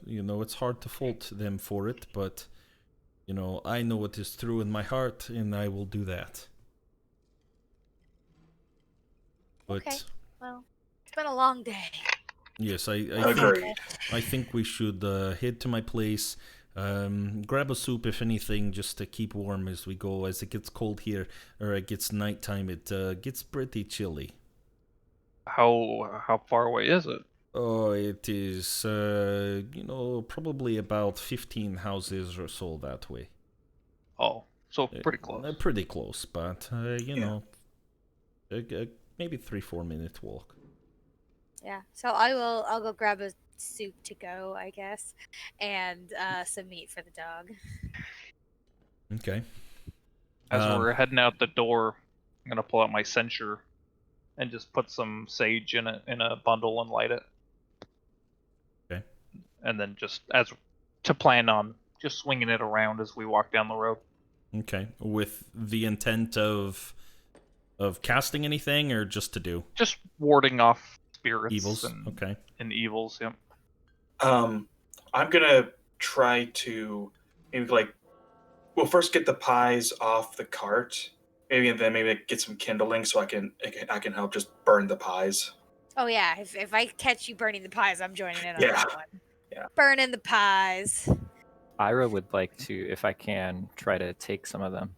[SPEAKER 1] it's hard to fault them for it, but. I know what is true in my heart, and I will do that. But
[SPEAKER 4] Okay. Well, it's been a long day.
[SPEAKER 1] yes,
[SPEAKER 2] Agreed.
[SPEAKER 1] I think we should head to my place, grab a soup if anything, just to keep warm as we go. As it gets cold here, or it gets nighttime, it gets pretty chilly.
[SPEAKER 5] How far away is it?
[SPEAKER 1] Oh, it is, probably about 15 houses or so that way.
[SPEAKER 5] Oh, so pretty close.
[SPEAKER 1] Pretty close, but, maybe 3-4 minute walk.
[SPEAKER 4] Yeah. So I'll go grab a soup to go, I guess, and some meat for the dog.
[SPEAKER 1] Okay.
[SPEAKER 5] As we're heading out the door, I'm gonna pull out my censer and just put some sage in a bundle and light it.
[SPEAKER 1] Okay.
[SPEAKER 5] And then just as to plan on just swinging it around as we walk down the road.
[SPEAKER 1] Okay. With the intent of casting anything, or just to do
[SPEAKER 5] Just warding off spirits
[SPEAKER 1] evils?
[SPEAKER 5] and,
[SPEAKER 1] Okay.
[SPEAKER 5] and evils. Yep.
[SPEAKER 2] I'm gonna try to maybe first get the pies off the cart, and then maybe get some kindling so I can help just burn the pies.
[SPEAKER 4] Oh yeah, if I catch you burning the pies, I'm joining in on
[SPEAKER 2] Yeah.
[SPEAKER 4] that one.
[SPEAKER 2] Yeah.
[SPEAKER 4] Burning the pies.
[SPEAKER 6] Ira would like to, if I can, try to take some of them.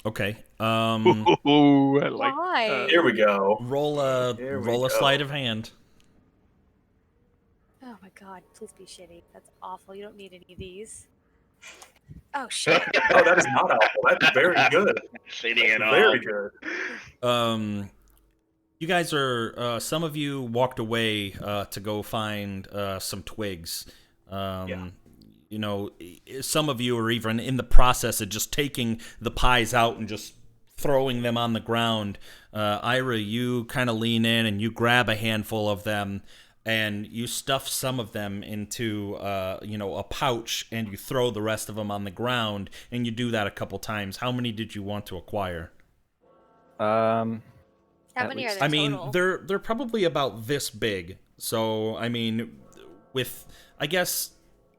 [SPEAKER 1] Okay.
[SPEAKER 5] Ooh, I like
[SPEAKER 4] Why?
[SPEAKER 5] that.
[SPEAKER 2] Here we go.
[SPEAKER 1] Roll a
[SPEAKER 2] Here we
[SPEAKER 1] roll a
[SPEAKER 2] go.
[SPEAKER 1] sleight of hand.
[SPEAKER 4] Oh my god, please be shitty. That's awful. You don't need any of these. Oh shit.
[SPEAKER 2] Oh, that is not awful. That's very good.
[SPEAKER 3] Shitty at all.
[SPEAKER 2] Very good.
[SPEAKER 1] You guys are some of you walked away to go find some twigs.
[SPEAKER 2] Yeah.
[SPEAKER 1] Some of you are even in the process of just taking the pies out and just throwing them on the ground. Ira, you kind of lean in and you grab a handful of them and you stuff some of them into a pouch, and you throw the rest of them on the ground, and you do that a couple times. How many did you want to acquire?
[SPEAKER 4] How
[SPEAKER 6] At
[SPEAKER 4] many are
[SPEAKER 6] least-
[SPEAKER 4] there
[SPEAKER 1] I mean,
[SPEAKER 4] total?
[SPEAKER 1] they're probably about this big. So, I mean, I guess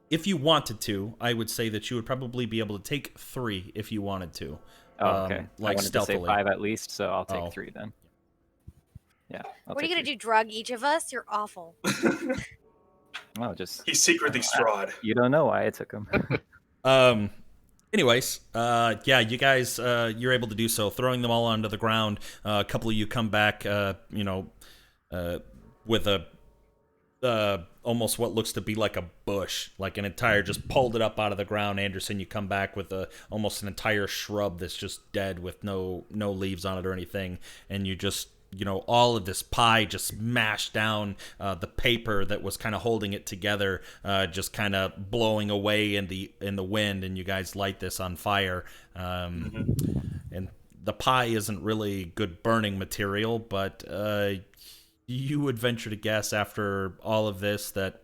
[SPEAKER 1] if you wanted to, I would say that you would probably be able to take 3 if you wanted to.
[SPEAKER 6] Oh, okay. I
[SPEAKER 1] Like
[SPEAKER 6] wanted
[SPEAKER 1] stealthily.
[SPEAKER 6] to say 5 at least, so I'll take
[SPEAKER 1] Oh.
[SPEAKER 6] 3 then. Yeah.
[SPEAKER 4] What are you gonna do? Drug each of us? You're awful.
[SPEAKER 6] Oh, just
[SPEAKER 2] He's secretly Strahd.
[SPEAKER 6] you don't know why I took them.
[SPEAKER 1] Anyways, yeah, you guys, you're able to do so, throwing them all onto the ground. A couple of you come back, with a almost what looks to be like a bush, like an entire, just pulled it up out of the ground. Anderson, you come back with almost an entire shrub that's just dead with no leaves on it or anything, and you just all of this pie just smashed down, the paper that was kind of holding it together, just kind of blowing away in the wind, and you guys light this on fire. And the pie isn't really good burning material, but you would venture to guess after all of this that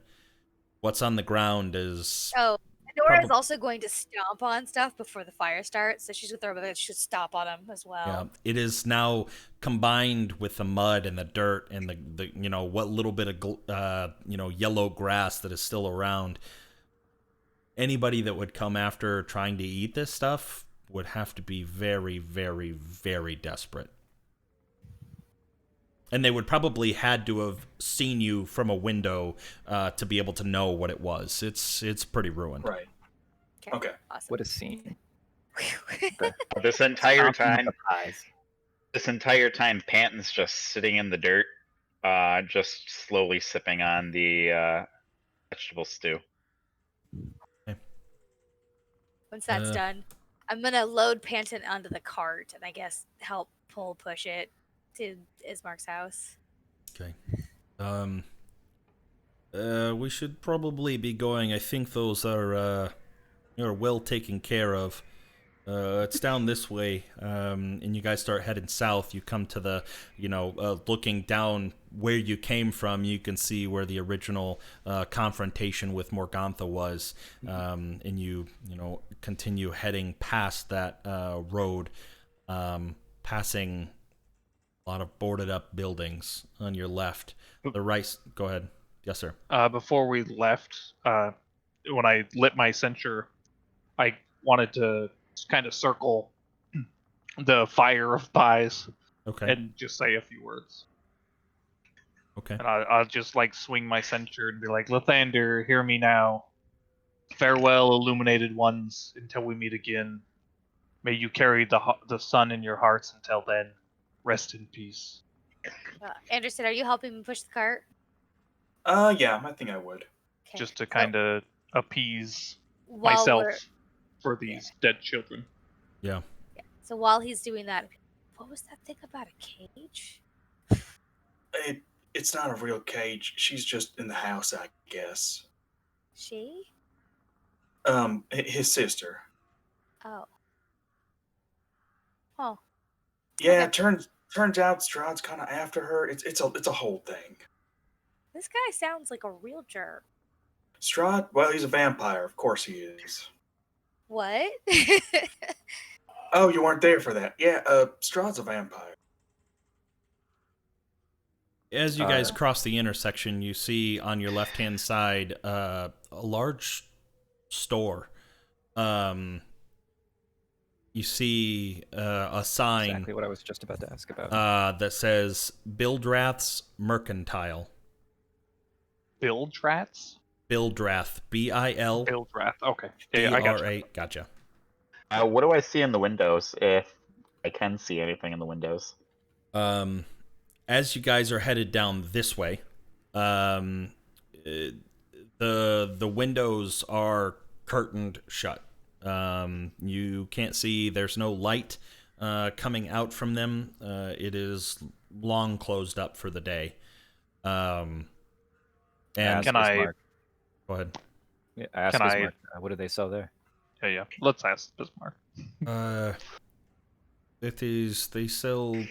[SPEAKER 1] what's on the ground is...
[SPEAKER 4] Oh, Nora's also going to stomp on stuff before the fire starts, so she's going to throw it, she should stomp on them as well.
[SPEAKER 1] Yeah, it is now combined with the mud and the dirt and the what little bit of yellow grass that is still around. Anybody that would come after trying to eat this stuff would have to be very, very, very desperate. And they would probably had to have seen you from a window to be able to know what it was. It's pretty ruined.
[SPEAKER 2] Right. Okay.
[SPEAKER 4] Awesome.
[SPEAKER 6] What a scene.
[SPEAKER 3] This entire time,
[SPEAKER 6] The pies.
[SPEAKER 3] Panton's just sitting in the dirt, just slowly sipping on the vegetable stew.
[SPEAKER 4] Once that's done, I'm going to load Panton onto the cart and I guess help push it to Ismark's house.
[SPEAKER 1] Okay. We should probably be going. I think those are well taken care of. It's down this way, and you guys start heading south. You come to the, looking down where you came from, you can see where the original confrontation with Morgantha was, and you continue heading past that road, passing a lot of boarded up buildings on your left. The right. Go ahead. Yes, sir.
[SPEAKER 5] Before we left, when I lit my censer, I wanted to kind of circle the fire of pies,
[SPEAKER 1] Okay.
[SPEAKER 5] and just say a few words.
[SPEAKER 1] Okay.
[SPEAKER 5] And I'll just swing my censer and be like, Lathander, hear me now. Farewell, illuminated ones, until we meet again. May you carry the sun in your hearts until then. Rest in peace.
[SPEAKER 4] Anderson, are you helping me push the cart?
[SPEAKER 2] Yeah, I think I would.
[SPEAKER 4] Okay.
[SPEAKER 5] Just to kind of appease
[SPEAKER 4] While
[SPEAKER 5] myself
[SPEAKER 4] we're-
[SPEAKER 5] for these dead children.
[SPEAKER 1] Yeah.
[SPEAKER 4] So while he's doing that, what was that thing about a cage?
[SPEAKER 2] It's not a real cage. She's just in the house, I guess.
[SPEAKER 4] She?
[SPEAKER 2] His sister.
[SPEAKER 4] Oh. Oh.
[SPEAKER 2] Yeah,
[SPEAKER 4] Okay.
[SPEAKER 2] turns out Strahd's kind of after her. It's a whole thing.
[SPEAKER 4] This guy sounds like a real jerk.
[SPEAKER 2] Strahd, well, he's a vampire. Of course he is.
[SPEAKER 4] What?
[SPEAKER 2] Oh, you weren't there for that. Yeah, Strahd's a vampire.
[SPEAKER 1] As you guys cross the intersection, you see on your left-hand side a large store. You see a sign
[SPEAKER 6] Exactly what I was just about to ask about.
[SPEAKER 1] that says Bildrath's Mercantile.
[SPEAKER 5] Bildraths?
[SPEAKER 1] Bildrath, B-I-L.
[SPEAKER 5] Bildrath. Okay. Yeah, I got you.
[SPEAKER 1] D-R-A. Gotcha.
[SPEAKER 3] What do I see in the windows, if I can see anything in the windows?
[SPEAKER 1] As you guys are headed down this way, the windows are curtained shut. You can't see. There's no light coming out from them. It is long closed up for the day. And
[SPEAKER 5] Can I?
[SPEAKER 1] Go ahead.
[SPEAKER 6] Yeah, I asked
[SPEAKER 5] Can I-
[SPEAKER 6] Ismark, what do they sell there?
[SPEAKER 5] Yeah. Let's ask Bismarck.
[SPEAKER 1] They sell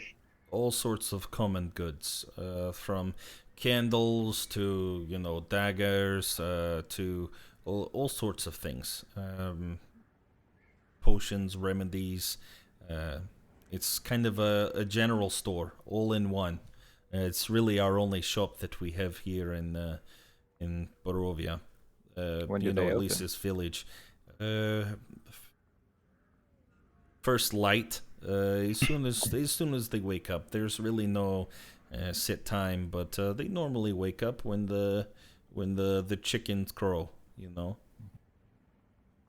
[SPEAKER 1] all sorts of common goods, from candles to daggers, to all sorts of things, potions, remedies. It's kind of a general store, all in one. It's really our only shop that we have here in Barovia.
[SPEAKER 6] When do they
[SPEAKER 1] at
[SPEAKER 6] open?
[SPEAKER 1] least this village. First light. As soon as they wake up. There's really no set time, but they normally wake up when the chickens crow.
[SPEAKER 6] Do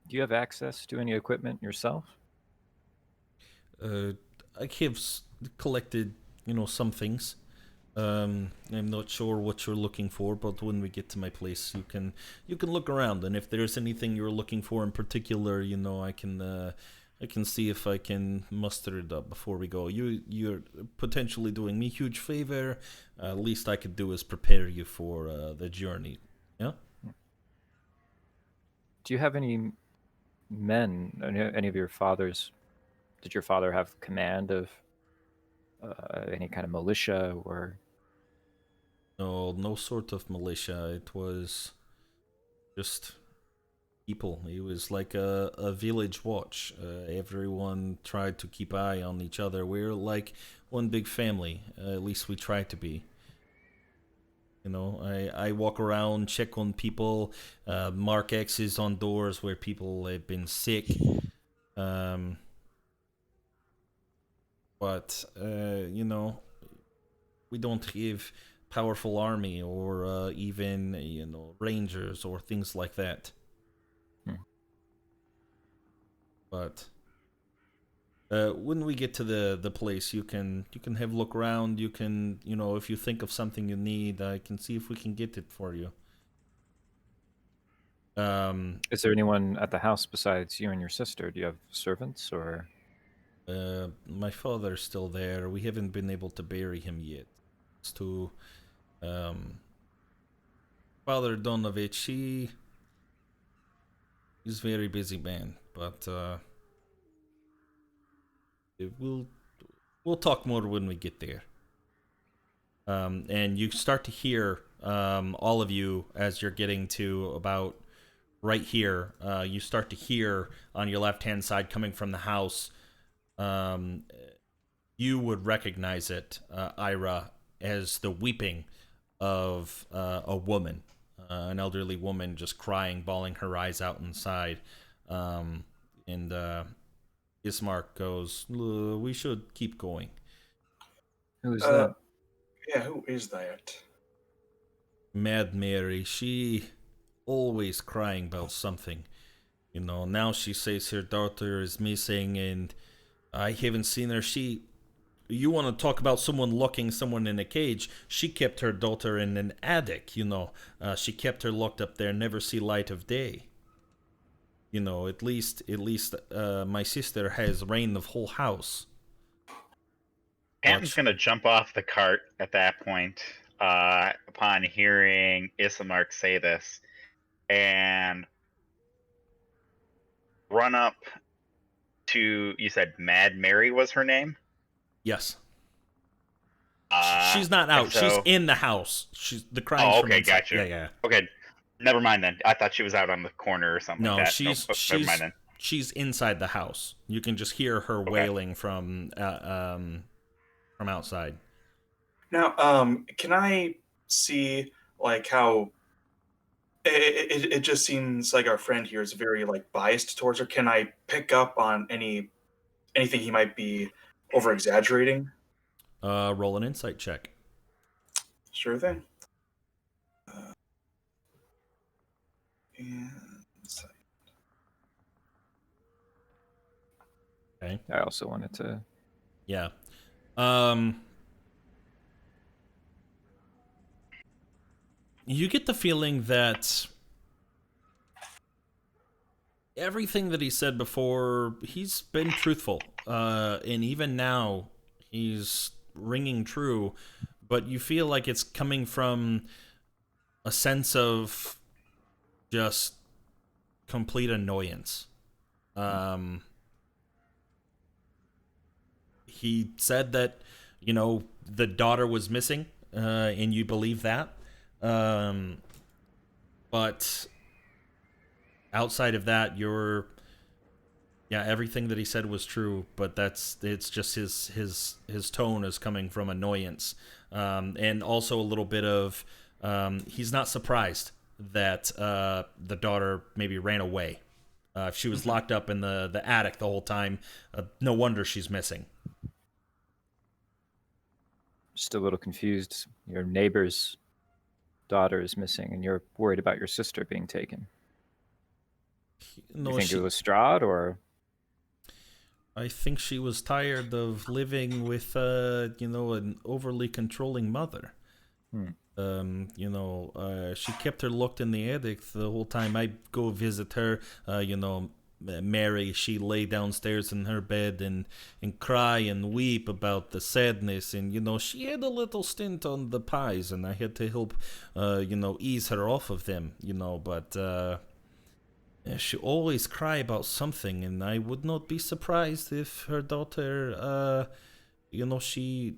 [SPEAKER 6] you have access to any equipment yourself?
[SPEAKER 1] I have collected, some things. I'm not sure what you're looking for, but when we get to my place, you can look around, and if there's anything you're looking for in particular, I I can see if I can muster it up before we go. You're potentially doing me a huge favor. Least I could do is prepare you for the journey. Yeah.
[SPEAKER 6] Do you have any men? Any of your fathers? Did your father have command of any kind of militia or?
[SPEAKER 1] No, no sort of militia. It was just people. It was like a village watch. Everyone tried to keep eye on each other. We're like one big family. At least we try to be. You know, I walk around, check on people, mark X's on doors where people have been sick. But you know, we don't have powerful army or even rangers or things like that. But when we get to the place, you can have a look around. You can, if you think of something you need, I can see if we can get it for you.
[SPEAKER 6] Is there anyone at the house besides you and your sister? Do you have servants or?
[SPEAKER 1] My father's still there. We haven't been able to bury him yet. It's to Father Donovich. He's a very busy man, but we'll talk more when we get there. And you start to hear, all of you, as you're getting to about right here, you start to hear on your left-hand side coming from the house. You would recognize it, Ira, as the weeping of a woman, an elderly woman just crying, bawling her eyes out inside. And Ismark goes, "We should keep going."
[SPEAKER 6] Who is that?
[SPEAKER 2] Yeah, who is that?
[SPEAKER 1] Mad Mary, she always crying about something. Now she says her daughter is missing and I haven't seen her. You want to talk about someone locking someone in a cage? She kept her daughter in an attic, She kept her locked up there, never see light of day. At least my sister has reign of whole house.
[SPEAKER 3] Pam's gonna jump off the cart at that point, upon hearing Ismark say this, and run up to, you said Mad Mary was her name?
[SPEAKER 1] Yes. She's not out.
[SPEAKER 3] So,
[SPEAKER 1] she's in the house. She's the crying.
[SPEAKER 3] Oh,
[SPEAKER 1] from
[SPEAKER 3] okay,
[SPEAKER 1] inside.
[SPEAKER 3] gotcha.
[SPEAKER 1] Yeah.
[SPEAKER 3] Okay, never mind then. I thought she was out on the corner or something
[SPEAKER 1] No,
[SPEAKER 3] like that.
[SPEAKER 1] she's
[SPEAKER 3] Never mind then.
[SPEAKER 1] she's inside the house. You can just hear her wailing from outside.
[SPEAKER 2] Now, can I see like how it just seems like our friend here is very like biased towards her? Can I pick up on anything he might be over exaggerating?
[SPEAKER 1] Roll an insight check.
[SPEAKER 2] Sure thing. Insight.
[SPEAKER 1] Okay.
[SPEAKER 6] I also wanted to.
[SPEAKER 1] Yeah. You get the feeling that everything that he said before, he's been truthful. And even now, he's ringing true. But you feel like it's coming from a sense of just complete annoyance. He said that, the daughter was missing, and you believe that. But outside of that, everything that he said was true, but it's just his tone is coming from annoyance. And also a little bit of, he's not surprised that the daughter maybe ran away. If she was locked up in the attic the whole time, no wonder she's missing.
[SPEAKER 6] Just a little confused. Your neighbor's daughter is missing, and you're worried about your sister being taken.
[SPEAKER 1] No,
[SPEAKER 6] you think it was Strahd, or?
[SPEAKER 1] I think she was tired of living with, an overly controlling mother. She kept her locked in the attic the whole time. I'd go visit her, Mary, she lay downstairs in her bed and cry and weep about the sadness. And, she had a little stint on the pies, and I had to help, ease her off of them, but she always cry about something, and I would not be surprised if her daughter, she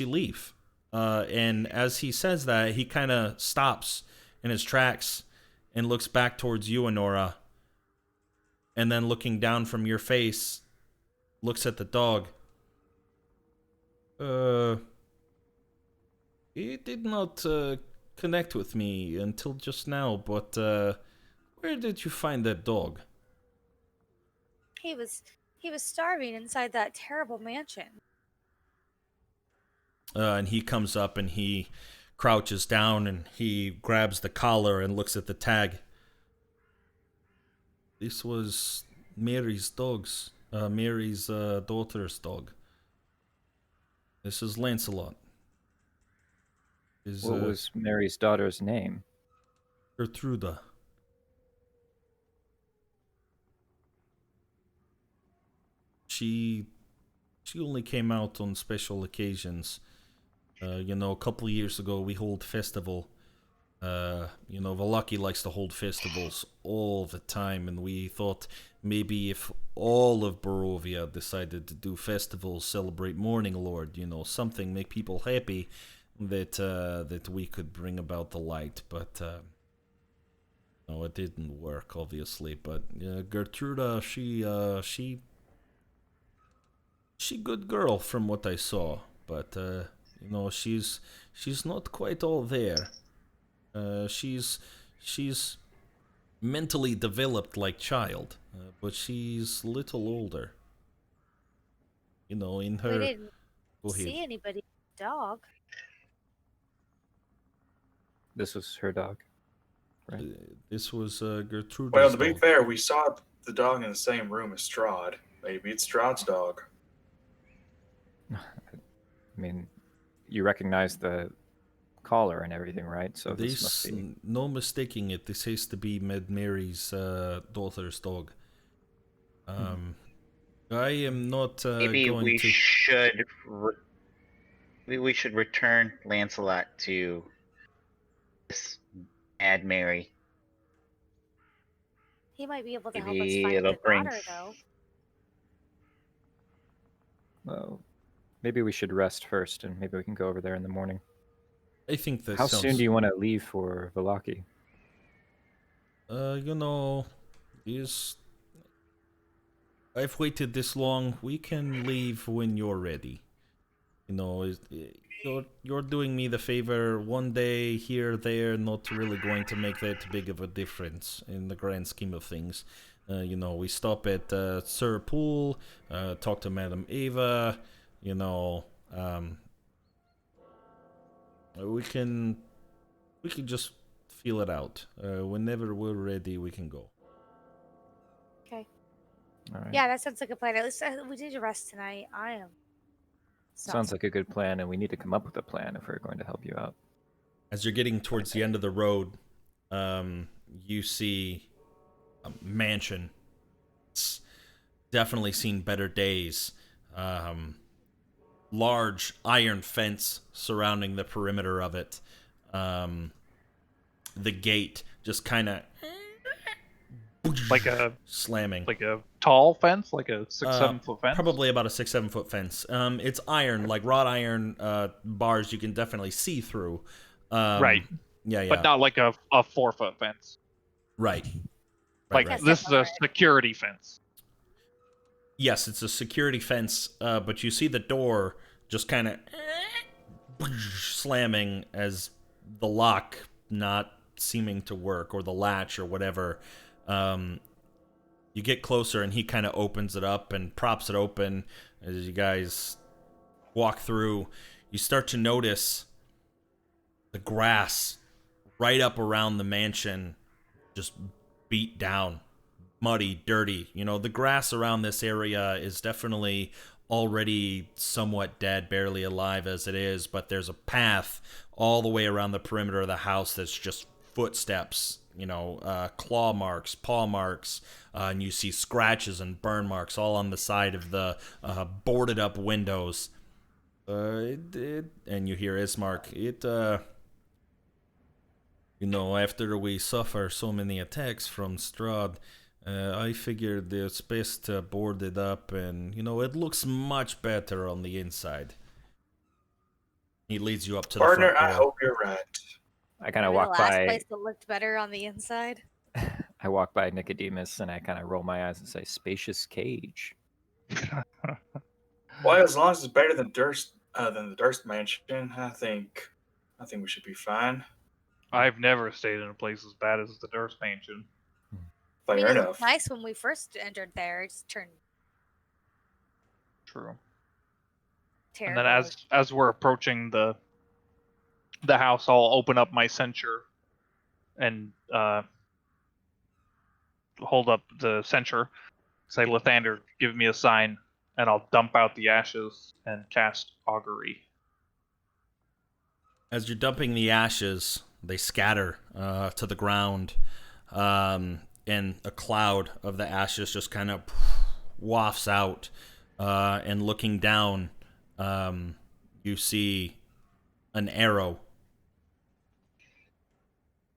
[SPEAKER 1] leave. And as he says that, he kind of stops in his tracks and looks back towards you, Honora, and then looking down from your face, looks at the dog. He did not connect with me until just now, but where did you find that dog?
[SPEAKER 4] He was starving inside that terrible mansion.
[SPEAKER 1] And he comes up and he crouches down and he grabs the collar and looks at the tag. This was Mary's daughter's dog. This is Lancelot.
[SPEAKER 6] What was Mary's daughter's name?
[SPEAKER 1] Gertruda. She only came out on special occasions. A couple of years ago we hold festival. Valaki likes to hold festivals all the time, and we thought maybe if all of Barovia decided to do festivals, celebrate Morning Lord, something make people happy, that we could bring about the light. But no, it didn't work, obviously. But Gertruda, she good girl from what I saw, but she's not quite all there. She's mentally developed like child, but she's little older. In her.
[SPEAKER 4] We didn't see anybody with a dog.
[SPEAKER 6] This was her dog, right?
[SPEAKER 1] This was Gertrude's
[SPEAKER 2] Well, to be
[SPEAKER 1] dog.
[SPEAKER 2] fair, we saw the dog in the same room as Strahd. Maybe it's Strahd's dog.
[SPEAKER 6] I mean, you recognize the collar and everything, right? So this must be...
[SPEAKER 1] No mistaking it. This has to be Mary's daughter's dog. I am not
[SPEAKER 3] Maybe
[SPEAKER 1] going
[SPEAKER 3] we
[SPEAKER 1] to...
[SPEAKER 3] should... we should return Lancelot to this Mad Mary.
[SPEAKER 4] He might be able to help us
[SPEAKER 3] Maybe
[SPEAKER 4] find
[SPEAKER 3] it'll
[SPEAKER 4] the
[SPEAKER 3] bring-
[SPEAKER 4] daughter, though.
[SPEAKER 6] Well, maybe we should rest first, and maybe we can go over there in the morning.
[SPEAKER 1] I think that
[SPEAKER 6] How
[SPEAKER 1] sounds...
[SPEAKER 6] soon do you want to leave for Valaki?
[SPEAKER 1] is... I've waited this long. We can leave when you're ready. You're doing me the favor. One day here, there, not really going to make that big of a difference in the grand scheme of things. We stop at Sir Pool, talk to Madame Ava. We can just feel it out. Whenever we're ready, we can go.
[SPEAKER 4] Okay.
[SPEAKER 6] All right.
[SPEAKER 4] Yeah, that sounds like a plan. At least we need to rest tonight. I am.
[SPEAKER 6] Sounds like a good plan, and we need to come up with a plan if we're going to help you out.
[SPEAKER 1] As you're getting towards the end of the road, you see a mansion. It's definitely seen better days. Large iron fence surrounding the perimeter of it. The gate just kind of
[SPEAKER 5] Like a
[SPEAKER 1] slamming.
[SPEAKER 5] like a tall fence, like a 6-7 foot fence.
[SPEAKER 1] Probably about a 6-7 foot fence. It's iron, like wrought iron bars you can definitely see through.
[SPEAKER 5] Right.
[SPEAKER 1] Yeah.
[SPEAKER 5] But not like a 4-foot fence.
[SPEAKER 1] Right.
[SPEAKER 5] Like
[SPEAKER 1] right.
[SPEAKER 5] this is a security fence.
[SPEAKER 1] Yes, it's a security fence, but you see the door just kind of slamming as the lock not seeming to work, or the latch or whatever. You get closer and he kind of opens it up and props it open. As you guys walk through, you start to notice the grass right up around the mansion just beat down, muddy, dirty. The grass around this area is definitely already somewhat dead, barely alive as it is, but there's a path all the way around the perimeter of the house that's just footsteps, claw marks, paw marks, and you see scratches and burn marks all on the side of the boarded up windows. And you hear Ismark. After we suffer so many attacks from Strahd, I figured it's best to board it up, and it looks much better on the inside. He leads you up to
[SPEAKER 2] Partner,
[SPEAKER 1] the front door.
[SPEAKER 2] I hope you're right.
[SPEAKER 6] I kind of
[SPEAKER 4] Maybe
[SPEAKER 6] walk
[SPEAKER 4] the last
[SPEAKER 6] by.
[SPEAKER 4] place that looked better on the inside.
[SPEAKER 6] I walk by Nicodemus and I kind of roll my eyes and say, "Spacious cage."
[SPEAKER 2] Well, as long as it's better than the Durst Mansion, I think we should be fine.
[SPEAKER 5] I've never stayed in a place as bad as the Durst Mansion.
[SPEAKER 4] I mean,
[SPEAKER 2] Fair
[SPEAKER 4] it looked
[SPEAKER 2] enough.
[SPEAKER 4] nice when we first entered there. It's turned
[SPEAKER 5] True.
[SPEAKER 4] terrible.
[SPEAKER 5] And then as we're approaching the house, I'll open up my censer and hold up the censer. Say, Lathander, give me a sign, and I'll dump out the ashes and cast augury.
[SPEAKER 1] As you're dumping the ashes, they scatter to the ground, and a cloud of the ashes just kind of wafts out. And looking down, you see an arrow,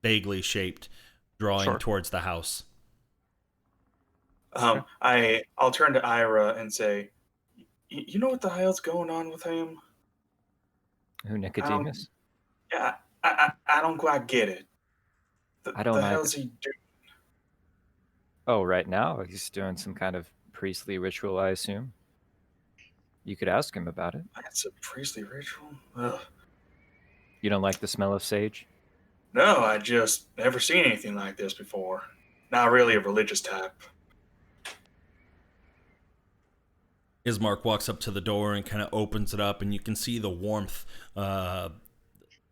[SPEAKER 1] vaguely shaped, drawing towards the house.
[SPEAKER 2] I'll turn to Ira and say, you know what the hell's going on with him?
[SPEAKER 6] Who, Nicodemus?
[SPEAKER 2] Yeah, I don't quite get it.
[SPEAKER 6] I don't
[SPEAKER 2] The
[SPEAKER 6] either.
[SPEAKER 2] hell's he doing?
[SPEAKER 6] Oh, right now he's doing some kind of priestly ritual, I assume. You could ask him about it.
[SPEAKER 2] That's a priestly ritual? Ugh.
[SPEAKER 6] You don't like the smell of sage?
[SPEAKER 2] No, I just never seen anything like this before. Not really a religious type.
[SPEAKER 1] Ismark walks up to the door and kind of opens it up, and you can see the warmth,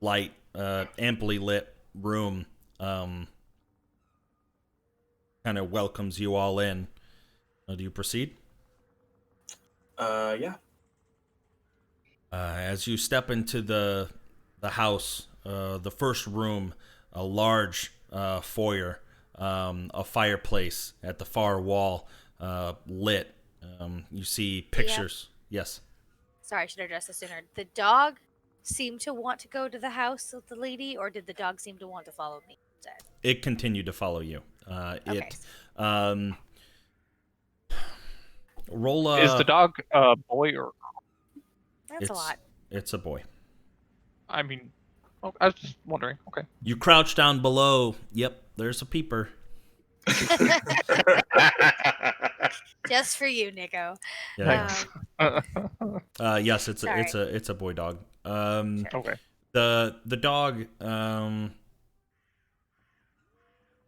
[SPEAKER 1] light, amply lit room kind of welcomes you all in. Do you proceed?
[SPEAKER 2] Yeah.
[SPEAKER 1] As you step into the house, the first room, a large foyer, a fireplace at the far wall, lit. You see pictures. Yes.
[SPEAKER 4] Sorry, I should have addressed this sooner. The dog seemed to want to go to the house of the lady, or did the dog seem to want to follow me instead?
[SPEAKER 1] It continued to follow you.
[SPEAKER 4] Okay.
[SPEAKER 1] Roll a...
[SPEAKER 5] Is the dog a boy or...
[SPEAKER 4] That's a lot.
[SPEAKER 1] It's a boy.
[SPEAKER 5] I mean, I was just wondering. Okay.
[SPEAKER 1] You crouch down below. Yep, there's a peeper.
[SPEAKER 4] Just for you, Nico.
[SPEAKER 1] Yeah. Yes, it's
[SPEAKER 4] Sorry.
[SPEAKER 1] it's a boy dog.
[SPEAKER 5] Okay.
[SPEAKER 1] The dog.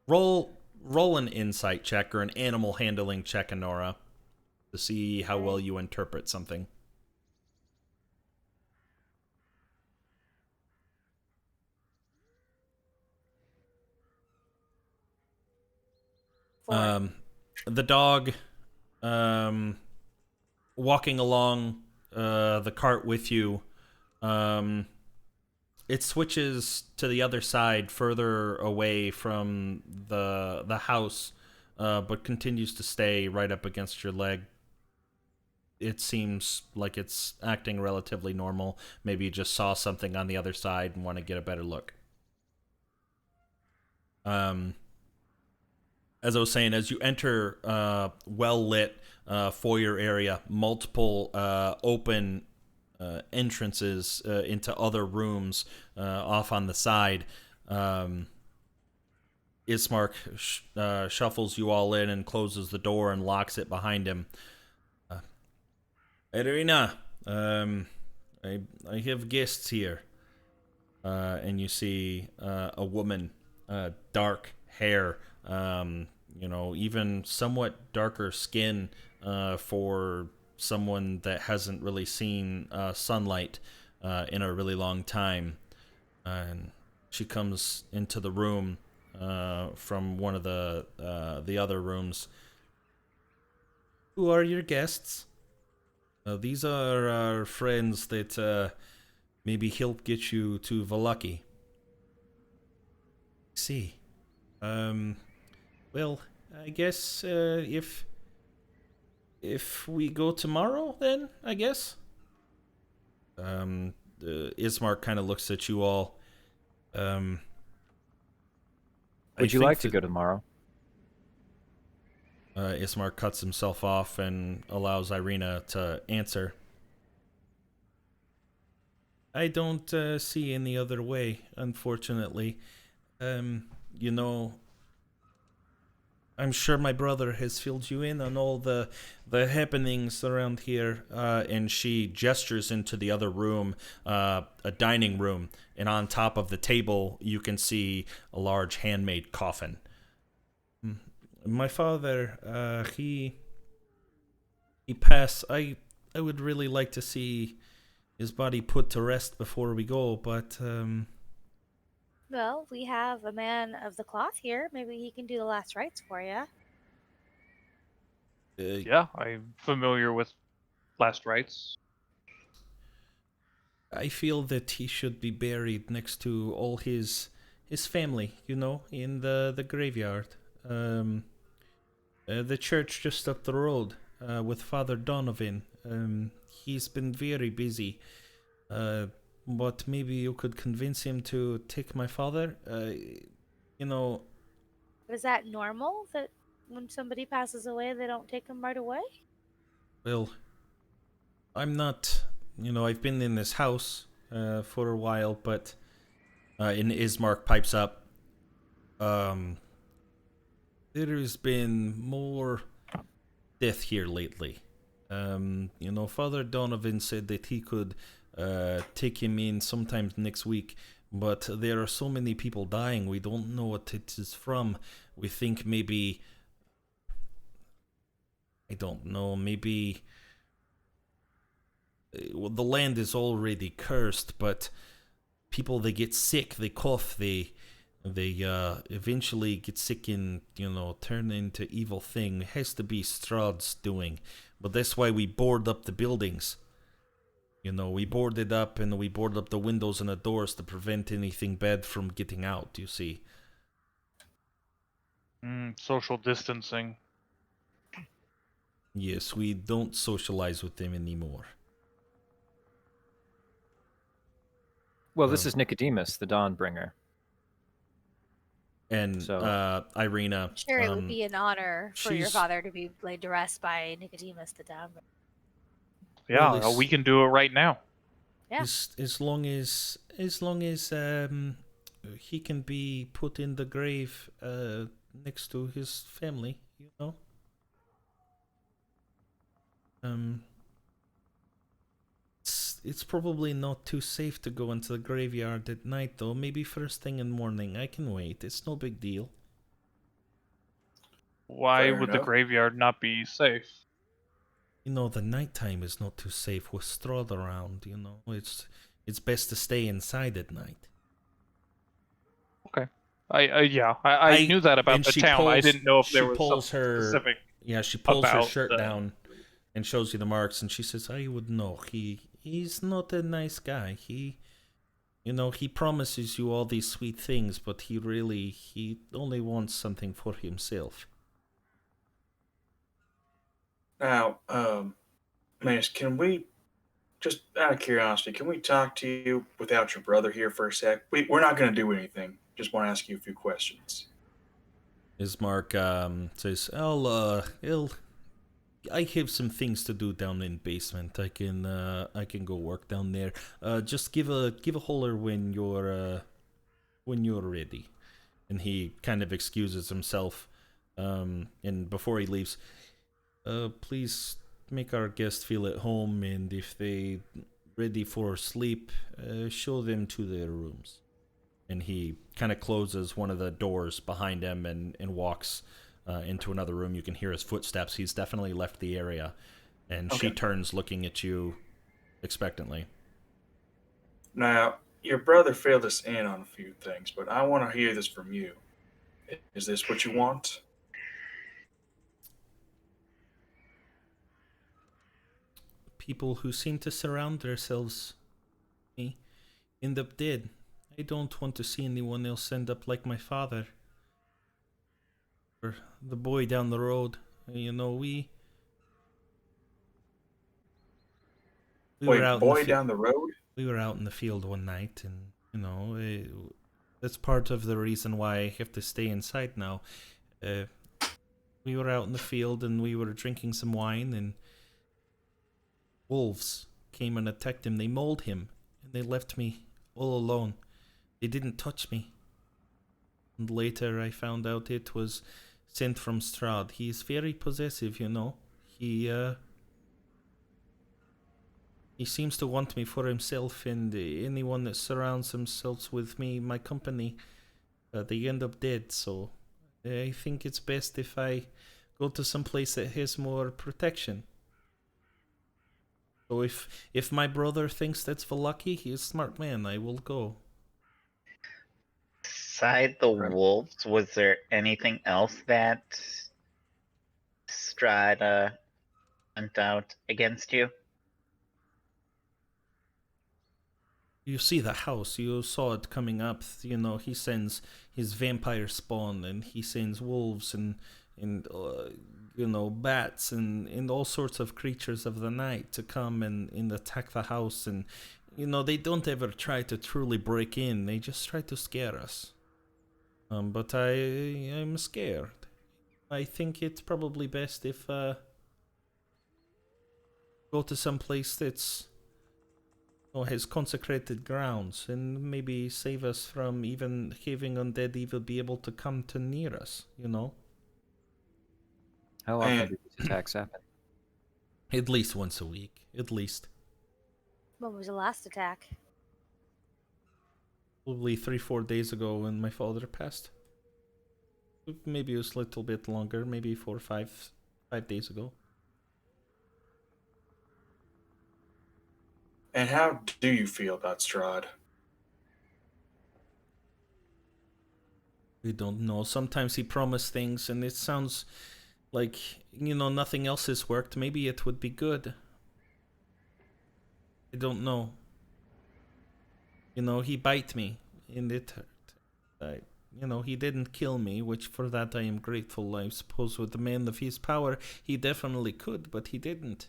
[SPEAKER 1] Roll an insight check or an animal handling check, Honora, to see how well you interpret something. The dog, walking along the cart with you, it switches to the other side, further away from the house, but continues to stay right up against your leg. It seems like it's acting relatively normal. Maybe you just saw something on the other side and want to get a better look. As I was saying, as you enter well-lit foyer area, multiple open entrances into other rooms off on the side, Ismark shuffles you all in and closes the door and locks it behind him. Irina, I have guests here. And you see a woman, dark hair, even somewhat darker skin for someone that hasn't really seen sunlight in a really long time. And she comes into the room from one of the other rooms. Who are your guests? These are our friends that maybe help get you to Vallaki. See. Well, I guess if we go tomorrow, then I guess. Ismark kind of looks at you all. I
[SPEAKER 6] Would you
[SPEAKER 1] think
[SPEAKER 6] like to
[SPEAKER 1] that
[SPEAKER 6] go tomorrow?
[SPEAKER 1] Ismark cuts himself off and allows Irina to answer. I don't see any other way, unfortunately. You know, I'm sure my brother has filled you in on all the happenings around here. And she gestures into the other room, a dining room, and on top of the table you can see a large handmade coffin. My father, he passed. I would really like to see his body put to rest before we go, but
[SPEAKER 4] Well, we have a man of the cloth here. Maybe he can do the last rites for you.
[SPEAKER 5] Yeah, I'm familiar with last rites.
[SPEAKER 1] I feel that he should be buried next to all his family, you know, in the graveyard. The church just up the road with Father Donovan. He's been very busy. But maybe you could convince him to take my father. You know,
[SPEAKER 4] But is that normal that when somebody passes away, they don't take him right away?
[SPEAKER 1] well, I'm not. You know, I've been in this house for a while, but in Ismark pipes up. There has been more death here lately. You know, Father Donovan said that he could take him in sometime next week, but there are so many people dying, we don't know what it is from. We think maybe, I don't know, maybe well, the land is already cursed, but people, they get sick, they cough, they eventually get sick and, you know, turn into evil thing. It has to be Strahd's doing, but that's why we board up the buildings. You know, we boarded up and we boarded up the windows and the doors to prevent anything bad from getting out, you see.
[SPEAKER 5] Social distancing.
[SPEAKER 1] Yes, we don't socialize with them anymore.
[SPEAKER 6] Well, this is Nicodemus, the Dawnbringer.
[SPEAKER 1] And
[SPEAKER 6] So-
[SPEAKER 1] Irina.
[SPEAKER 4] Sure, it would be an honor for your
[SPEAKER 1] she's-
[SPEAKER 4] father to be laid to rest by Nicodemus the Downbreaker.
[SPEAKER 5] Yeah,
[SPEAKER 1] Well,
[SPEAKER 5] we can do it right now.
[SPEAKER 4] Yeah.
[SPEAKER 1] As long as he can be put in the grave next to his family, you know. It's probably not too safe to go into the graveyard at night, though. Maybe first thing in the morning. I can wait. It's no big deal.
[SPEAKER 5] Why
[SPEAKER 2] Fair
[SPEAKER 5] would the
[SPEAKER 2] enough.
[SPEAKER 5] graveyard not be safe?
[SPEAKER 1] You know, the nighttime is not too safe with Strahd around. You know, it's best to stay inside at night.
[SPEAKER 5] Okay. I knew that about
[SPEAKER 1] and
[SPEAKER 5] the
[SPEAKER 1] she
[SPEAKER 5] town. I
[SPEAKER 1] pulls-
[SPEAKER 5] didn't know if
[SPEAKER 1] she
[SPEAKER 5] there was
[SPEAKER 1] pulls
[SPEAKER 5] something
[SPEAKER 1] her-
[SPEAKER 5] specific.
[SPEAKER 1] Yeah, she pulls her
[SPEAKER 5] about
[SPEAKER 1] shirt
[SPEAKER 5] the-
[SPEAKER 1] down and shows you the marks, and she says, "I would know. He's not a nice guy. He promises you all these sweet things, but he only wants something for himself."
[SPEAKER 2] Now, miss, can we, just out of curiosity, can we talk to you without your brother here for a sec? We're not going to do anything. Just want to ask you a few questions.
[SPEAKER 1] Ismark says, I have some things to do down in basement. I can go work down there. Just give a holler when you're ready." And he kind of excuses himself. And before he leaves, please make our guests feel at home, and if they ready for sleep, show them to their rooms. And he kind of closes one of the doors behind him and walks into another room. You can hear his footsteps. He's definitely left the area. And she
[SPEAKER 2] Okay.
[SPEAKER 1] turns, looking at you expectantly.
[SPEAKER 2] Now, your brother filled us in on a few things, but I want to hear this from you. Is this what you want?
[SPEAKER 1] People who seem to surround themselves with me end up dead. I don't want to see anyone else end up like my father. Or the boy down the road. You know, we were
[SPEAKER 2] Wait,
[SPEAKER 1] out in the
[SPEAKER 2] boy down the road?
[SPEAKER 1] we were out in the field one night, and you know, that's part of the reason why I have to stay inside now. Uh, we were out in the field and we were drinking some wine, and wolves came and attacked him. They mauled him, and they left me all alone. They didn't touch me. And later I found out it was sent from Strahd. He is very possessive, you know. He seems to want me for himself, and anyone that surrounds themselves with me, my company, they end up dead. So I think it's best if I go to some place that has more protection. So if my brother thinks that's Valaki, he's a smart man. I will go.
[SPEAKER 3] Beside the wolves, was there anything else that Strahd sent out against you?
[SPEAKER 1] You see the house, you saw it coming up, you know, he sends his vampire spawn, and he sends wolves and you know, bats and all sorts of creatures of the night to come and attack the house. And you know, they don't ever try to truly break in, they just try to scare us. But I'm scared. I think it's probably best if go to some place that's has consecrated grounds, and maybe save us from even having undead evil be able to come to near us, you know?
[SPEAKER 6] How often do these attacks happen?
[SPEAKER 1] At least once a week, at least.
[SPEAKER 4] When was the last attack?
[SPEAKER 1] Probably 3-4 days ago when my father passed. Maybe it was a little bit longer, maybe 4 or 5 days ago.
[SPEAKER 2] And how do you feel about Strahd?
[SPEAKER 1] We don't know. Sometimes he promised things and it sounds like, you know, nothing else has worked. Maybe it would be good. I don't know. You know, he bite me and it hurt. You know, he didn't kill me, which for that I am grateful. I suppose with the man of his power, he definitely could, but he didn't.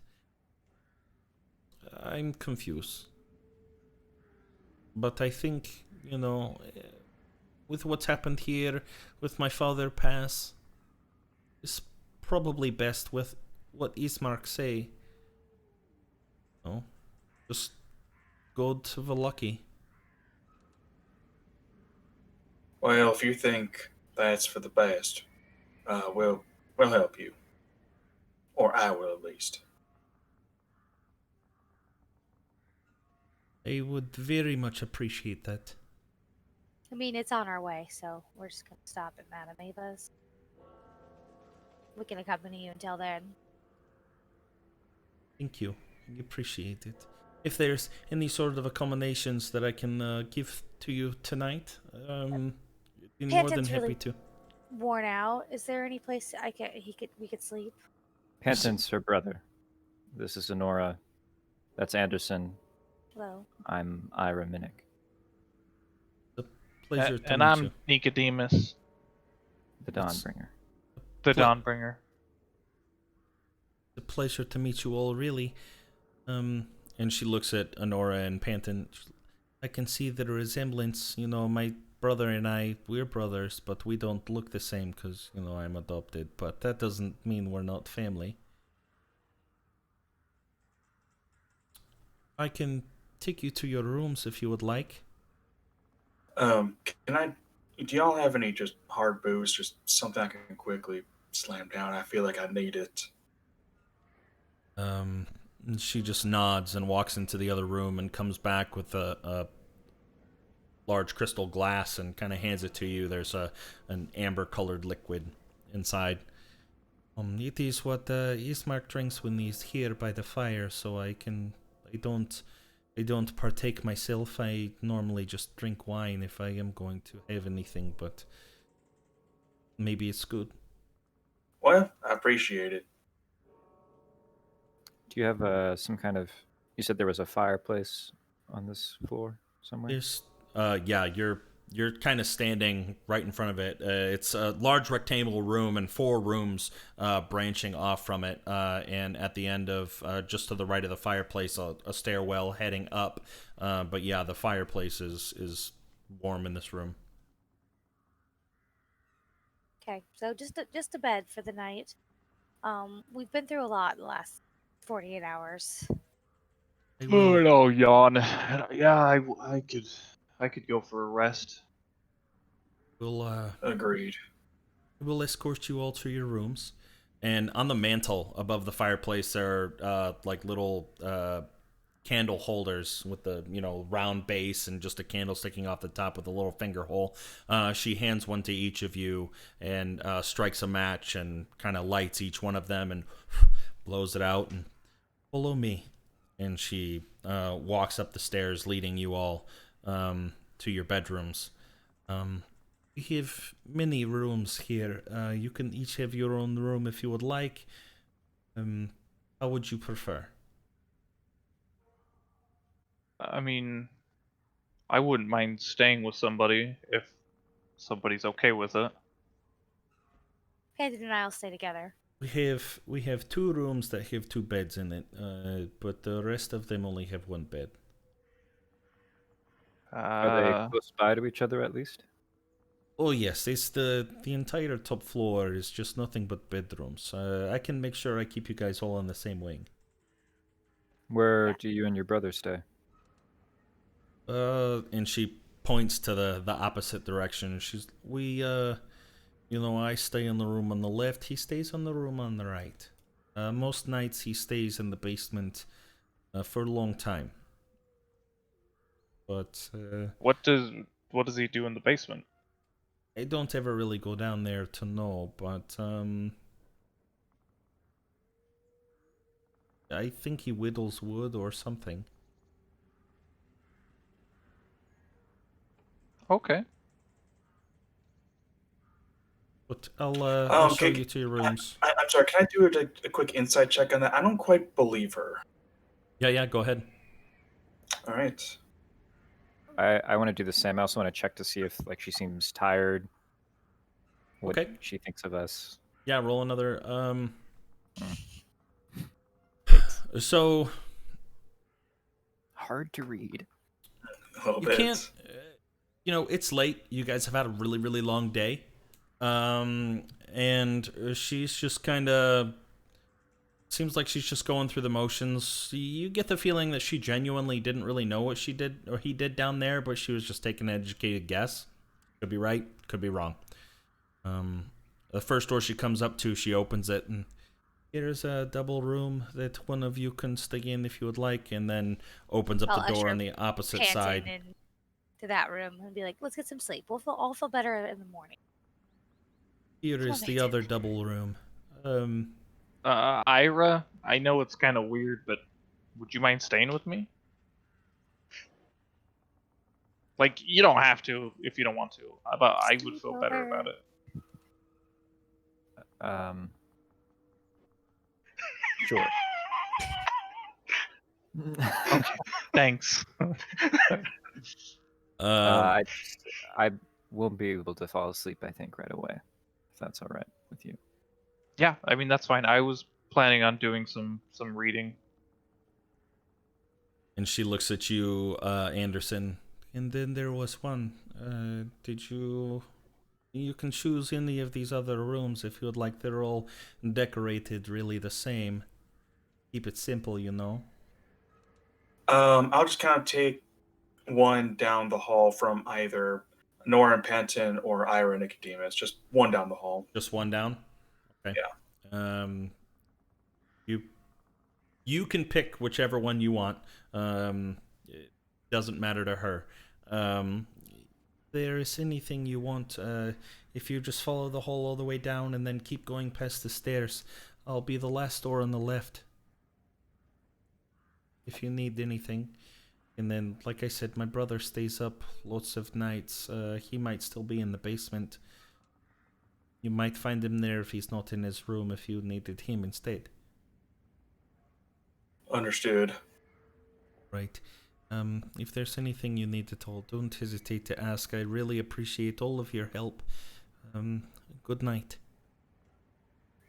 [SPEAKER 1] I'm confused. But I think, you know, with what's happened here, with my father pass, it's probably best with what Ismark say. No, just go to Valaki.
[SPEAKER 2] Well, if you think that's for the best, we'll help you, or I will at least.
[SPEAKER 1] I would very much appreciate that.
[SPEAKER 4] I mean, it's on our way, so we're just gonna stop at Madame Ava's. We can accompany you until then.
[SPEAKER 1] Thank you. I appreciate it. If there's any sort of accommodations that I can give to you tonight, be more than happy
[SPEAKER 4] really
[SPEAKER 1] to.
[SPEAKER 4] Worn out. Is there any place we could sleep?
[SPEAKER 6] Panton's her brother. This is Honora. That's Anderson.
[SPEAKER 4] Hello.
[SPEAKER 6] I'm Ira Minnick.
[SPEAKER 1] Pleasure to
[SPEAKER 5] and
[SPEAKER 1] meet
[SPEAKER 5] I'm
[SPEAKER 1] you.
[SPEAKER 5] Nicodemus,
[SPEAKER 6] The Dawnbringer.
[SPEAKER 5] the Dawnbringer.
[SPEAKER 1] It's a pleasure to meet you all, really. And she looks at Honora and Panton. I can see the resemblance. You know, my brother and I, we're brothers, but we don't look the same because, you know, I'm adopted. But that doesn't mean we're not family. I can take you to your rooms if you would like.
[SPEAKER 2] Can I? Do y'all have any just hard booze? Just something I can quickly slam down. I feel like I need it.
[SPEAKER 1] And she just nods and walks into the other room and comes back with a large crystal glass and kind of hands it to you. There's an amber-colored liquid inside. It is what Ismark drinks when he's here by the fire, so I don't partake myself. I normally just drink wine if I am going to have anything, but maybe it's good.
[SPEAKER 2] Well, I appreciate it.
[SPEAKER 6] Do you have some kind of? You said there was a fireplace on this floor somewhere.
[SPEAKER 1] There's yeah, you're kind of standing right in front of it. It's a large rectangle room and 4 rooms branching off from it. And at the end of, just to the right of the fireplace, a stairwell heading up. But yeah, the fireplace is warm in this room.
[SPEAKER 4] Okay, so just a bed for the night. We've been through a lot in the last 48 hours.
[SPEAKER 1] I
[SPEAKER 5] Oh
[SPEAKER 1] will,
[SPEAKER 5] no, yawn. Yeah, I could go for a rest.
[SPEAKER 2] Agreed.
[SPEAKER 1] we'll escort you all to your rooms. And on the mantle above the fireplace, there are like little candle holders with the round base and just a candle sticking off the top with a little finger hole. She hands one to each of you and strikes a match and kind of lights each one of them and blows it out and follow me. And she walks up the stairs, leading you all to your bedrooms. We have many rooms here. You can each have your own room if you would like. How would you prefer?
[SPEAKER 5] I mean, I wouldn't mind staying with somebody if somebody's okay with it.
[SPEAKER 4] Painted and I'll stay together.
[SPEAKER 1] We have 2 rooms that have 2 beds in it, but the rest of them only have 1 bed.
[SPEAKER 6] Are they close by to each other at least?
[SPEAKER 1] Oh yes, it's the entire top floor is just nothing but bedrooms. I can make sure I keep you guys all in the same wing.
[SPEAKER 6] Where do you and your brother stay?
[SPEAKER 1] And she points to the opposite direction. I stay in the room on the left. He stays in the room on the right. Most nights he stays in the basement for a long time. But
[SPEAKER 5] What does he do in the basement?
[SPEAKER 1] I don't ever really go down there to know. But I think he whittles wood or something.
[SPEAKER 5] Okay.
[SPEAKER 1] But I'll show
[SPEAKER 2] Okay,
[SPEAKER 1] you to your rooms.
[SPEAKER 2] I'm sorry. Can I do a quick insight check on that? I don't quite believe her.
[SPEAKER 1] Yeah, go ahead.
[SPEAKER 2] All right.
[SPEAKER 6] I want to do the same. I also want to check to see if she seems tired. What
[SPEAKER 1] Okay.
[SPEAKER 6] she thinks of us.
[SPEAKER 1] Yeah, roll another. So
[SPEAKER 6] Hard to read.
[SPEAKER 2] A little
[SPEAKER 1] you
[SPEAKER 2] bit.
[SPEAKER 1] can't. It's late. You guys have had a really, really long day. And she's just kind of. Seems like she's just going through the motions. You get the feeling that she genuinely didn't really know what she did or he did down there, but she was just taking an educated guess. Could be right, could be wrong. The first door she comes up to, she opens it, and here's a double room that one of you can stay in if you would like, and then opens up
[SPEAKER 4] I'll
[SPEAKER 1] the door
[SPEAKER 4] usher
[SPEAKER 1] on the opposite
[SPEAKER 4] Panting
[SPEAKER 1] side.
[SPEAKER 4] into that room and be like, "Let's get some sleep. All feel better in the morning."
[SPEAKER 1] Here
[SPEAKER 4] Come
[SPEAKER 1] is
[SPEAKER 4] on,
[SPEAKER 1] the
[SPEAKER 4] Peyton.
[SPEAKER 1] other double room.
[SPEAKER 5] Ira, I know it's kind of weird, but would you mind staying with me? You don't have to if you don't want to, but I would feel better about it.
[SPEAKER 6] Sure.
[SPEAKER 5] Okay, thanks.
[SPEAKER 6] I won't be able to fall asleep, I think, right away. If that's all right with you.
[SPEAKER 5] Yeah, I mean that's fine. I was planning on doing some reading.
[SPEAKER 1] And she looks at you, Anderson. And then there was one. Did you... You can choose any of these other rooms if you would like. They're all decorated really the same. Keep it simple,
[SPEAKER 2] I'll just kind of take one down the hall from either Nora and Panton or Ira and Nicodemus. Just one down the hall.
[SPEAKER 1] Just one down? Okay.
[SPEAKER 2] Yeah.
[SPEAKER 1] You can pick whichever one you want. It doesn't matter to her. There is anything you want. If you just follow the hall all the way down and then keep going past the stairs, I'll be the last door on the left. If you need anything. And then, like I said, my brother stays up lots of nights. He might still be in the basement. You might find him there if he's not in his room if you needed him instead.
[SPEAKER 2] Understood.
[SPEAKER 1] Right. If there's anything you need at all, don't hesitate to ask. I really appreciate all of your help. Good night.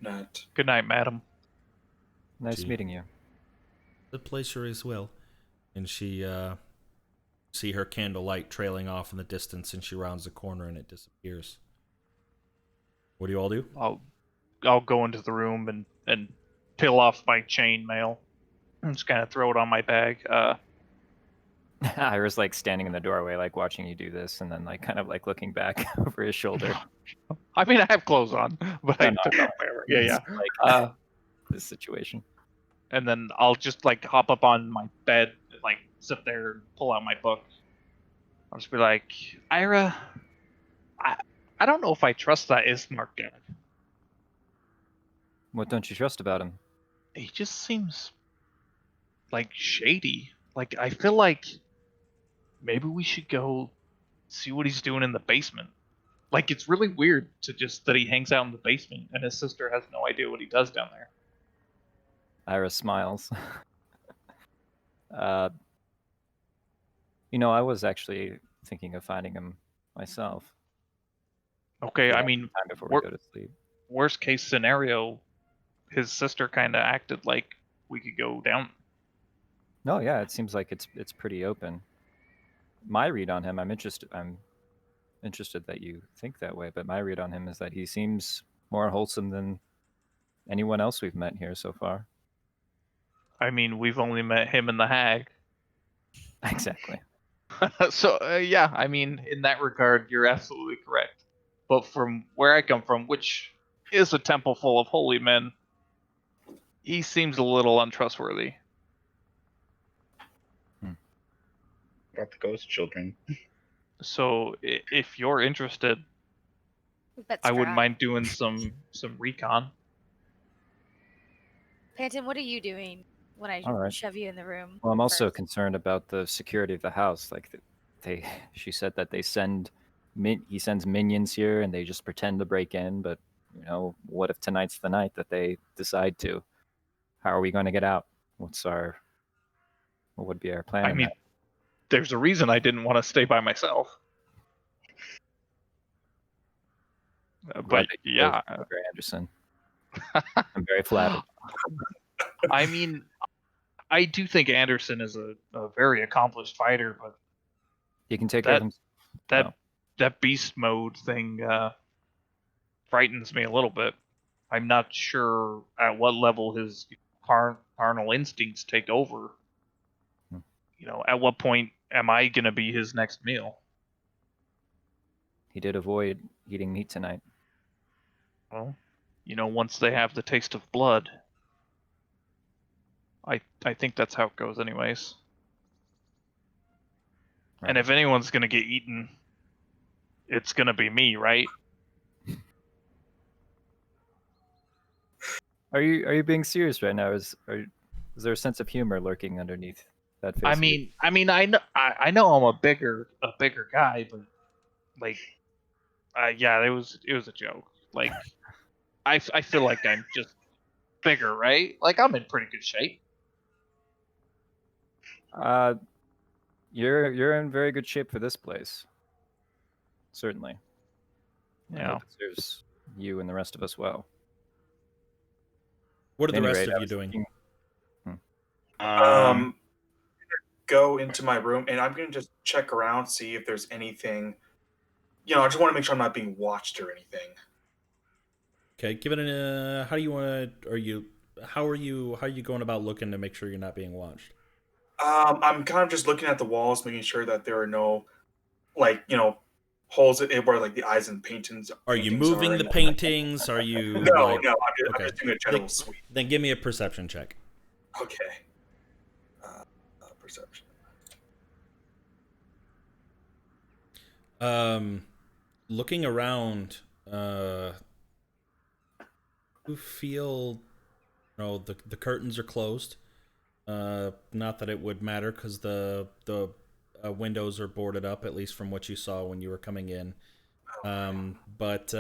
[SPEAKER 2] Night.
[SPEAKER 5] Good night, madam.
[SPEAKER 6] Nice
[SPEAKER 1] Gee.
[SPEAKER 6] meeting you.
[SPEAKER 1] The pleasure as well. And she, see her candlelight trailing off in the distance, and she rounds the corner and it disappears. What do you all do?
[SPEAKER 5] I'll go into the room and peel off my chain mail and just kind of throw it on my bag.
[SPEAKER 6] Ira's like standing in the doorway, like watching you do this, and then like kind of like looking back over his shoulder.
[SPEAKER 5] I mean, I have clothes on, but I
[SPEAKER 6] No,
[SPEAKER 5] took off my yeah.
[SPEAKER 6] Like this situation.
[SPEAKER 5] And then I'll just like hop up on my bed, like sit there and pull out my book. I'll just be like, Ira, I don't know if I trust that Ismark guy.
[SPEAKER 6] What don't you trust about him?
[SPEAKER 5] He just seems like shady. Like I feel like maybe we should go see what he's doing in the basement. Like it's really weird to just that he hangs out in the basement and his sister has no idea what he does down there.
[SPEAKER 6] Ira smiles. I was actually thinking of finding him myself.
[SPEAKER 5] Okay,
[SPEAKER 6] Yeah,
[SPEAKER 5] I mean,
[SPEAKER 6] time before we go to sleep.
[SPEAKER 5] worst case scenario, his sister kind of acted like we could go down.
[SPEAKER 6] No, yeah, it seems like it's pretty open. My read on him, I'm interested that you think that way, but my read on him is that he seems more wholesome than anyone else we've met here so far.
[SPEAKER 5] I mean, we've only met him and the hag.
[SPEAKER 6] Exactly.
[SPEAKER 5] So, yeah, I mean, in that regard, you're absolutely correct. But from where I come from, which is a temple full of holy men, he seems a little untrustworthy.
[SPEAKER 3] Got the ghost children.
[SPEAKER 5] So, if you're interested, I wouldn't mind doing some recon.
[SPEAKER 4] Panton, what are you doing when I
[SPEAKER 6] All right.
[SPEAKER 4] shove you in the room?
[SPEAKER 6] Well, I'm also
[SPEAKER 4] first?
[SPEAKER 6] concerned about the security of the house. Like she said that he sends minions here and they just pretend to break in, but what if tonight's the night that they decide to? How are we going to get out? What would be our plan?
[SPEAKER 5] I mean, there's a reason I didn't want to stay by myself. But yeah,
[SPEAKER 6] Anderson. I'm very flattered.
[SPEAKER 5] I mean, I do think Anderson is a very accomplished fighter, but
[SPEAKER 6] he can take care of himself.
[SPEAKER 5] That beast mode thing frightens me a little bit. I'm not sure at what level his carnal instincts take over. At what point am I going to be his next meal?
[SPEAKER 6] He did avoid eating meat tonight.
[SPEAKER 5] Well, once they have the taste of blood, I think that's how it goes anyways. Right. And if anyone's going to get eaten, it's going to be me, right?
[SPEAKER 6] Are you being serious right now? Is there a sense of humor lurking underneath that face?
[SPEAKER 5] I mean, I know I'm a bigger guy, but like, yeah, it was a joke. Like, I feel like I'm just bigger, right? Like, I'm in pretty good shape.
[SPEAKER 6] You're in very good shape for this place. Certainly.
[SPEAKER 5] Yeah.
[SPEAKER 6] It serves you and the rest of us well.
[SPEAKER 1] What are the rest of you doing?
[SPEAKER 2] Go into my room, and I'm going to just check around, see if there's anything. I just want to make sure I'm not being watched or anything.
[SPEAKER 1] Okay, give it an. How do you want to? How are you going about looking to make sure you're not being watched?
[SPEAKER 2] I'm kind of just looking at the walls, making sure that there are no, holes where like the eyes and paintings.
[SPEAKER 1] Are you moving the paintings? Are you?
[SPEAKER 2] No. I'm just doing a general sweep.
[SPEAKER 1] Then give me a perception check.
[SPEAKER 2] Okay. Perception.
[SPEAKER 1] Looking around, you feel, the curtains are closed. Not that it would matter because the windows are boarded up, at least from what you saw when you were coming in. But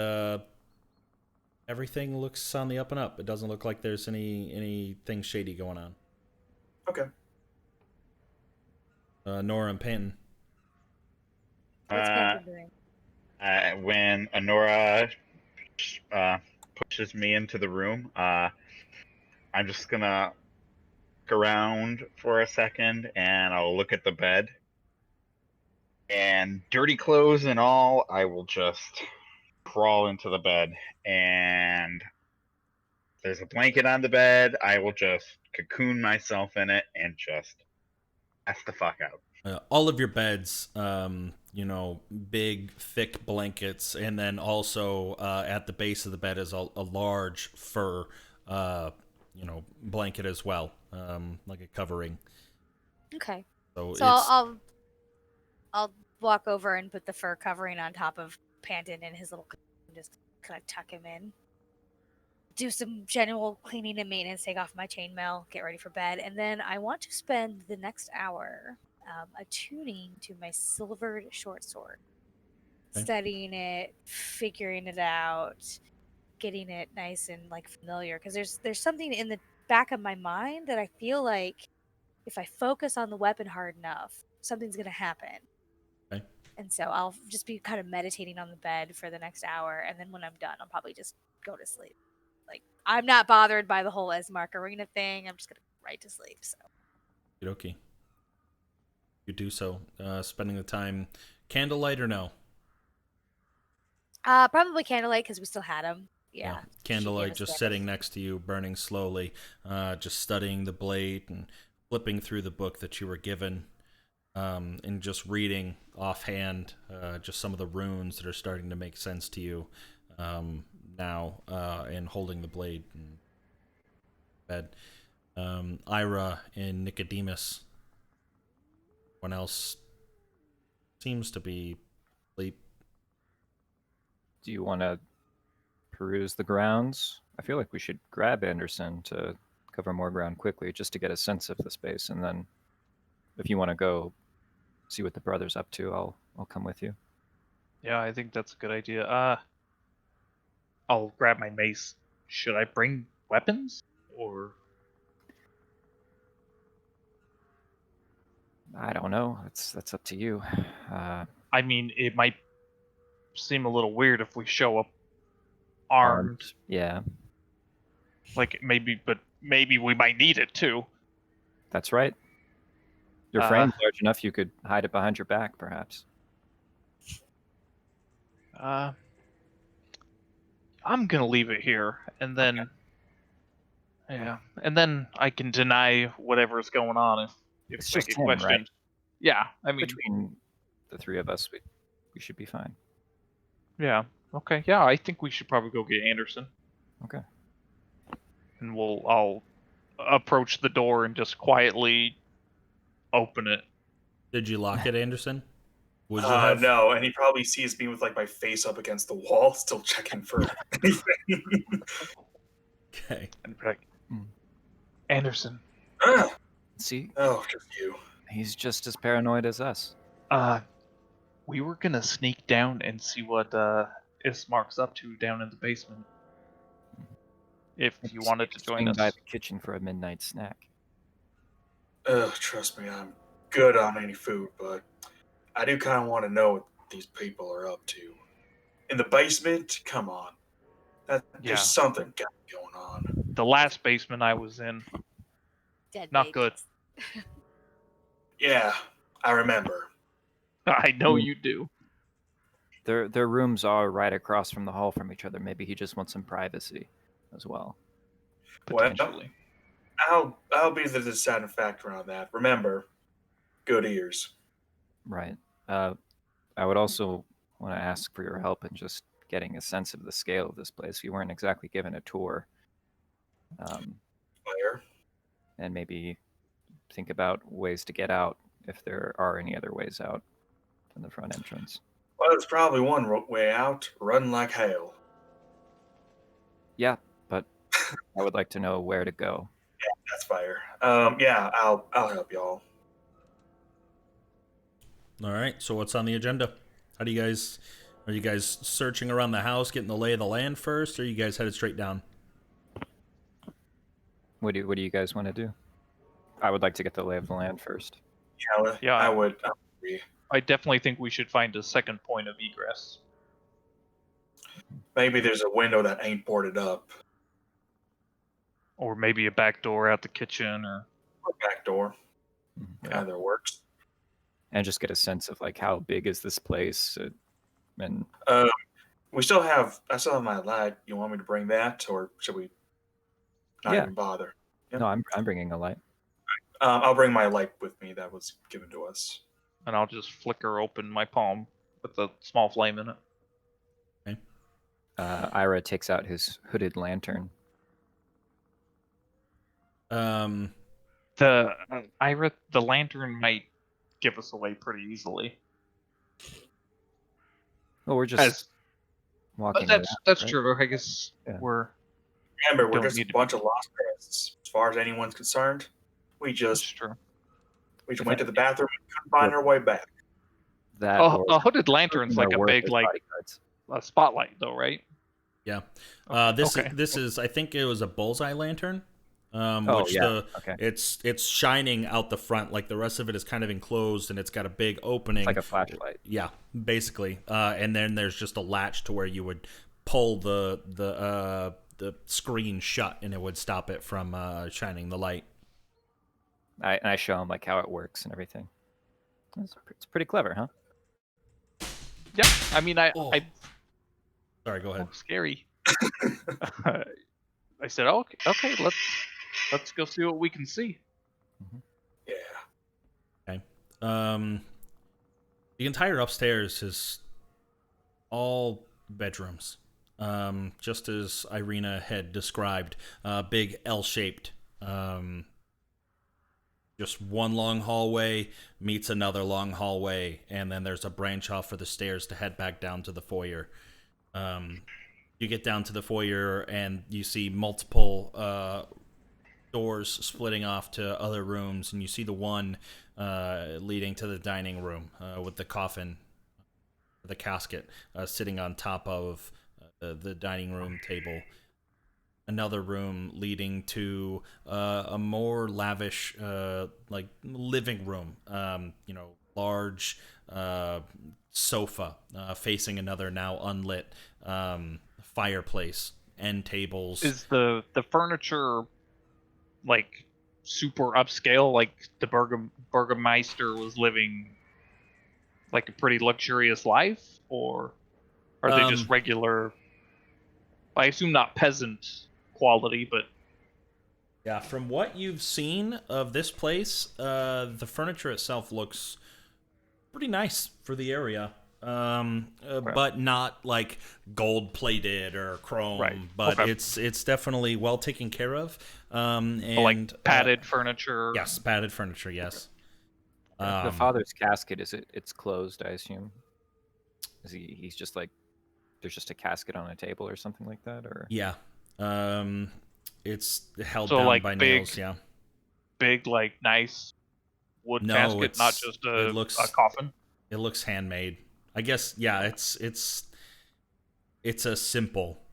[SPEAKER 1] everything looks on the up and up. It doesn't look like there's anything shady going on.
[SPEAKER 2] Okay.
[SPEAKER 1] Nora and Peyton.
[SPEAKER 4] What's
[SPEAKER 3] Uh,
[SPEAKER 4] Phantom doing?
[SPEAKER 3] when Honora pushes me into the room, I'm just gonna look around for a second, and I'll look at the bed. And dirty clothes and all, I will just crawl into the bed. And there's a blanket on the bed, I will just cocoon myself in it and just pass the fuck out.
[SPEAKER 1] All of your beds, big, thick blankets, and then also at the base of the bed is a large fur, blanket as well, like a covering.
[SPEAKER 4] Okay.
[SPEAKER 1] So
[SPEAKER 4] So
[SPEAKER 1] it's
[SPEAKER 4] I'll walk over and put the fur covering on top of Panton and his little and just kind of tuck him in. Do some general cleaning and maintenance, take off my chainmail, get ready for bed, and then I want to spend the next hour attuning to my silvered short sword,
[SPEAKER 1] Okay.
[SPEAKER 4] studying it, figuring it out, getting it nice and like familiar. Because there's something in the back of my mind that I feel like if I focus on the weapon hard enough, something's gonna happen.
[SPEAKER 1] Okay.
[SPEAKER 4] And so I'll just be kind of meditating on the bed for the next hour, and then when I'm done, I'll probably just go to sleep. Like, I'm not bothered by the whole Ismark arena thing. I'm just gonna go right to sleep. So
[SPEAKER 1] okay. You do so, spending the time candlelight or no?
[SPEAKER 4] probably candlelight because we still had them. Yeah.
[SPEAKER 1] Candlelight just sitting next to you, burning slowly, just studying the blade and flipping through the book that you were given, and just reading offhand just some of the runes that are starting to make sense to you now, and holding the blade in bed. Ira and Nicodemus. Everyone else seems to be asleep.
[SPEAKER 6] Do you want to peruse the grounds? I feel like we should grab Anderson to cover more ground quickly just to get a sense of the space, and then if you want to go see what the brother's up to, I'll come with you.
[SPEAKER 5] Yeah, I think that's a good idea. I'll grab my mace. Should I bring weapons? Or
[SPEAKER 6] I don't know. That's up to you.
[SPEAKER 5] I mean, it might seem a little weird if we show up armed.
[SPEAKER 6] Yeah,
[SPEAKER 5] Like but maybe we might need it too.
[SPEAKER 6] that's right. Your frame's large enough you could hide it behind your back, perhaps.
[SPEAKER 5] I'm gonna leave it here, and then and then I can deny whatever's going on if
[SPEAKER 6] It's
[SPEAKER 5] I
[SPEAKER 6] just
[SPEAKER 5] get
[SPEAKER 6] him,
[SPEAKER 5] questioned.
[SPEAKER 6] right?
[SPEAKER 5] Yeah, I mean,
[SPEAKER 6] Between the three of us, we should be fine.
[SPEAKER 5] yeah, okay, yeah, I think we should probably go get Anderson,
[SPEAKER 6] Okay.
[SPEAKER 5] and I'll approach the door and just quietly open it.
[SPEAKER 1] Did you lock it, Anderson? Would you have?
[SPEAKER 2] No, and he probably sees me with like my face up against the wall, still checking for anything.
[SPEAKER 1] Okay.
[SPEAKER 5] And be like, Anderson,
[SPEAKER 6] See,
[SPEAKER 2] Oh, just you.
[SPEAKER 6] he's just as paranoid as us.
[SPEAKER 5] we were gonna sneak down and see what Ismark's up to down in the basement. If you wanted to join
[SPEAKER 6] Swing
[SPEAKER 5] us.
[SPEAKER 6] by the kitchen for a midnight snack.
[SPEAKER 2] Trust me, I'm good on any food, but I do kind of want to know what these people are up to. In the basement? Come on. There's something going on.
[SPEAKER 5] The last basement I was in,
[SPEAKER 4] dead
[SPEAKER 5] not
[SPEAKER 4] babies.
[SPEAKER 5] good.
[SPEAKER 2] Yeah, I remember.
[SPEAKER 5] I know you do.
[SPEAKER 6] Their rooms are right across from the hall from each other. Maybe he just wants some privacy as well.
[SPEAKER 5] Potentially.
[SPEAKER 2] Well, I'll be the deciding factor on that. Remember, good ears.
[SPEAKER 6] Right. I would also want to ask for your help in just getting a sense of the scale of this place. We weren't exactly given a tour.
[SPEAKER 2] Fire.
[SPEAKER 6] And maybe think about ways to get out if there are any other ways out from the front entrance.
[SPEAKER 2] Well, there's probably one way out. Run like hell.
[SPEAKER 6] Yeah, but I would like to know where to go.
[SPEAKER 2] Yeah, that's fire. Yeah, I'll help y'all.
[SPEAKER 1] All right. So what's on the agenda? Are you guys searching around the house, getting the lay of the land first, or are you guys headed straight down?
[SPEAKER 6] What do you guys want to do? I would like to get the lay of the land first.
[SPEAKER 5] Yeah,
[SPEAKER 2] I would agree.
[SPEAKER 5] I definitely think we should find a second point of egress.
[SPEAKER 2] Maybe there's a window that ain't boarded up.
[SPEAKER 5] Or maybe a back door out the kitchen, or
[SPEAKER 2] Back door.
[SPEAKER 6] Yeah.
[SPEAKER 2] Either works.
[SPEAKER 6] And just get a sense of like how big is this place, and
[SPEAKER 2] I still have my light. You want me to bring that, or should we not
[SPEAKER 6] Yeah.
[SPEAKER 2] even bother? Yeah.
[SPEAKER 6] no, I'm bringing a light.
[SPEAKER 2] I'll bring my light with me that was given to us.
[SPEAKER 5] and I'll just flicker open my palm with a small flame in it.
[SPEAKER 6] Ira takes out his hooded lantern.
[SPEAKER 5] The lantern might give us away pretty easily.
[SPEAKER 6] Well, we're just walking.
[SPEAKER 5] That's
[SPEAKER 6] right?
[SPEAKER 5] true. I guess
[SPEAKER 6] Yeah.
[SPEAKER 5] we're
[SPEAKER 2] Remember, we're
[SPEAKER 5] Don't
[SPEAKER 2] just a
[SPEAKER 5] need to
[SPEAKER 2] bunch of lost pests as far as anyone's concerned. We
[SPEAKER 5] that's
[SPEAKER 2] just
[SPEAKER 5] true.
[SPEAKER 2] went to the bathroom and couldn't find our way back.
[SPEAKER 6] That
[SPEAKER 5] A hooded lantern's like a
[SPEAKER 6] worth
[SPEAKER 5] big
[SPEAKER 6] as
[SPEAKER 5] like
[SPEAKER 6] bodyguards.
[SPEAKER 5] a spotlight, though, right?
[SPEAKER 1] Yeah.
[SPEAKER 5] Okay.
[SPEAKER 1] This is I think it was a bullseye lantern.
[SPEAKER 6] Okay.
[SPEAKER 1] It's shining out the front, like the rest of it is kind of enclosed and it's got a big opening.
[SPEAKER 6] Like a flashlight.
[SPEAKER 1] Yeah, basically. And then there's just a latch to where you would pull the screen shut and it would stop it from shining the light.
[SPEAKER 6] I show him like how it works and everything. It's pretty clever, huh?
[SPEAKER 5] Yeah. I mean,
[SPEAKER 1] Sorry, go ahead.
[SPEAKER 5] scary. I said, okay, let's go see what we can see.
[SPEAKER 2] Yeah.
[SPEAKER 1] Okay. The entire upstairs is all bedrooms. Just as Irina had described, big L-shaped. Just one long hallway meets another long hallway, and then there's a branch off for the stairs to head back down to the foyer. You get down to the foyer, and you see multiple doors splitting off to other rooms, and you see the one leading to the dining room with the coffin, the casket, sitting on top of the dining room table. Another room leading to a more lavish, like living room. Large sofa facing another now unlit fireplace, end tables.
[SPEAKER 5] Is the furniture like super upscale? Like the Burgermeister was living like a pretty luxurious life, or are they just regular? I assume not peasant quality, but
[SPEAKER 1] Yeah, from what you've seen of this place, the furniture itself looks pretty nice for the area. But not like gold plated or chrome.
[SPEAKER 5] Right.
[SPEAKER 1] But
[SPEAKER 5] Okay.
[SPEAKER 1] it's definitely well taken care of. And
[SPEAKER 5] like padded furniture.
[SPEAKER 1] Yes, padded furniture. Yes.
[SPEAKER 6] The father's casket it's closed, I assume. Is he's just like there's just a casket on a table or something like that, or
[SPEAKER 1] Yeah. It's held
[SPEAKER 5] So,
[SPEAKER 1] down
[SPEAKER 5] like,
[SPEAKER 1] by
[SPEAKER 5] big
[SPEAKER 1] nails. Yeah.
[SPEAKER 5] Big, like nice wood
[SPEAKER 1] No,
[SPEAKER 5] casket, not
[SPEAKER 1] it's-
[SPEAKER 5] just
[SPEAKER 1] it looks-
[SPEAKER 5] a coffin.
[SPEAKER 1] It looks handmade. I guess. Yeah. It's a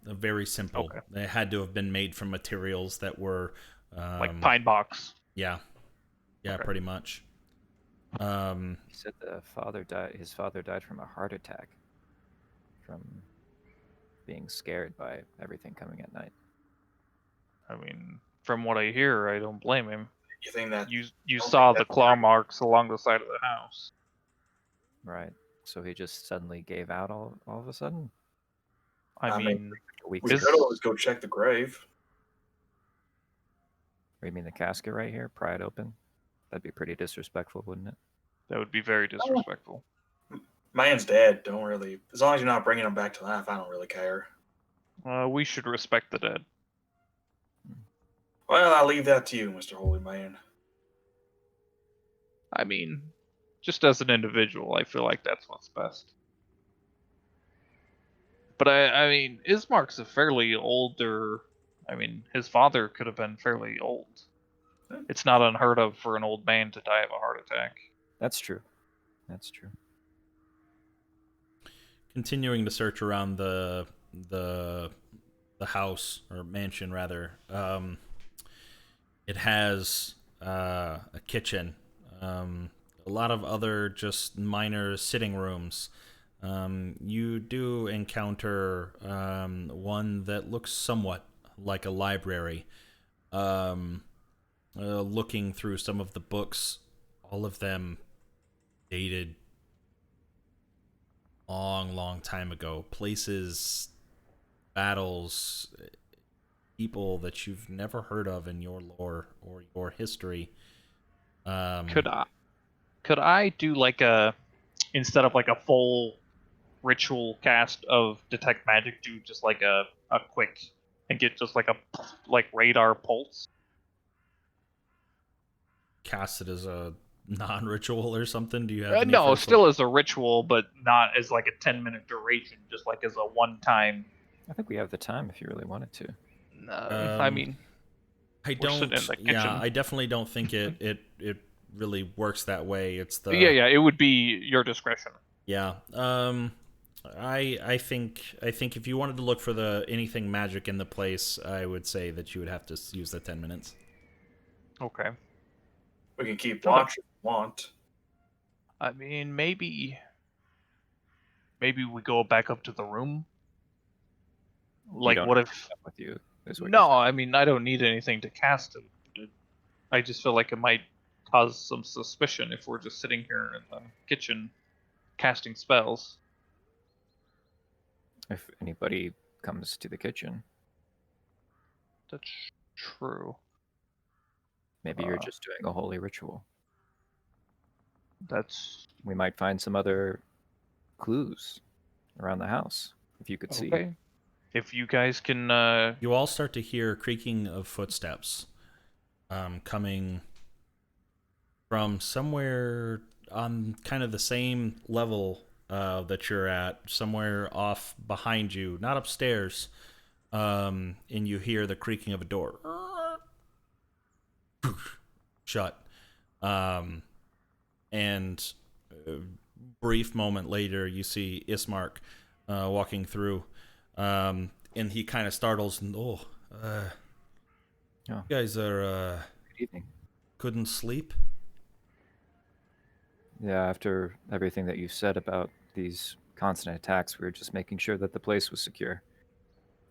[SPEAKER 1] very simple.
[SPEAKER 5] Okay.
[SPEAKER 1] It had to have been made from materials that were
[SPEAKER 5] Like pine box.
[SPEAKER 1] Yeah. Yeah.
[SPEAKER 5] Okay.
[SPEAKER 1] Pretty much.
[SPEAKER 6] he said his father died from a heart attack from being scared by everything coming at night.
[SPEAKER 5] I mean, from what I hear, I don't blame him.
[SPEAKER 2] You think that
[SPEAKER 5] You
[SPEAKER 2] don't
[SPEAKER 5] saw
[SPEAKER 2] think
[SPEAKER 5] the claw marks along the side of the house.
[SPEAKER 6] Right. So he just suddenly gave out all of a sudden?
[SPEAKER 5] I mean,
[SPEAKER 6] A week
[SPEAKER 2] we
[SPEAKER 5] Is-
[SPEAKER 2] could always go check the grave?
[SPEAKER 6] Or you mean the casket right here? Pry it open? That'd be pretty disrespectful, wouldn't it?
[SPEAKER 5] that would be very disrespectful.
[SPEAKER 2] Man's dead. Don't really. As long as you're not bringing him back to life, I don't really care.
[SPEAKER 5] We should respect the dead.
[SPEAKER 2] Well, I'll leave that to you, Mr. Holy Man.
[SPEAKER 5] I mean, just as an individual, I feel like that's what's best. But I mean, Ismark's a fairly older. I mean, his father could have been fairly old. It's not unheard of for an old man to die of a heart attack.
[SPEAKER 6] That's true. That's true.
[SPEAKER 1] Continuing to search around the house or mansion rather. It has a kitchen, a lot of other just minor sitting rooms. You do encounter one that looks somewhat like a library. Looking through some of the books, all of them dated long time ago. Places, battles, people that you've never heard of in your lore or your history.
[SPEAKER 5] Could I do like instead of like a full ritual cast of detect magic, do just like a quick and get just like a like radar pulse?
[SPEAKER 1] Cast it as a non-ritual or something? Do you have any
[SPEAKER 5] No,
[SPEAKER 1] for
[SPEAKER 5] still as a ritual, but not as like a 10-minute duration, just like as a one-time.
[SPEAKER 6] I think we have the time if you really wanted to.
[SPEAKER 5] I mean,
[SPEAKER 1] I
[SPEAKER 5] we're sitting
[SPEAKER 1] don't.
[SPEAKER 5] in the kitchen.
[SPEAKER 1] Yeah, I definitely don't think it really works that way. It's the
[SPEAKER 5] yeah, it would be your discretion.
[SPEAKER 1] yeah. I think if you wanted to look for the anything magic in the place, I would say that you would have to use the 10 minutes.
[SPEAKER 5] Okay.
[SPEAKER 2] We can keep watch if you want.
[SPEAKER 5] I mean, maybe we go back up to the room. Like,
[SPEAKER 6] don't
[SPEAKER 5] what
[SPEAKER 6] have
[SPEAKER 5] if?
[SPEAKER 6] with you? Is what you're
[SPEAKER 5] No,
[SPEAKER 6] saying.
[SPEAKER 5] I mean, I don't need anything to cast it. I just feel like it might cause some suspicion if we're just sitting here in the kitchen casting spells.
[SPEAKER 6] If anybody comes to the kitchen,
[SPEAKER 5] That's true.
[SPEAKER 6] maybe you're just doing a holy ritual.
[SPEAKER 5] That's
[SPEAKER 6] We might find some other clues around the house if you could see.
[SPEAKER 5] okay. If you guys can,
[SPEAKER 1] You all start to hear creaking of footsteps coming from somewhere on kind of the same level that you're at, somewhere off behind you, not upstairs. And you hear the creaking of a door. Shut. And a brief moment later, you see Ismark walking through. And he kind of startles and, you guys are,
[SPEAKER 6] Good evening.
[SPEAKER 1] couldn't sleep?
[SPEAKER 6] Yeah, after everything that you said about these constant attacks, we were just making sure that the place was secure.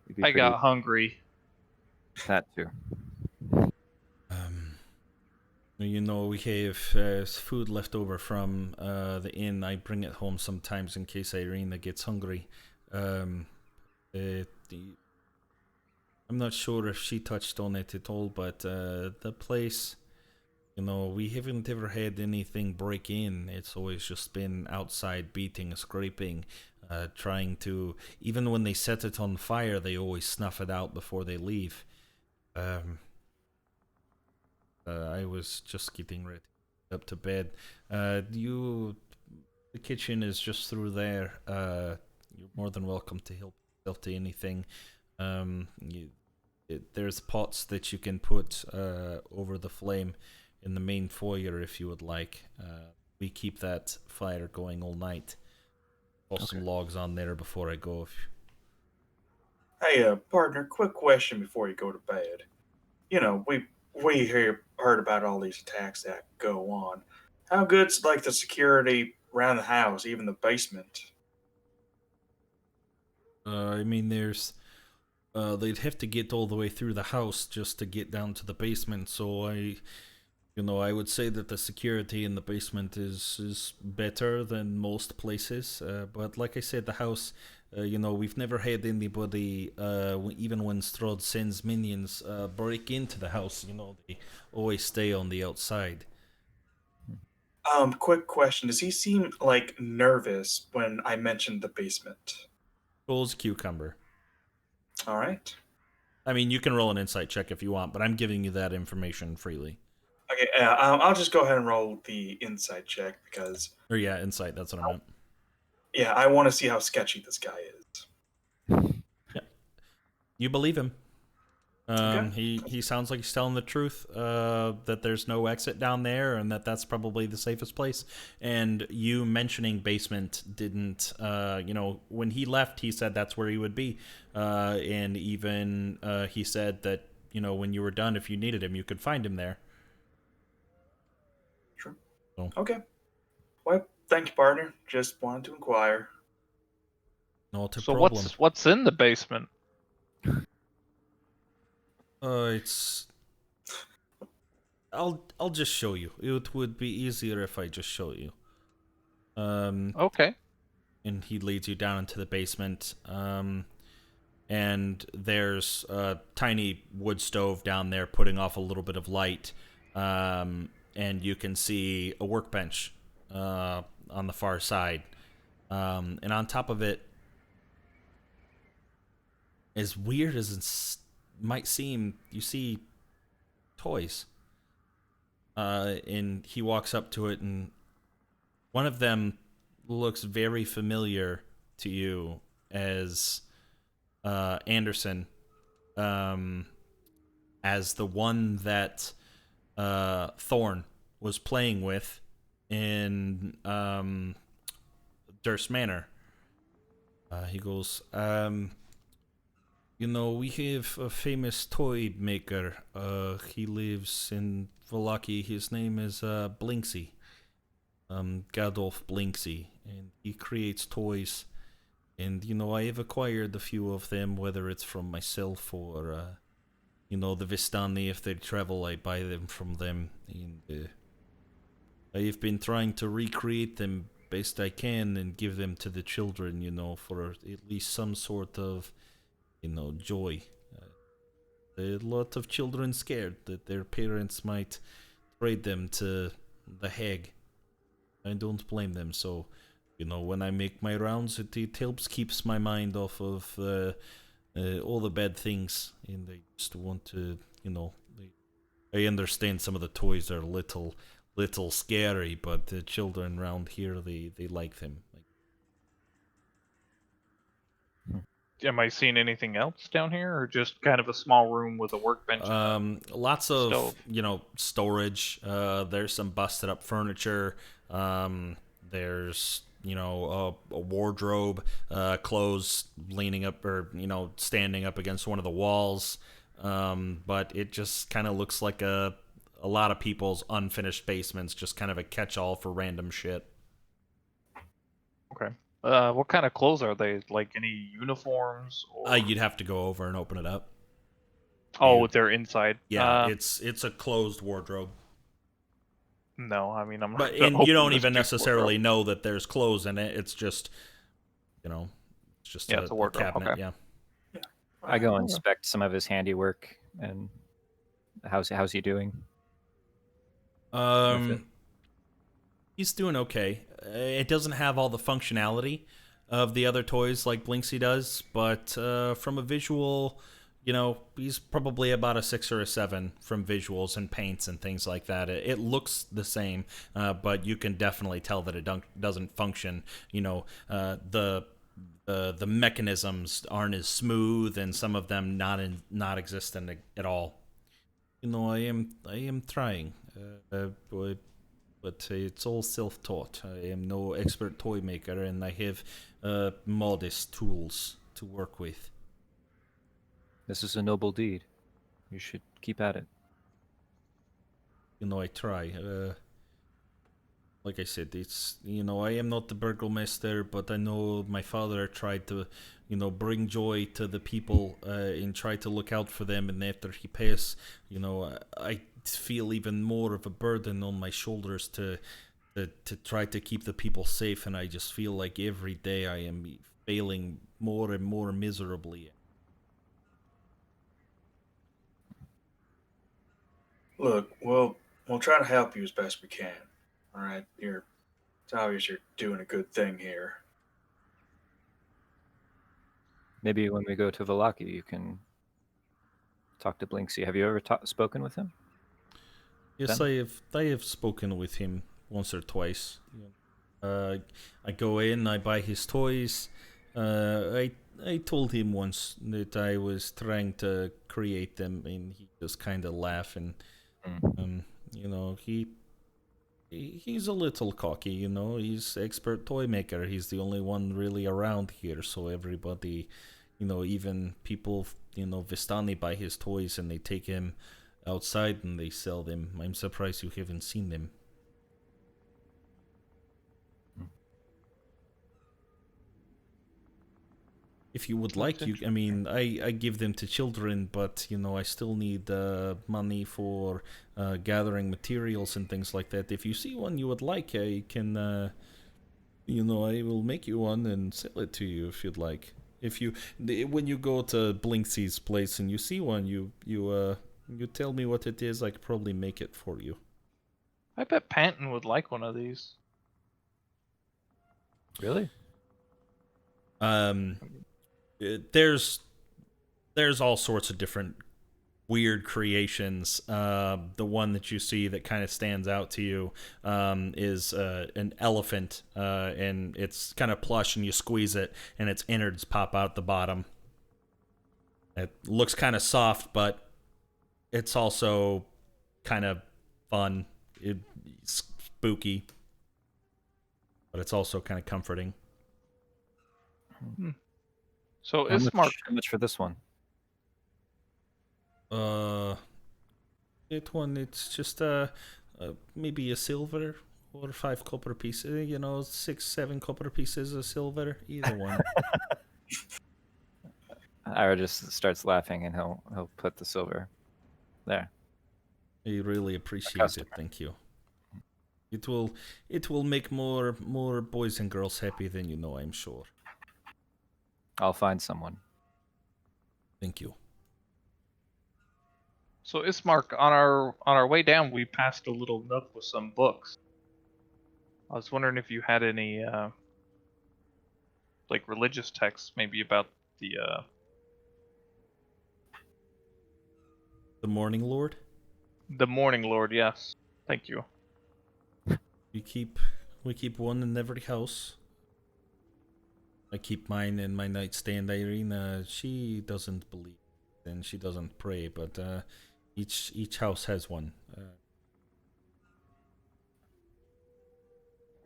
[SPEAKER 6] We'd be
[SPEAKER 5] I got hungry.
[SPEAKER 6] that too.
[SPEAKER 1] You know, we have food left over from the inn. I bring it home sometimes in case Irina gets hungry. I'm not sure if she touched on it at all, but the place, you know, we haven't ever had anything break in. It's always just been outside beating, scraping, trying to... Even when they set it on fire, they always snuff it out before they leave. I was just getting ready up to bed. The kitchen is just through there. You're more than welcome to help yourself to anything. There's pots that you can put over the flame in the main foyer if you would like. We keep that fire going all night. Toss some logs on there before I go.
[SPEAKER 2] Hey, partner, quick question before you go to bed. You know, we heard about all these attacks that go on. How good's like the security around the house, even the basement?
[SPEAKER 1] I mean, they'd have to get all the way through the house just to get down to the basement. So I would say that the security in the basement is better than most places. But like I said, the house, we've never had anybody, even when Strahd sends minions, break into the house. They always stay on the outside.
[SPEAKER 2] Quick question. Does he seem like nervous when I mentioned the basement?
[SPEAKER 1] Rolls cucumber.
[SPEAKER 2] All right.
[SPEAKER 1] I mean, you can roll an insight check if you want, but I'm giving you that information freely.
[SPEAKER 2] Okay, I'll just go ahead and roll the insight check because...
[SPEAKER 1] Or yeah, insight, that's what I meant.
[SPEAKER 2] Yeah, I want to see how sketchy this guy is.
[SPEAKER 1] Yeah. You believe him.
[SPEAKER 2] Okay.
[SPEAKER 1] He sounds like he's telling the truth, that there's no exit down there and that's probably the safest place. And you mentioning basement didn't, when he left, he said that's where he would be. And even he said that, when you were done, if you needed him, you could find him there.
[SPEAKER 2] Sure.
[SPEAKER 1] So.
[SPEAKER 2] Okay. Well, thank you, partner. Just wanted to inquire.
[SPEAKER 1] Not a
[SPEAKER 5] So
[SPEAKER 1] problem.
[SPEAKER 5] what's in the basement?
[SPEAKER 1] It's. I'll just show you. It would be easier if I just show you.
[SPEAKER 5] Okay.
[SPEAKER 1] And he leads you down into the basement. And there's a tiny wood stove down there putting off a little bit of light. And you can see a workbench on the far side. And on top of it, as weird as it might seem, you see toys. And he walks up to it, and one of them looks very familiar to you as Anderson, as the one that Thorn was playing with in Durst Manor. He goes, we have a famous toy maker. He lives in Vallaki. His name is Blinksy. Gadolf Blinksy. And he creates toys. And, I have acquired a few of them, whether it's from myself or, the Vistani. If they travel, I buy them from them. And I have been trying to recreate them best I can and give them to the children, for at least some sort of joy. A lot of children scared that their parents might trade them to the Hag. I don't blame them, so, when I make my rounds, it helps keeps my mind off of all the bad things, and I just want to, I understand some of the toys are little scary, but the children around here, they like them.
[SPEAKER 5] Am I seeing anything else down here, or just kind of a small room with a workbench?
[SPEAKER 1] Lots of
[SPEAKER 5] stove?
[SPEAKER 1] Storage. There's some busted up furniture. There's a wardrobe, clothes leaning up or standing up against one of the walls. But it just kind of looks like a lot of people's unfinished basements, just kind of a catch-all for random shit.
[SPEAKER 5] Okay. What kind of clothes are they? Like any uniforms? Or...
[SPEAKER 1] You'd have to go over and open it up.
[SPEAKER 5] Oh, they're inside.
[SPEAKER 1] Yeah, it's a closed wardrobe.
[SPEAKER 5] No, I mean I'm not.
[SPEAKER 1] But and you don't even necessarily know that there's clothes in it. It's just, it's just
[SPEAKER 5] it's a wardrobe.
[SPEAKER 1] cabinet.
[SPEAKER 5] Okay.
[SPEAKER 1] Yeah.
[SPEAKER 6] I go inspect some of his handiwork, and how's he doing?
[SPEAKER 1] He's doing okay. It doesn't have all the functionality of the other toys like Blinksy does, but from a visual, he's probably about a 6 or a 7 from visuals and paints and things like that. It looks the same, but you can definitely tell that it doesn't function. The mechanisms aren't as smooth, and some of them not existent at all. I am trying, but it's all self-taught. I am no expert toy maker, and I have modest tools to work with.
[SPEAKER 6] This is a noble deed. You should keep at it.
[SPEAKER 1] I try. Like I said, it's, I am not the burgomaster, but I know my father tried to, bring joy to the people and try to look out for them. And after he passed, I feel even more of a burden on my shoulders to try to keep the people safe. And I just feel like every day I am failing more and more miserably.
[SPEAKER 2] Look, we'll try to help you as best we can. All right, it's obvious you're doing a good thing here.
[SPEAKER 6] Maybe when we go to Vallaki, you can talk to Blinksy. Have you ever spoken with him?
[SPEAKER 1] Yes,
[SPEAKER 6] Ben?
[SPEAKER 1] I have spoken with him once or twice. I go in, I buy his toys. I told him once that I was trying to create them, and he just kind of laughed. And he's a little cocky. He's expert toy maker. He's the only one really around here, so everybody, even people, Vistani buy his toys and they take him outside and they sell them. I'm surprised you haven't seen them. If you would
[SPEAKER 5] That's
[SPEAKER 1] like, I mean, I give them to children, but I still need money for gathering materials and things like that. If you see one you would like, I can, I will make you one and sell it to you if you'd like. When you go to Blinksy's place and you see one, you tell me what it is. I could probably make it for you.
[SPEAKER 5] I bet Panton would like one of these.
[SPEAKER 6] Really?
[SPEAKER 1] There's all sorts of different weird creations. The one that you see that kind of stands out to you is an elephant, and it's kind of plush, and you squeeze it, and its innards pop out the bottom. It looks kind of soft, but it's also kind of fun. It's spooky, but it's also kind of comforting.
[SPEAKER 5] So
[SPEAKER 6] How
[SPEAKER 5] Ismark,
[SPEAKER 6] much for this one?
[SPEAKER 1] That one, it's just maybe a silver or 5 copper pieces. 6, 7 copper pieces of silver. Either one.
[SPEAKER 6] Ira just starts laughing, and he'll put the silver there.
[SPEAKER 1] I really appreciate it.
[SPEAKER 6] customer.
[SPEAKER 1] Thank you. It will make more boys and girls happy than you know, I'm sure.
[SPEAKER 6] I'll find someone.
[SPEAKER 1] Thank you.
[SPEAKER 5] so Ismark, on our way down, we passed a little nook with some books. I was wondering if you had any like religious texts, maybe about the
[SPEAKER 1] The Morning Lord?
[SPEAKER 5] Morning Lord. Yes, thank you.
[SPEAKER 1] We keep one in every house. I keep mine in my nightstand. Irene, she doesn't believe and she doesn't pray, but each house has one.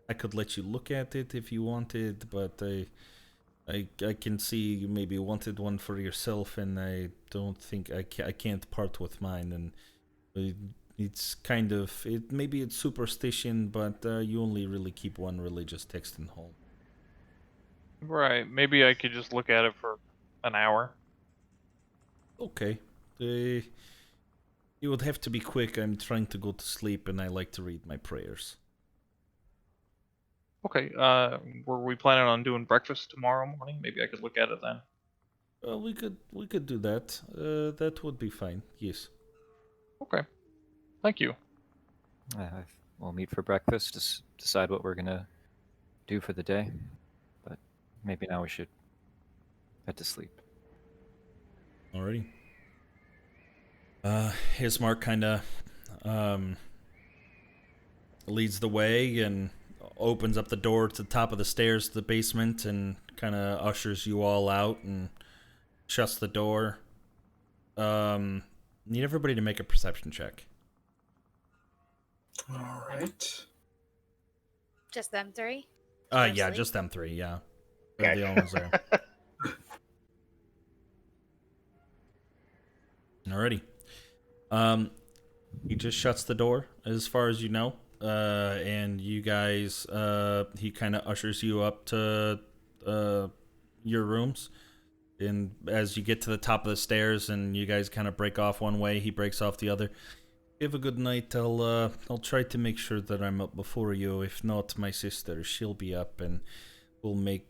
[SPEAKER 1] I could let you look at it if you wanted, but I can see you maybe wanted one for yourself, and I don't think I can't part with mine. And it's kind of maybe it's superstition, but you only really keep one religious text in home.
[SPEAKER 5] Right. Maybe I could just look at it for an hour.
[SPEAKER 1] Okay. You would have to be quick. I'm trying to go to sleep, and I like to read my prayers.
[SPEAKER 5] Okay. Were we planning on doing breakfast tomorrow morning? Maybe I could look at it then.
[SPEAKER 1] Well, we could do that. That would be fine. Yes.
[SPEAKER 5] Okay. Thank you.
[SPEAKER 6] We'll meet for breakfast, decide what we're gonna do for the day. But maybe now we should head to sleep.
[SPEAKER 1] Alrighty. Ismark kind of leads the way and opens up the door to the top of the stairs to the basement and kind of ushers you all out and shuts the door. Need everybody to make a perception check.
[SPEAKER 2] All right.
[SPEAKER 4] Just them three?
[SPEAKER 1] Yeah,
[SPEAKER 4] Mostly?
[SPEAKER 1] just them three, yeah. They're
[SPEAKER 3] Okay.
[SPEAKER 1] the only ones there. Alrighty. He just shuts the door, as far as you know. And you guys, he kind of ushers you up to your rooms. And as you get to the top of the stairs and you guys kind of break off one way, he breaks off the other. Have a good night. I'll try to make sure that I'm up before you. If not, my sister, she'll be up, and we'll make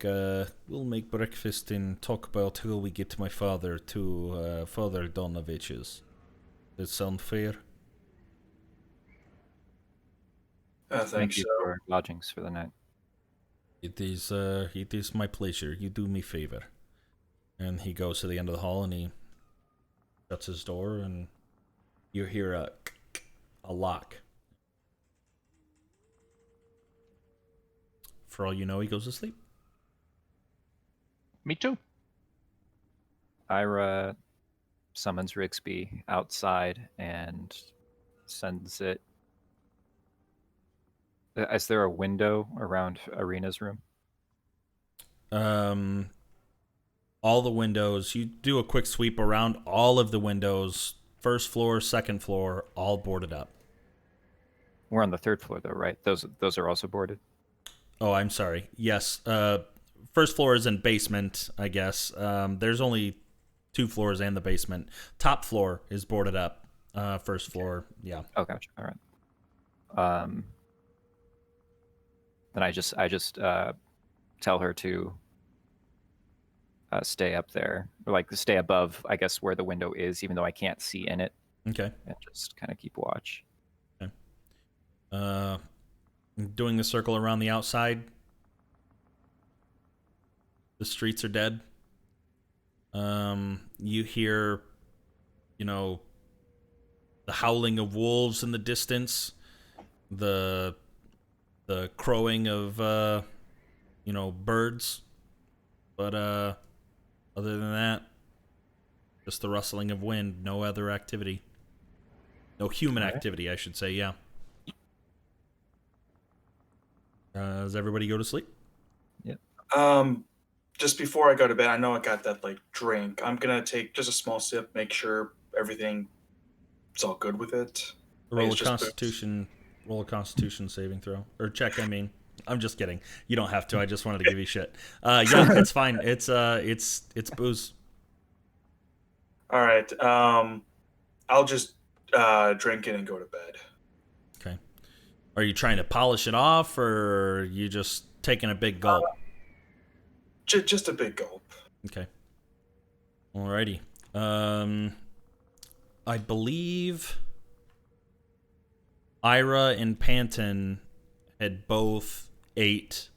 [SPEAKER 1] breakfast and talk about how we get my father to Father Donovich's. Does that sound fair?
[SPEAKER 2] I think
[SPEAKER 6] Thank you
[SPEAKER 2] so.
[SPEAKER 6] for lodgings for the night.
[SPEAKER 1] It is my pleasure. You do me favor. And he goes to the end of the hall and he shuts his door, and you hear a lock. For all you know, he goes to sleep.
[SPEAKER 5] Me too.
[SPEAKER 6] Ira summons Rigsby outside and sends it. Is there a window around Arena's room?
[SPEAKER 1] All the windows, you do a quick sweep around, all of the windows, first floor, second floor, all boarded up.
[SPEAKER 6] We're on the third floor, though, right? Those are also boarded.
[SPEAKER 1] Oh, I'm sorry. Yes, first floor is in basement, I guess. There's only 2 floors and the basement. Top floor is boarded up. First floor, yeah.
[SPEAKER 6] Oh, gotcha. All right. Then I just tell her to stay up there, or like stay above, I guess, where the window is, even though I can't see in it,
[SPEAKER 1] Okay.
[SPEAKER 6] and just kind of keep watch.
[SPEAKER 1] Okay. Doing the circle around the outside. The streets are dead. You hear, the howling of wolves in the distance, the crowing of birds, but other than that, just the rustling of wind. No other activity. No human activity, I should say. Yeah. Does everybody go to sleep?
[SPEAKER 6] Yep.
[SPEAKER 2] Just before I go to bed, I know I got that drink. I'm gonna take just a small sip, make sure everything it's all good with it.
[SPEAKER 1] Roll a Constitution saving throw or check. I mean, I'm just kidding. You don't have to. I just wanted to give you shit. Yeah, it's fine. It's booze.
[SPEAKER 2] All right. I'll just drink it and go to bed.
[SPEAKER 1] Okay. Are you trying to polish it off, or are you just taking a big gulp?
[SPEAKER 2] Just a big gulp.
[SPEAKER 1] Okay. Alrighty. I believe Ira and Panton had both ate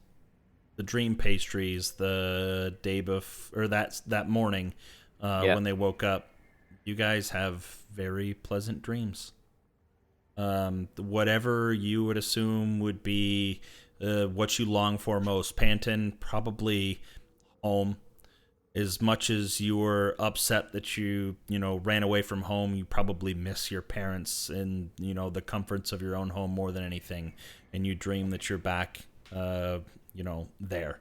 [SPEAKER 1] the dream pastries the day before, or that morning when they woke up. You guys have very pleasant dreams. Whatever you would assume would be what you long for most. Panton, probably home. As much as you were upset that you ran away from home, you probably miss your parents and the comforts of your own home more than anything, and you dream that you're back there.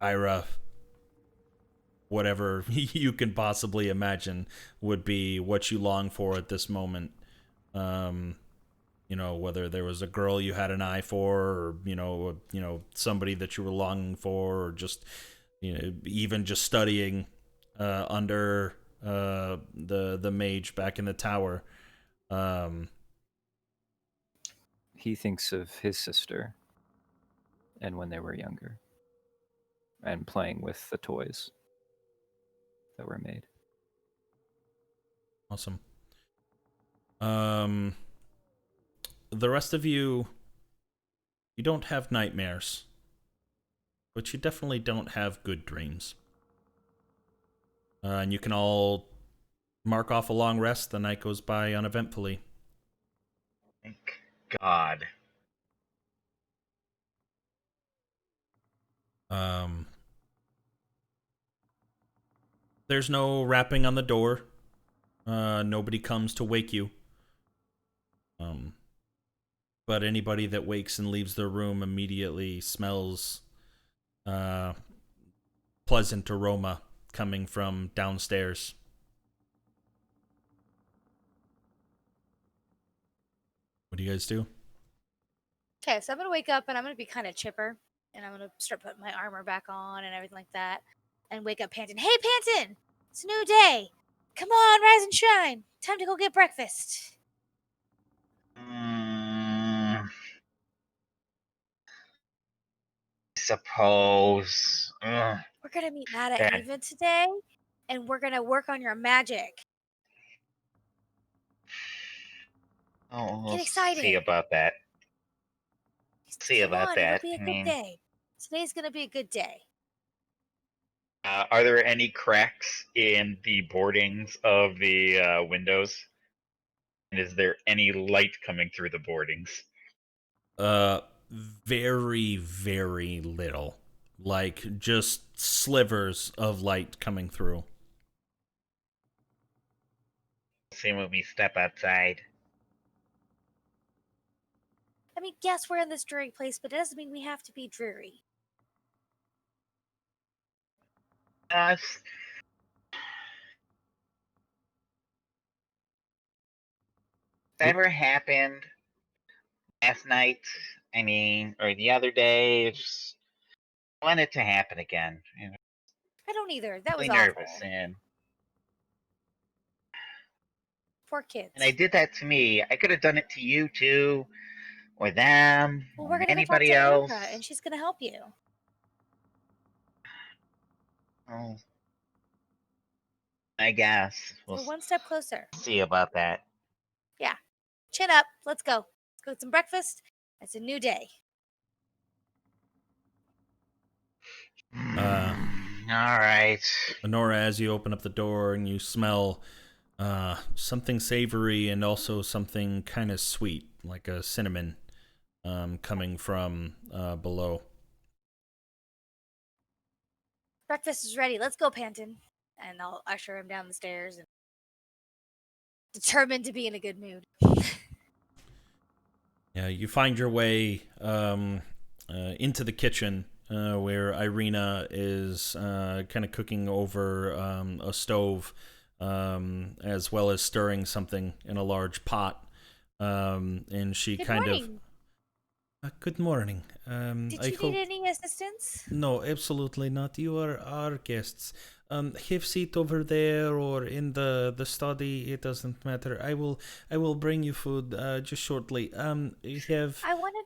[SPEAKER 1] Ira, whatever you can possibly imagine would be what you long for at this moment. Whether there was a girl you had an eye for, or somebody that you were longing for, or just even just studying under the mage back in the tower.
[SPEAKER 6] He thinks of his sister and when they were younger, and playing with the toys that were made.
[SPEAKER 1] Awesome. The rest of you don't have nightmares, but you definitely don't have good dreams. And you can all mark off a long rest. The night goes by uneventfully.
[SPEAKER 3] Thank God.
[SPEAKER 1] There's no rapping on the door. Nobody comes to wake you. But anybody that wakes and leaves their room immediately smells pleasant aroma coming from downstairs. What do you guys do?
[SPEAKER 4] Okay, so I'm gonna wake up and I'm gonna be kind of chipper, and I'm gonna start putting my armor back on and everything like that, and wake up Panton. Hey, Panton! It's a new day. Come on, rise and shine. Time to go get breakfast.
[SPEAKER 3] Suppose. Ugh.
[SPEAKER 4] We're gonna meet Nada
[SPEAKER 3] Dad.
[SPEAKER 4] and Eva today, and we're gonna work on your magic.
[SPEAKER 3] Oh, we'll
[SPEAKER 4] Get excited.
[SPEAKER 3] see about that. See
[SPEAKER 4] Come
[SPEAKER 3] about
[SPEAKER 4] on,
[SPEAKER 3] that.
[SPEAKER 4] it'll be a good day. Today's gonna be a good day.
[SPEAKER 3] Are there any cracks in the boardings of the windows? And is there any light coming through the boardings?
[SPEAKER 1] Very, very little. Like, just slivers of light coming through.
[SPEAKER 3] See when we step outside.
[SPEAKER 4] I mean, yes, we're in this dreary place, but it doesn't mean we have to be dreary.
[SPEAKER 3] Whatever happened last night, or the other day, want it to happen again.
[SPEAKER 4] I don't either. That was
[SPEAKER 3] Really nervous,
[SPEAKER 4] awful.
[SPEAKER 3] and
[SPEAKER 4] Poor kids.
[SPEAKER 3] I did that to me. I could have done it to you too, or them,
[SPEAKER 4] Well,
[SPEAKER 3] or
[SPEAKER 4] we're gonna go talk
[SPEAKER 3] anybody
[SPEAKER 4] to
[SPEAKER 3] else.
[SPEAKER 4] Erica, and she's gonna help you.
[SPEAKER 3] Oh, I guess
[SPEAKER 4] We're
[SPEAKER 3] we'll
[SPEAKER 4] one step closer.
[SPEAKER 3] see about that.
[SPEAKER 4] Yeah. Chin up. Let's go. Let's go get some breakfast. It's a new day.
[SPEAKER 3] All right.
[SPEAKER 1] Honora, as you open up the door and you smell something savory and also something kind of sweet, like a cinnamon, coming from below.
[SPEAKER 4] Breakfast is ready. Let's go, Panton. And I'll usher him down the stairs and determined to be in a good mood.
[SPEAKER 1] Yeah, you find your way into the kitchen where Irina is kind of cooking over a stove, as well as stirring something in a large pot. And she
[SPEAKER 4] Good
[SPEAKER 1] kind
[SPEAKER 4] morning.
[SPEAKER 1] of. Good morning.
[SPEAKER 4] Did you need any assistance?
[SPEAKER 1] No, absolutely not. You are our guests. Have seat over there or in the study. It doesn't matter. I will bring you food just shortly. You have.
[SPEAKER 4] I wanted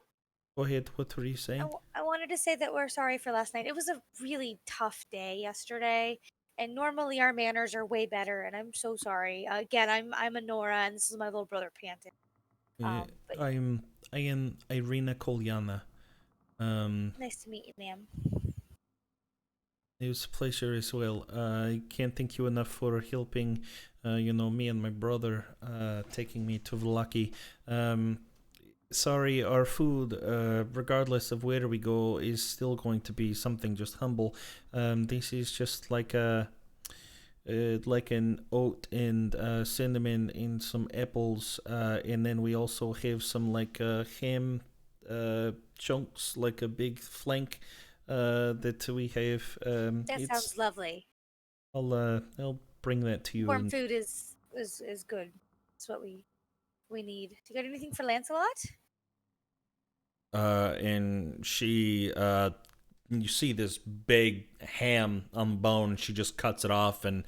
[SPEAKER 1] Go ahead. What were you saying?
[SPEAKER 4] I wanted to say that we're sorry for last night. It was a really tough day yesterday, and normally our manners are way better. And I'm so sorry. Again, I'm Honora, and this is my little brother Panton. But
[SPEAKER 1] I am Irina Kolyana.
[SPEAKER 4] nice to meet you, ma'am.
[SPEAKER 1] It was a pleasure as well. I can't thank you enough for helping, me and my brother, taking me to Vlaki. Sorry, our food, regardless of where we go, is still going to be something just humble. This is just like an oat and cinnamon and some apples, and then we also have some like ham chunks, like a big flank that we have.
[SPEAKER 4] That sounds lovely.
[SPEAKER 1] I'll bring that to you.
[SPEAKER 4] Warm food is good. It's what we need. Do you got anything for Lancelot?
[SPEAKER 1] And she you see this big ham on the bone. She just cuts it off and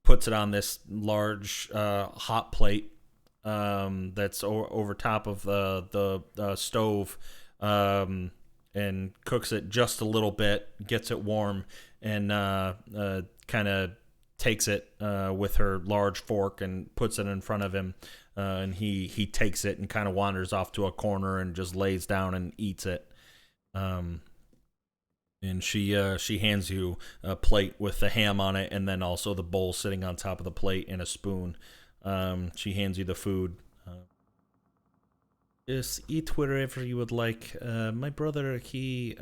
[SPEAKER 1] puts it on this large hot plate that's over top of the stove, and cooks it just a little bit, gets it warm, and kind of takes it with her large fork and puts it in front of him. And he takes it and kind of wanders off to a corner and just lays down and eats it. And she hands you a plate with the ham on it, and then also the bowl sitting on top of the plate and a spoon. She hands you the food. Just eat wherever you would like. My brother, he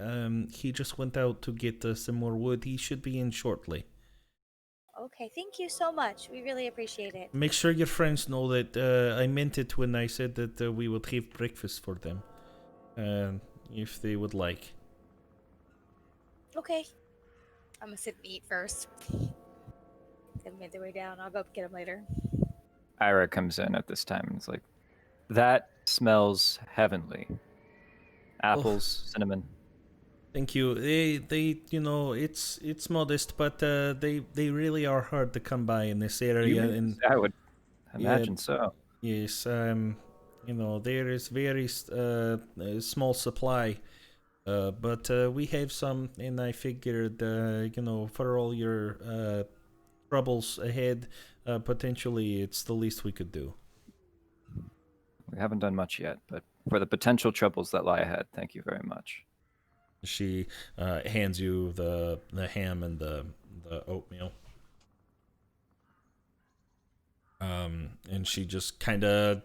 [SPEAKER 1] just went out to get some more wood. He should be in shortly.
[SPEAKER 4] Okay, thank you so much. We really appreciate it.
[SPEAKER 1] Make sure your friends know that I meant it when I said that we would have breakfast for them, if they would like.
[SPEAKER 4] Okay. I'm gonna sit and eat first. They made their way down. I'll go get them later.
[SPEAKER 6] Ira comes in at this time and is like, "That smells heavenly. Apples, cinnamon."
[SPEAKER 1] Thank you. They it's modest, but they really are hard to come by in this area. And
[SPEAKER 6] I would imagine so.
[SPEAKER 1] yes, there is very small supply, but we have some, and I figured, for all your troubles ahead, potentially it's the least we could do.
[SPEAKER 6] We haven't done much yet, but for the potential troubles that lie ahead, thank you very much.
[SPEAKER 1] She hands you the ham and the oatmeal. And she just kind of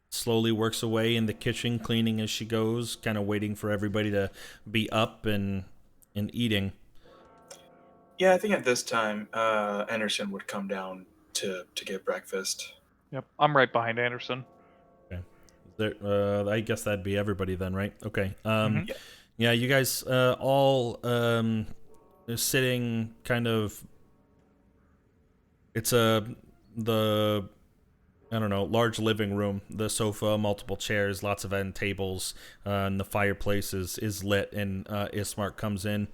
[SPEAKER 1] slowly works away in the kitchen, cleaning as she goes, kind of waiting for everybody to be up and eating.
[SPEAKER 2] Yeah, I think at this time, Anderson would come down to get breakfast.
[SPEAKER 5] Yep, I'm right behind Anderson.
[SPEAKER 1] Okay. I guess that'd be everybody then, right? Okay.
[SPEAKER 5] Mhm.
[SPEAKER 1] Yeah, you guys all sitting kind of. It's the I don't know, large living room, the sofa, multiple chairs, lots of end tables, and the fireplace is lit, and Ismark comes in.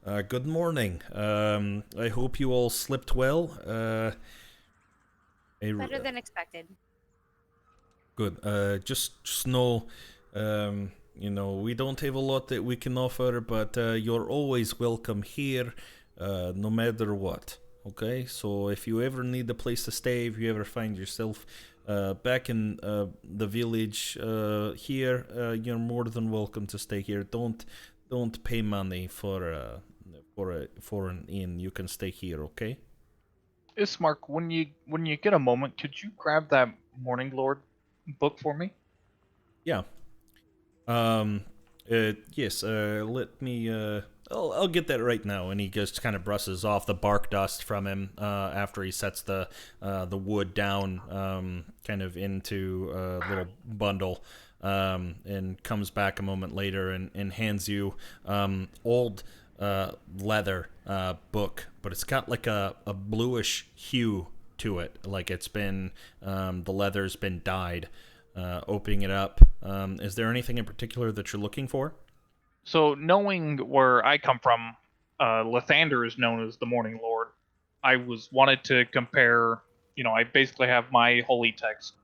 [SPEAKER 1] Good morning. I hope you all slept well.
[SPEAKER 4] Better than expected.
[SPEAKER 1] Good. Just know, we don't have a lot that we can offer, but you're always welcome here, no matter what. Okay? So if you ever need a place to stay, if you ever find yourself back in the village here, you're more than welcome to stay here. Don't pay money for an inn. You can stay here, okay?
[SPEAKER 5] Ismark, when you get a moment, could you grab that Morning Lord book for me?
[SPEAKER 1] Yeah. Yes. Let me. I'll get that right now. And he just kind of brushes off the bark dust from him after he sets the wood down, kind of into a little bundle, and comes back a moment later and hands you old leather book, but it's got like a bluish hue to it, like it's been the leather's been dyed. Opening it up, is there anything in particular that you're looking for?
[SPEAKER 5] So, knowing where I come from, Lathander is known as the Morning Lord. I wanted to compare. I basically have my holy text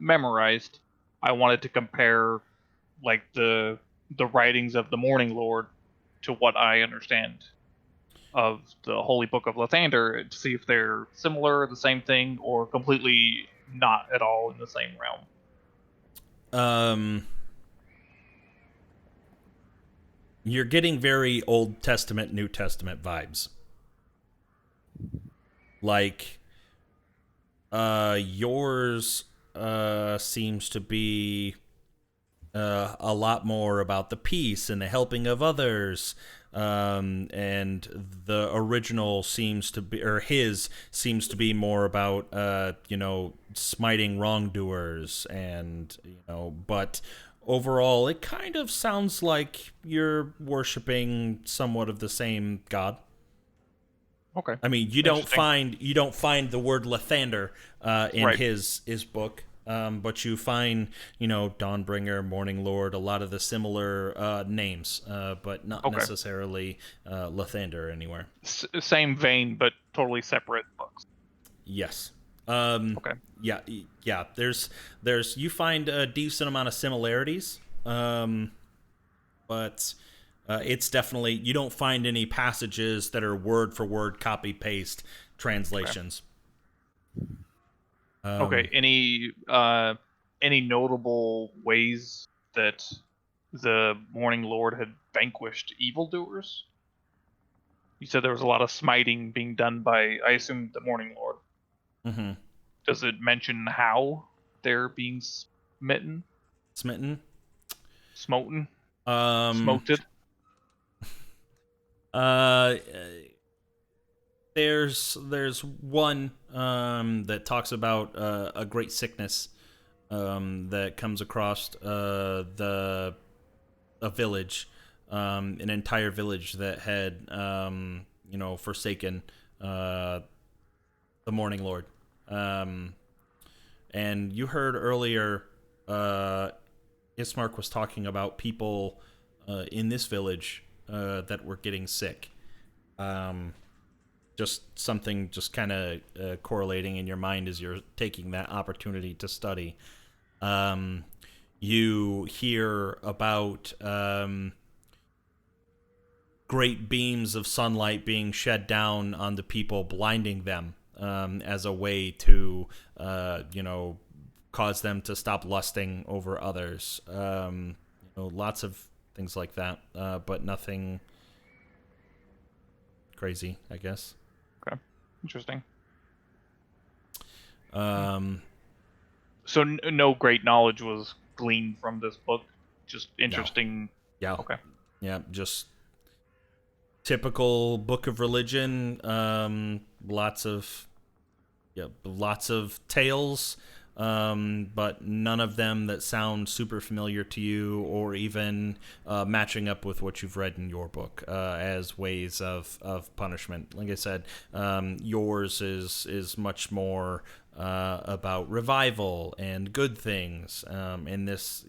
[SPEAKER 5] memorized. I wanted to compare, like the writings of the Morning Lord to what I understand of the Holy Book of Lathander to see if they're similar, the same thing, or completely not at all in the same realm.
[SPEAKER 1] You're getting very Old Testament, New Testament vibes. Like, yours seems to be a lot more about the peace and the helping of others. And the original seems to be, or his seems to be more about, smiting wrongdoers, and but overall, it kind of sounds like you're worshiping somewhat of the same god.
[SPEAKER 5] Okay.
[SPEAKER 1] I mean, you don't find the word Lathander in
[SPEAKER 5] right.
[SPEAKER 1] his book. But you find, Dawnbringer, Morning Lord, a lot of the similar names, but not necessarily Lathander anywhere.
[SPEAKER 5] Same vein, but totally separate books.
[SPEAKER 1] Yes.
[SPEAKER 5] Okay.
[SPEAKER 1] Yeah. There's you find a decent amount of similarities, but it's definitely, you don't find any passages that are word for word copy paste translations.
[SPEAKER 5] Okay. Any notable ways that the Morning Lord had vanquished evildoers? You said there was a lot of smiting being done by, I assume, the Morning Lord.
[SPEAKER 1] Mm-hmm.
[SPEAKER 5] Does it mention how they're being smitten?
[SPEAKER 1] Smitten?
[SPEAKER 5] Smoten?
[SPEAKER 1] Smoted? There's one that talks about a great sickness that comes across a village, an entire village that had forsaken the Morning Lord. And you heard earlier, Ismark was talking about people in this village that were getting sick. Just something just kind of correlating in your mind as you're taking that opportunity to study. You hear about great beams of sunlight being shed down onto people, blinding them as a way to, cause them to stop lusting over others. Lots of things like that, but nothing crazy, I guess.
[SPEAKER 5] Okay, interesting.
[SPEAKER 1] So
[SPEAKER 5] no great knowledge was gleaned from this book. Just interesting.
[SPEAKER 1] No. Yeah.
[SPEAKER 5] Okay.
[SPEAKER 1] Yeah, just typical book of religion. Lots of tales but none of them that sound super familiar to you or even matching up with what you've read in your book as ways of punishment. Like I said, yours is much more about revival and good things, and this,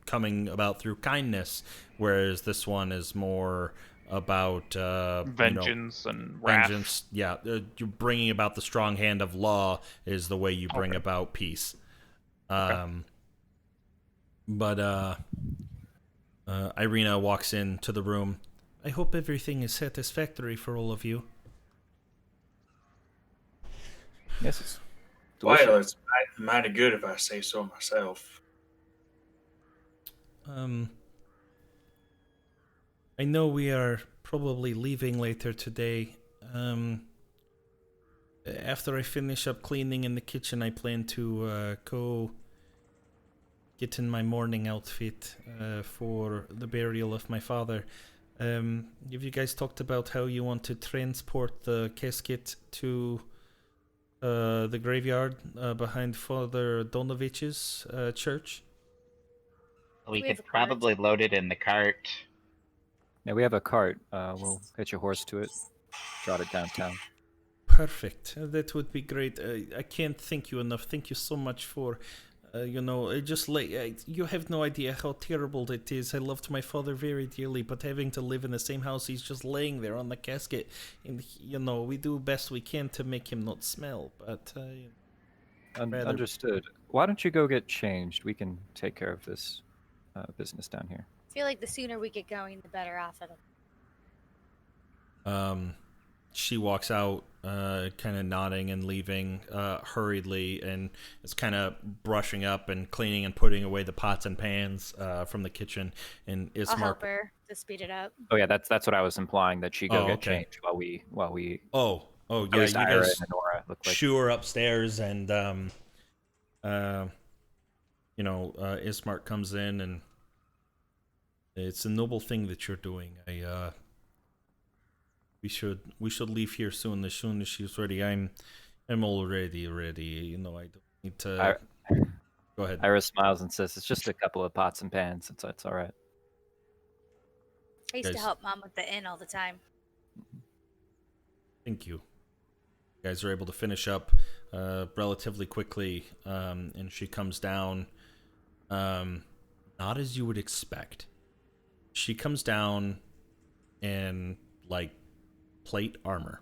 [SPEAKER 1] coming about through kindness, whereas this one is more about
[SPEAKER 5] vengeance and wrath.
[SPEAKER 1] vengeance. Yeah, you're bringing about the strong hand of law is the way you bring
[SPEAKER 5] Okay.
[SPEAKER 1] about peace.
[SPEAKER 5] Okay.
[SPEAKER 1] But Irina walks into the room. I hope everything is satisfactory for all of you.
[SPEAKER 6] Yes, it's delicious.
[SPEAKER 2] Well, it's mighty good if I say so myself.
[SPEAKER 1] I know we are probably leaving later today. After I finish up cleaning in the kitchen, I plan to go get in my mourning outfit for the burial of my father. Have you guys talked about how you want to transport the casket to the graveyard behind Father Donovich's church?
[SPEAKER 3] We
[SPEAKER 4] we have
[SPEAKER 3] could
[SPEAKER 4] a cart?
[SPEAKER 3] probably load it in the cart.
[SPEAKER 6] Yeah, we have a cart. We'll hitch a horse to it, trot it downtown.
[SPEAKER 1] Perfect. That would be great. I can't thank you enough. Thank you so much for, just like you have no idea how terrible it is. I loved my father very dearly, but having to live in the same house, he's just laying there on the casket, and we do best we can to make him not smell. But rather-
[SPEAKER 6] Understood. Why don't you go get changed? We can take care of this business down here.
[SPEAKER 4] I feel like the sooner we get going, the better off it'll.
[SPEAKER 1] She walks out, kind of nodding and leaving hurriedly, and is kind of brushing up and cleaning and putting away the pots and pans from the kitchen. And
[SPEAKER 4] I'll help
[SPEAKER 1] Ismark.
[SPEAKER 4] her to speed it up.
[SPEAKER 6] Oh yeah, that's what I was implying, that she go
[SPEAKER 1] Oh,
[SPEAKER 6] get
[SPEAKER 1] okay.
[SPEAKER 6] changed while we.
[SPEAKER 1] Oh,
[SPEAKER 6] At
[SPEAKER 1] yeah,
[SPEAKER 6] least
[SPEAKER 1] you
[SPEAKER 6] Ira
[SPEAKER 1] guys
[SPEAKER 6] and Nora look like.
[SPEAKER 1] shoo her upstairs, and Ismark comes in, and it's a noble thing that you're doing. We should leave here soon. As soon as she's ready, I'm already ready. I don't need to. Go ahead.
[SPEAKER 6] Ira smiles and says, "It's just a couple of pots and pans. It's all right."
[SPEAKER 4] I used to
[SPEAKER 1] Guys.
[SPEAKER 4] help Mom with the inn all the time.
[SPEAKER 1] Thank you. You guys are able to finish up relatively quickly, and she comes down. Not as you would expect. She comes down in like plate armor,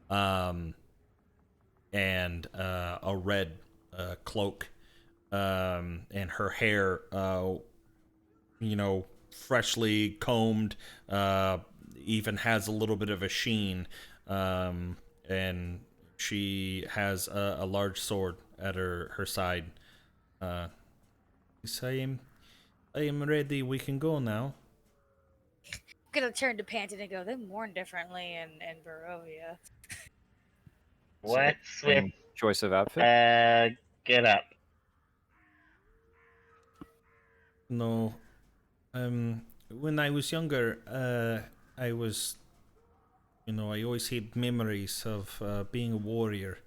[SPEAKER 1] and a red cloak, and her hair, freshly combed, even has a little bit of a sheen, and she has a large sword at her side. Yes, I am ready. We can go now.
[SPEAKER 4] I'm gonna turn to Panton and go, they mourn differently in Barovia.
[SPEAKER 3] What's with
[SPEAKER 6] Same choice of outfit?
[SPEAKER 3] get up?
[SPEAKER 1] No. When I was younger, I was, I always had memories of being a warrior.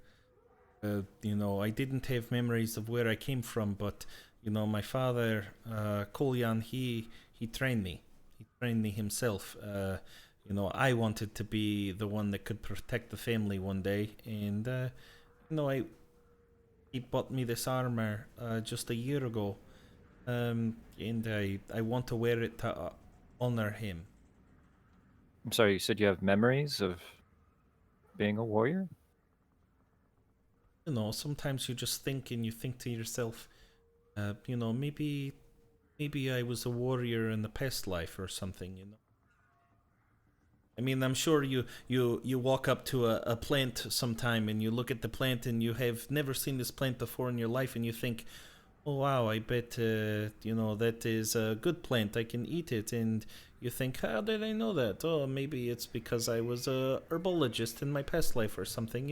[SPEAKER 1] I didn't have memories of where I came from, but, my father, Kolyan, he trained me. He trained me himself. I wanted to be the one that could protect the family one day, and, he bought me this armor just a year ago. And I want to wear it to honor him.
[SPEAKER 6] I'm sorry, you said you have memories of being a warrior?
[SPEAKER 1] Sometimes you just think and you think to yourself, maybe I was a warrior in the past life or something, I mean, I'm sure you walk up to a plant sometime and you look at the plant and you have never seen this plant before in your life, and you think, oh wow, I bet that is a good plant. I can eat it. And you think, how did I know that? Oh, maybe it's because I was a herbologist in my past life or something.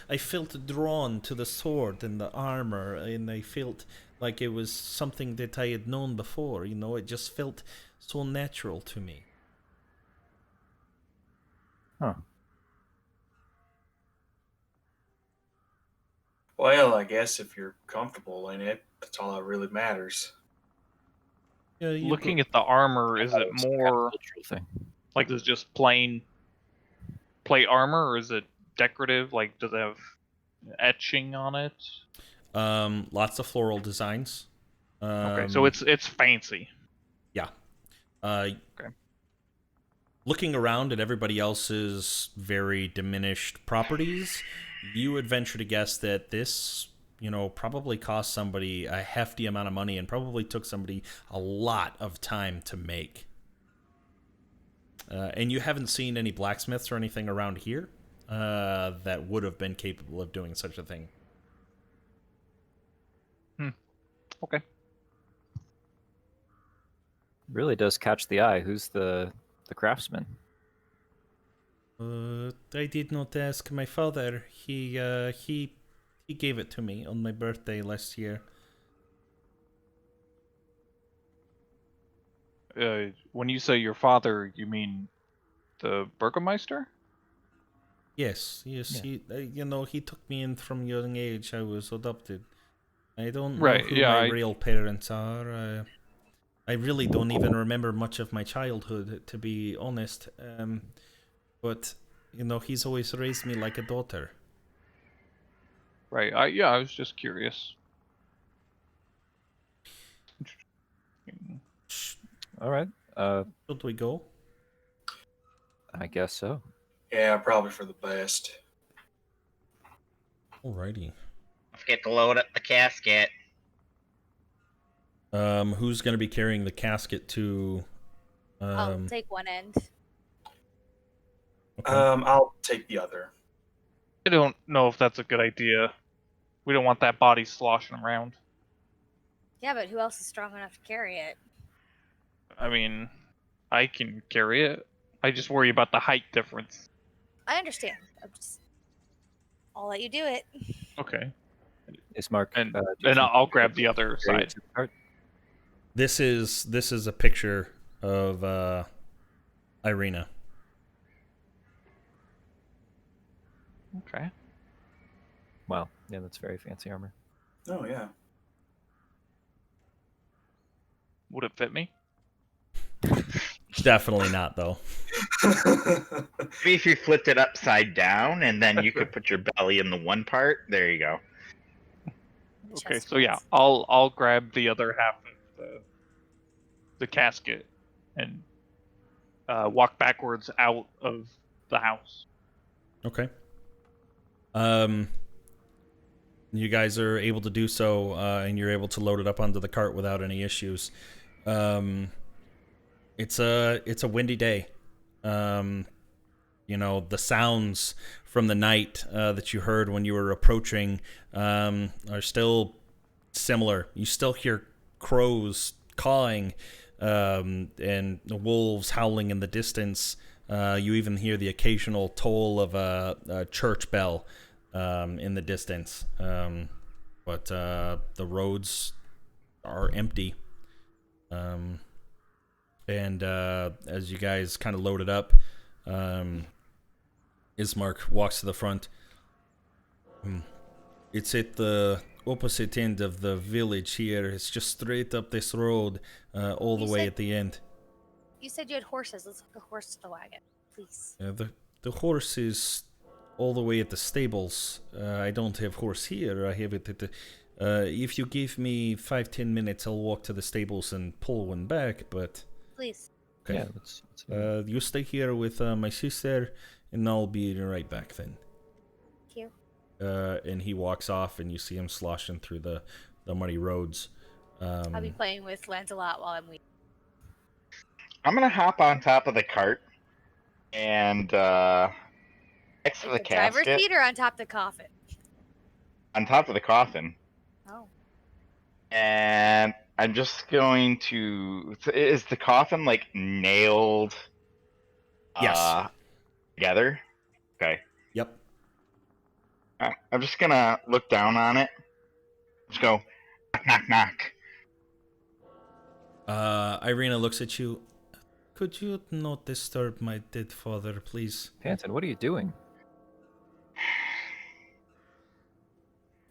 [SPEAKER 1] I felt drawn to the sword and the armor, and I felt like it was something that I had known before. It just felt so natural to me.
[SPEAKER 6] Huh.
[SPEAKER 2] Well, I guess if you're comfortable in it, that's all that really matters.
[SPEAKER 1] Yeah,
[SPEAKER 5] Looking at the armor, is it
[SPEAKER 6] It's some kind of
[SPEAKER 5] more
[SPEAKER 6] cultural thing.
[SPEAKER 5] like is just plain plate armor, or is it decorative? Like, does it have etching on it?
[SPEAKER 1] lots of floral designs.
[SPEAKER 5] Okay, so it's fancy.
[SPEAKER 1] Yeah.
[SPEAKER 5] Okay.
[SPEAKER 1] Looking around at everybody else's very diminished properties, you would venture to guess that this, probably cost somebody a hefty amount of money and probably took somebody a lot of time to make. And you haven't seen any blacksmiths or anything around here that would have been capable of doing such a thing.
[SPEAKER 5] Okay.
[SPEAKER 6] Really does catch the eye. Who's the craftsman?
[SPEAKER 1] I did not ask my father. He gave it to me on my birthday last year.
[SPEAKER 5] When you say your father, you mean the Burgermeister?
[SPEAKER 1] Yes.
[SPEAKER 6] Yeah.
[SPEAKER 1] He took me in from young age. I was adopted. I don't know
[SPEAKER 5] Right,
[SPEAKER 1] who
[SPEAKER 5] yeah,
[SPEAKER 1] my real parents are. I really don't even remember much of my childhood, to be honest. But he's always raised me like a daughter.
[SPEAKER 5] Right. I was just curious.
[SPEAKER 6] All right.
[SPEAKER 1] Should we go?
[SPEAKER 6] I guess so.
[SPEAKER 2] Yeah, probably for the best.
[SPEAKER 1] Alrighty.
[SPEAKER 3] Don't forget to load up the casket.
[SPEAKER 1] Who's gonna be carrying the casket to?
[SPEAKER 4] I'll take one end.
[SPEAKER 1] Okay.
[SPEAKER 2] I'll take the other.
[SPEAKER 5] I don't know if that's a good idea. We don't want that body sloshing around.
[SPEAKER 4] Yeah, but who else is strong enough to carry it?
[SPEAKER 5] I mean, I can carry it. I just worry about the height difference.
[SPEAKER 4] I understand. I'll let you do it.
[SPEAKER 5] Okay.
[SPEAKER 6] Ismark.
[SPEAKER 5] And
[SPEAKER 6] do you
[SPEAKER 5] and
[SPEAKER 6] think
[SPEAKER 5] I'll
[SPEAKER 6] you
[SPEAKER 5] grab
[SPEAKER 6] could
[SPEAKER 5] the other
[SPEAKER 6] carry it
[SPEAKER 5] side.
[SPEAKER 6] to the cart?
[SPEAKER 1] This is a picture of Irina.
[SPEAKER 5] Okay.
[SPEAKER 6] Wow. Yeah, that's very fancy armor.
[SPEAKER 2] Oh, yeah.
[SPEAKER 5] Would it fit me?
[SPEAKER 1] Definitely not, though.
[SPEAKER 3] Maybe if you flipped it upside down and then you could put your belly in the one part. There you go.
[SPEAKER 5] Okay,
[SPEAKER 4] Chest
[SPEAKER 5] so yeah,
[SPEAKER 4] pads.
[SPEAKER 5] I'll grab the other half of the casket and walk backwards out of the house.
[SPEAKER 1] Okay. You guys are able to do so, and you're able to load it up onto the cart without any issues. It's a windy day. The sounds from the night that you heard when you were approaching are still similar. You still hear crows cawing and the wolves howling in the distance. You even hear the occasional toll of a church bell in the distance. But the roads are empty. And as you guys kind of load it up, Ismark walks to the front. It's at the opposite end of the village here. It's just straight up this road, all the way at the end.
[SPEAKER 4] You said you had horses. Let's hook a horse to the wagon, please.
[SPEAKER 1] The horse is all the way at the stables. I don't have horse here. I have it at the... if you give me 5-10 minutes, I'll walk to the stables and pull one back, but...
[SPEAKER 4] Please.
[SPEAKER 1] Okay.
[SPEAKER 6] Yeah, let's
[SPEAKER 1] You stay here with my sister, and I'll be right back then.
[SPEAKER 4] Thank you.
[SPEAKER 1] And he walks off, and you see him sloshing through the muddy roads.
[SPEAKER 4] I'll be playing with Lancelot while I'm waiting.
[SPEAKER 3] I'm gonna hop on top of the cart and next to
[SPEAKER 4] Like
[SPEAKER 3] the
[SPEAKER 4] the driver's
[SPEAKER 3] casket,
[SPEAKER 4] seat or on top of the coffin?
[SPEAKER 3] on top of the coffin,
[SPEAKER 4] Oh.
[SPEAKER 3] and I'm just going to. Is the coffin like nailed?
[SPEAKER 1] Yes.
[SPEAKER 3] Together. Okay.
[SPEAKER 1] Yep.
[SPEAKER 3] I'm just gonna look down on it. Just go knock, knock, knock.
[SPEAKER 1] Irina looks at you. Could you not disturb my dead father, please?
[SPEAKER 6] Panton, what are you doing?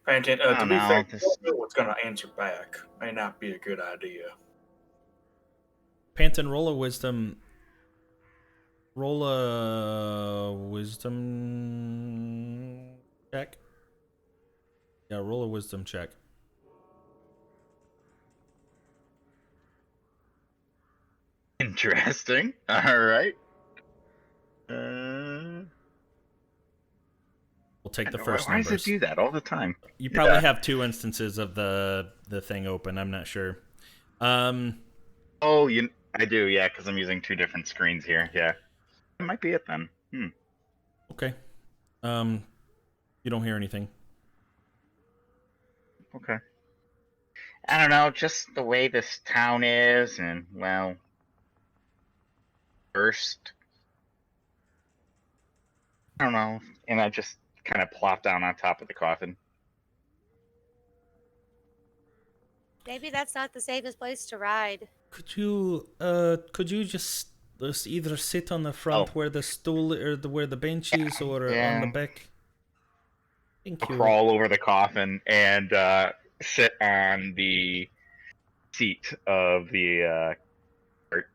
[SPEAKER 2] Panton,
[SPEAKER 3] I
[SPEAKER 2] to
[SPEAKER 3] don't
[SPEAKER 2] be fair,
[SPEAKER 3] know.
[SPEAKER 2] you don't know what's going to answer back. May not be a good idea.
[SPEAKER 1] Panton, roll a wisdom. Roll a wisdom check. Yeah, roll a wisdom check.
[SPEAKER 3] Interesting. All right.
[SPEAKER 1] We'll take the
[SPEAKER 3] Why
[SPEAKER 1] first
[SPEAKER 3] does it
[SPEAKER 1] numbers.
[SPEAKER 3] do that all the time?
[SPEAKER 1] You probably have 2 instances of the thing open. I'm not sure.
[SPEAKER 3] Oh, I do, yeah, because I'm using 2 different screens here. Yeah, that might be it then.
[SPEAKER 1] Okay. You don't hear anything.
[SPEAKER 3] Okay. I don't know, just the way this town is, and well, first, I don't know, and I just kind of plop down on top of the coffin.
[SPEAKER 4] Maybe that's not the safest place to ride.
[SPEAKER 1] Could you just either sit on the front where the stool or where the bench is, or on the back? Thank
[SPEAKER 3] I'll
[SPEAKER 1] you.
[SPEAKER 3] crawl over the coffin and sit on the seat of the cart.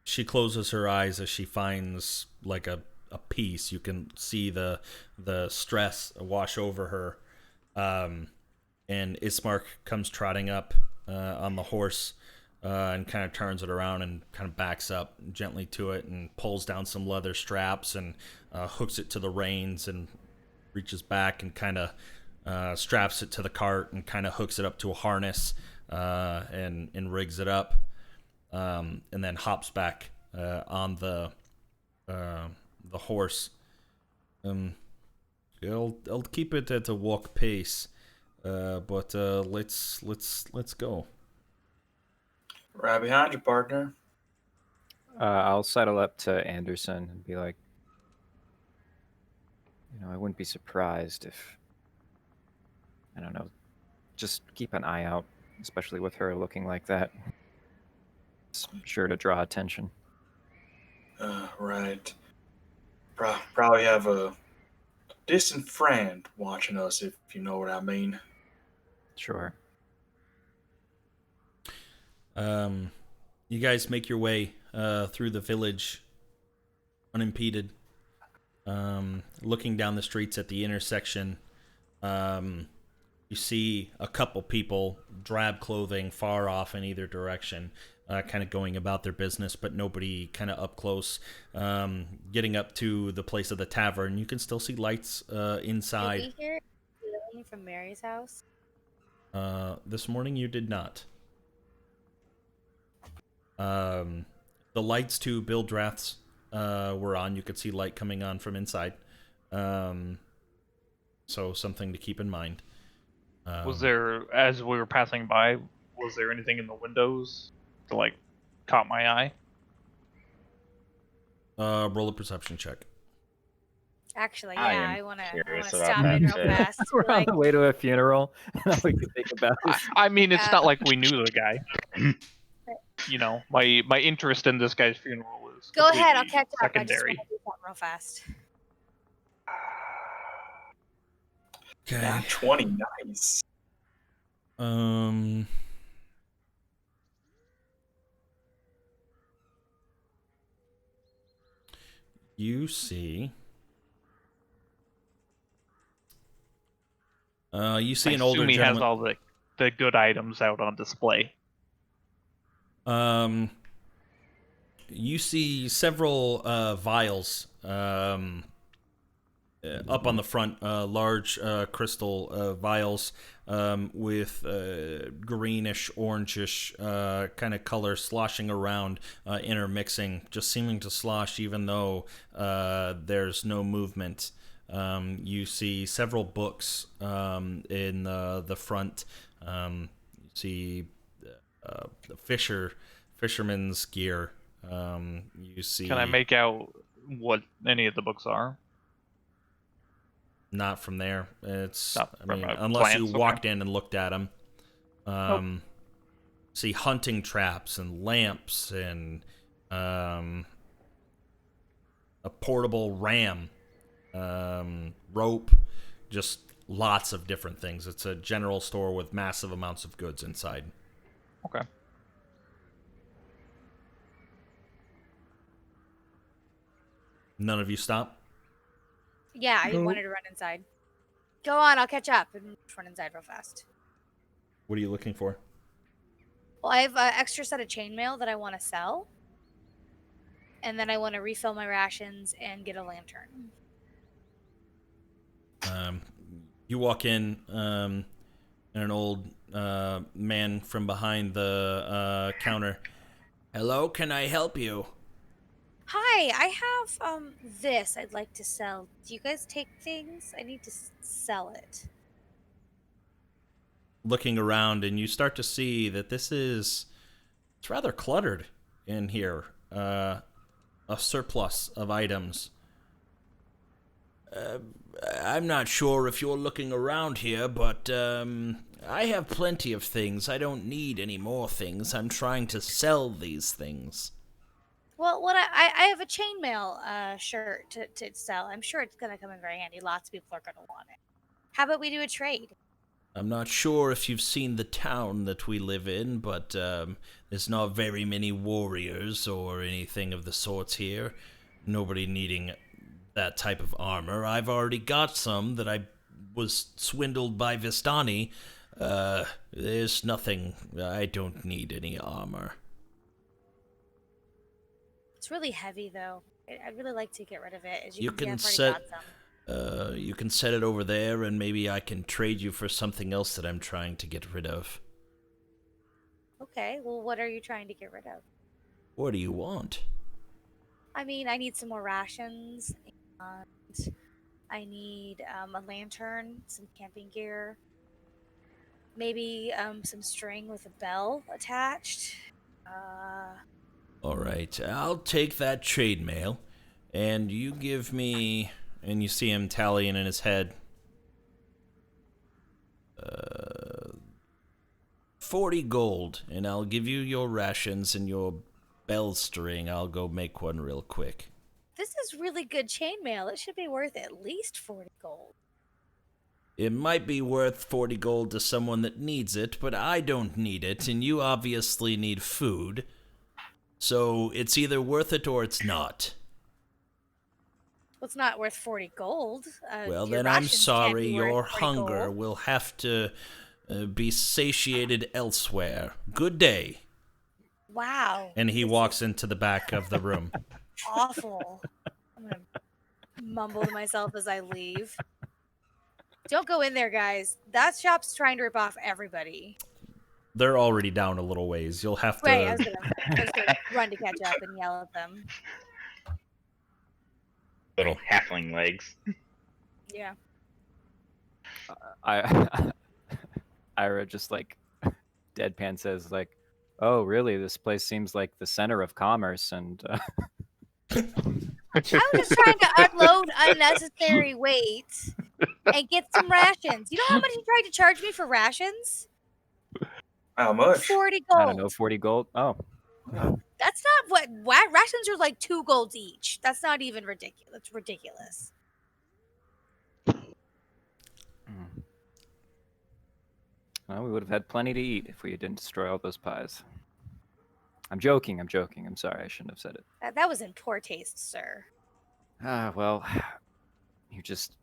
[SPEAKER 1] She closes her eyes as she finds like a piece. You can see the stress wash over her. And Ismark comes trotting up on the horse and kind of turns it around and kind of backs up gently to it and pulls down some leather straps and hooks it to the reins and reaches back and kind of straps it to the cart and kind of hooks it up to a harness and rigs it up, and then hops back on the horse. I'll keep it at a walk pace. But let's go.
[SPEAKER 2] Right behind you, partner.
[SPEAKER 6] I'll settle up to Anderson and be like, I wouldn't be surprised if, I don't know, just keep an eye out, especially with her looking like that. It's sure to draw attention.
[SPEAKER 2] Right. Probably have a distant friend watching us, if you know what I mean.
[SPEAKER 6] Sure.
[SPEAKER 1] You guys make your way through the village unimpeded. Looking down the streets at the intersection, you see a couple people, drab clothing, far off in either direction, kind of going about their business, but nobody kind of up close. Getting up to the place of the tavern, you can still see lights inside.
[SPEAKER 4] Did we hear squealing from Mary's house?
[SPEAKER 1] This morning you did not. The lights to Bill Drath's were on. You could see light coming on from inside. So something to keep in mind.
[SPEAKER 5] Was there, as we were passing by, was there anything in the windows that, like, caught my eye?
[SPEAKER 1] Roll a perception check.
[SPEAKER 4] Actually,
[SPEAKER 3] I
[SPEAKER 4] yeah,
[SPEAKER 3] am
[SPEAKER 4] I wanna
[SPEAKER 3] curious about
[SPEAKER 4] stop
[SPEAKER 3] that
[SPEAKER 4] in real
[SPEAKER 3] too.
[SPEAKER 4] fast.
[SPEAKER 6] We're on the way to a funeral. Now we can think about this.
[SPEAKER 5] I mean, it's not like we knew the guy. My interest in this guy's funeral is
[SPEAKER 4] Go ahead, I'll
[SPEAKER 5] completely
[SPEAKER 4] catch up. I just
[SPEAKER 5] secondary.
[SPEAKER 4] want to do something real fast.
[SPEAKER 1] Okay.
[SPEAKER 2] Now 20, nice.
[SPEAKER 1] You see. You see an older
[SPEAKER 5] assume he has
[SPEAKER 1] gentleman.
[SPEAKER 5] all the good items out on display.
[SPEAKER 1] You see several vials up on the front, large crystal vials with greenish, orangish kind of color sloshing around, intermixing, just seeming to slosh even though there's no movement. You see several books in the front. You see the fisherman's gear. You see.
[SPEAKER 5] Can I make out what any of the books are?
[SPEAKER 1] Not from there. It's.
[SPEAKER 5] Not
[SPEAKER 1] I
[SPEAKER 5] from
[SPEAKER 1] mean,
[SPEAKER 5] a
[SPEAKER 1] unless
[SPEAKER 5] glance,
[SPEAKER 1] you walked in and looked at them. See hunting traps and lamps and a portable ram rope, just lots of different things. It's a general store with massive amounts of goods inside.
[SPEAKER 5] Okay.
[SPEAKER 1] None of you stop?
[SPEAKER 4] Yeah, I wanted to run inside. Go on, I'll catch up and run inside real fast.
[SPEAKER 1] What are you looking for?
[SPEAKER 4] Well, I have an extra set of chainmail that I want to sell. And then I want to refill my rations and get a lantern.
[SPEAKER 1] You walk in, and an old man from behind the counter. Hello, can I help you?
[SPEAKER 4] Hi, I have this I'd like to sell. Do you guys take things? I need to sell it.
[SPEAKER 1] Looking around, and you start to see that it's rather cluttered in here. A surplus of items. I'm not sure if you're looking around here, but I have plenty of things. I don't need any more things. I'm trying to sell these things.
[SPEAKER 4] Well, what I have a chainmail shirt to sell. I'm sure it's going to come in very handy. Lots of people are going to want it. How about we do a trade?
[SPEAKER 1] I'm not sure if you've seen the town that we live in, but there's not very many warriors or anything of the sorts here. Nobody needing that type of armor. I've already got some that I was swindled by Vistani. There's nothing. I don't need any armor.
[SPEAKER 4] It's really heavy, though. I'd really like to get rid of it. As
[SPEAKER 1] You
[SPEAKER 4] can
[SPEAKER 1] can
[SPEAKER 4] see, I've already got some.
[SPEAKER 1] You can set it over there, and maybe I can trade you for something else that I'm trying to get rid of.
[SPEAKER 4] Okay, well, what are you trying to get rid of?
[SPEAKER 1] What do you want?
[SPEAKER 4] I mean, I need some more rations, and I need a lantern, some camping gear, maybe some string with a bell attached.
[SPEAKER 1] All right, I'll take that trade mail, and you give me... And you see him tallying in his head. 40 gold, and I'll give you your rations and your bell string. I'll go make one real quick.
[SPEAKER 4] This is really good chainmail. It should be worth at least 40 gold.
[SPEAKER 1] It might be worth 40 gold to someone that needs it, but I don't need it, and you obviously need food. So it's either worth it or it's not.
[SPEAKER 4] Well, it's not worth 40 gold.
[SPEAKER 1] Well,
[SPEAKER 4] your
[SPEAKER 1] then I'm
[SPEAKER 4] rations can't
[SPEAKER 1] sorry.
[SPEAKER 4] be worth
[SPEAKER 1] Your
[SPEAKER 4] 40
[SPEAKER 1] hunger
[SPEAKER 4] gold.
[SPEAKER 1] will have to be satiated elsewhere. Good day.
[SPEAKER 4] Wow.
[SPEAKER 1] And he walks into the back of the room.
[SPEAKER 4] Awful. I'm going to mumble to myself as I leave. Don't go in there, guys. That shop's trying to rip off everybody.
[SPEAKER 1] They're already down a little ways. You'll have to...
[SPEAKER 4] Right, I was gonna run to catch up and yell at them.
[SPEAKER 3] Little halfling legs.
[SPEAKER 4] Yeah.
[SPEAKER 6] Ira just like deadpan says like, "Oh, really? This place seems like the center of commerce." And
[SPEAKER 4] I was just trying to unload unnecessary weight and get some rations. You know how much he tried to charge me for rations?
[SPEAKER 2] How much?
[SPEAKER 4] 40 gold.
[SPEAKER 6] I don't know, 40 gold. Oh,
[SPEAKER 4] That's not what rations are like 2 golds each. That's not even ridiculous. It's ridiculous.
[SPEAKER 6] well, we would have had plenty to eat if we didn't destroy all those pies. I'm joking. I'm sorry. I shouldn't have said it.
[SPEAKER 4] That was in poor taste, sir.
[SPEAKER 6] Well, you just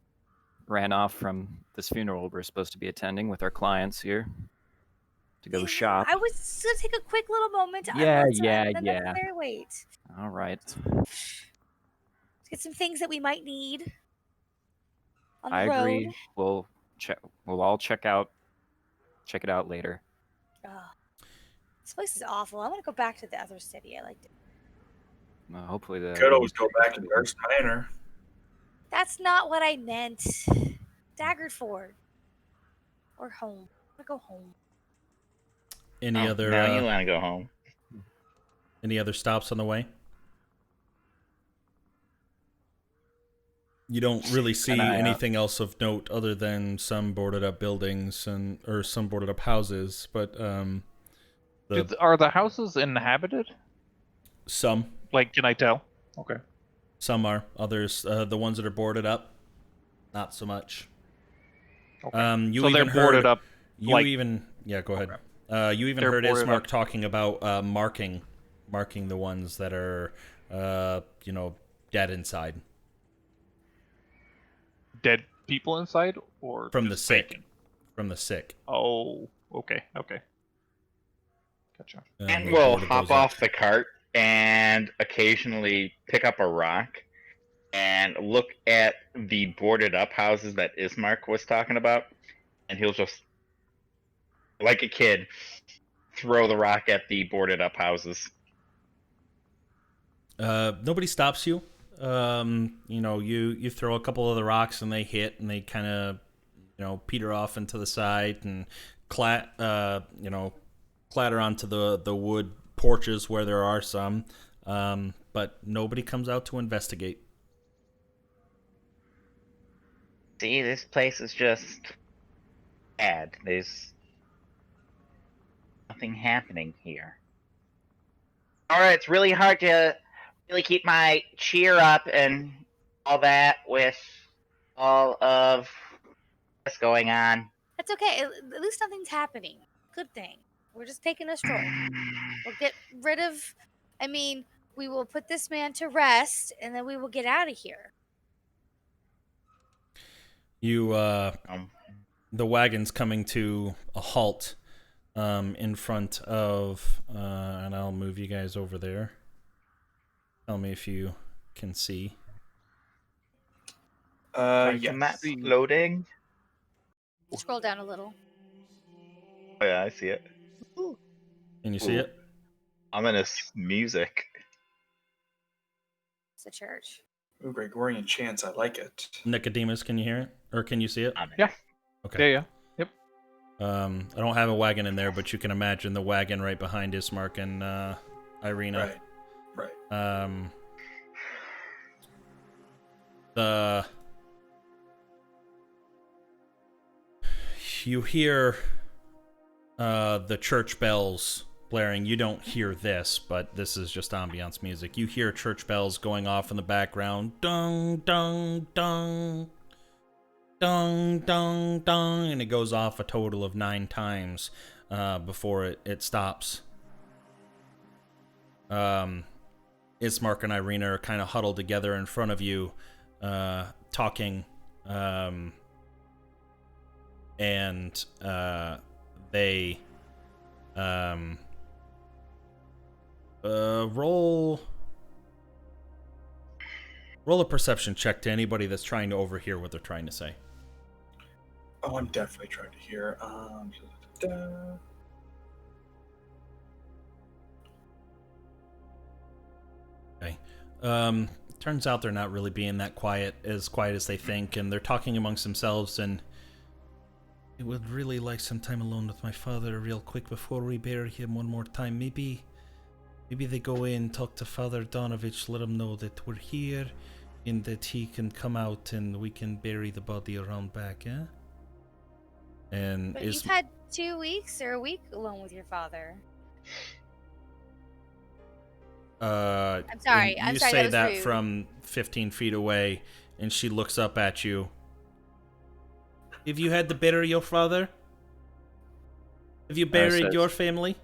[SPEAKER 6] ran off from this funeral we're supposed to be attending with our clients here to go shop.
[SPEAKER 4] I was gonna take a quick little moment to
[SPEAKER 6] Yeah,
[SPEAKER 4] unload some
[SPEAKER 6] yeah.
[SPEAKER 4] unnecessary weight.
[SPEAKER 6] All right.
[SPEAKER 4] Get some things that we might need on the
[SPEAKER 6] I
[SPEAKER 4] road.
[SPEAKER 6] agree. We'll all check it out later.
[SPEAKER 4] Ugh. This place is awful. I want to go back to the other city. I liked it.
[SPEAKER 6] Hopefully the
[SPEAKER 2] Could always go back to Durst Manor.
[SPEAKER 4] That's not what I meant. Daggerford. Or home. I want to go home.
[SPEAKER 1] Any other
[SPEAKER 3] Now you want to go home.
[SPEAKER 1] any other stops on the way? You don't really see anything else of note other than some boarded up buildings or some boarded up houses, but
[SPEAKER 5] Are the houses inhabited?
[SPEAKER 1] some
[SPEAKER 5] Like, can I tell? Okay.
[SPEAKER 1] are. Others, the ones that are boarded up, not so much.
[SPEAKER 5] Okay.
[SPEAKER 1] You
[SPEAKER 5] So they're
[SPEAKER 1] even
[SPEAKER 5] boarded
[SPEAKER 1] heard,
[SPEAKER 5] up.
[SPEAKER 1] You
[SPEAKER 5] like,
[SPEAKER 1] even yeah, go ahead. You even
[SPEAKER 5] They're
[SPEAKER 1] heard
[SPEAKER 5] boarded
[SPEAKER 1] Ismark
[SPEAKER 5] up.
[SPEAKER 1] talking about marking the ones that are dead inside
[SPEAKER 5] dead people inside, or
[SPEAKER 1] from the
[SPEAKER 5] just
[SPEAKER 1] sick.
[SPEAKER 5] vacant?
[SPEAKER 1] From the sick.
[SPEAKER 5] Oh, okay. Gotcha.
[SPEAKER 3] And
[SPEAKER 1] they
[SPEAKER 3] we'll
[SPEAKER 1] boarded
[SPEAKER 3] hop
[SPEAKER 1] those up.
[SPEAKER 3] off the cart and occasionally pick up a rock and look at the boarded up houses that Ismark was talking about, and he'll just, like a kid, throw the rock at the boarded up houses.
[SPEAKER 1] Nobody stops you. You throw a couple of the rocks and they hit and they kind of peter off into the side and clatter onto the wood porches where there are some. But nobody comes out to investigate.
[SPEAKER 3] See, this place is just bad. There's nothing happening here. Alright, it's really hard to really keep my cheer up and all that with all of what's going on.
[SPEAKER 4] That's okay. At least nothing's happening. Good thing. We're just taking a stroll. We'll get rid of. I mean, we will put this man to rest, and then we will get out of here.
[SPEAKER 1] The wagon's coming to a halt in front of, and I'll move you guys over there. Tell me if you can see.
[SPEAKER 3] The map loading.
[SPEAKER 4] Scroll down a little.
[SPEAKER 3] Oh yeah, I see it.
[SPEAKER 1] Can you see it?
[SPEAKER 3] Ominous music.
[SPEAKER 4] It's a church.
[SPEAKER 2] Ooh, Gregorian chants, I like it.
[SPEAKER 1] Nicodemus, can you hear it? Or can you see it?
[SPEAKER 5] Yeah.
[SPEAKER 1] Okay.
[SPEAKER 5] Yeah. Yep.
[SPEAKER 1] I don't have a wagon in there, but you can imagine the wagon right behind Ismark and Irina.
[SPEAKER 2] Right.
[SPEAKER 1] You hear the church bells blaring. You don't hear this, but this is just ambiance music. You hear church bells going off in the background. Dung, dung, dung. Dung, dung, dung. And it goes off a total of 9 times before it stops. Ismark and Irina are kind of huddled together in front of you, talking. And they roll a perception check to anybody that's trying to overhear what they're trying to say.
[SPEAKER 2] Oh, I'm definitely trying to hear.
[SPEAKER 1] Okay. Turns out they're not really being that quiet as they think, and they're talking amongst themselves. And I would really like some time alone with my father real quick before we bury him one more time. Maybe they go in, talk to Father Donovich, let him know that we're here, and that he can come out and we can bury the body around back, eh? And
[SPEAKER 4] But you've had 2 weeks or a week alone with your father. I'm sorry.
[SPEAKER 1] You say that from 15 feet away, and she looks up at you. Have you had to bury your father? Have you buried your family?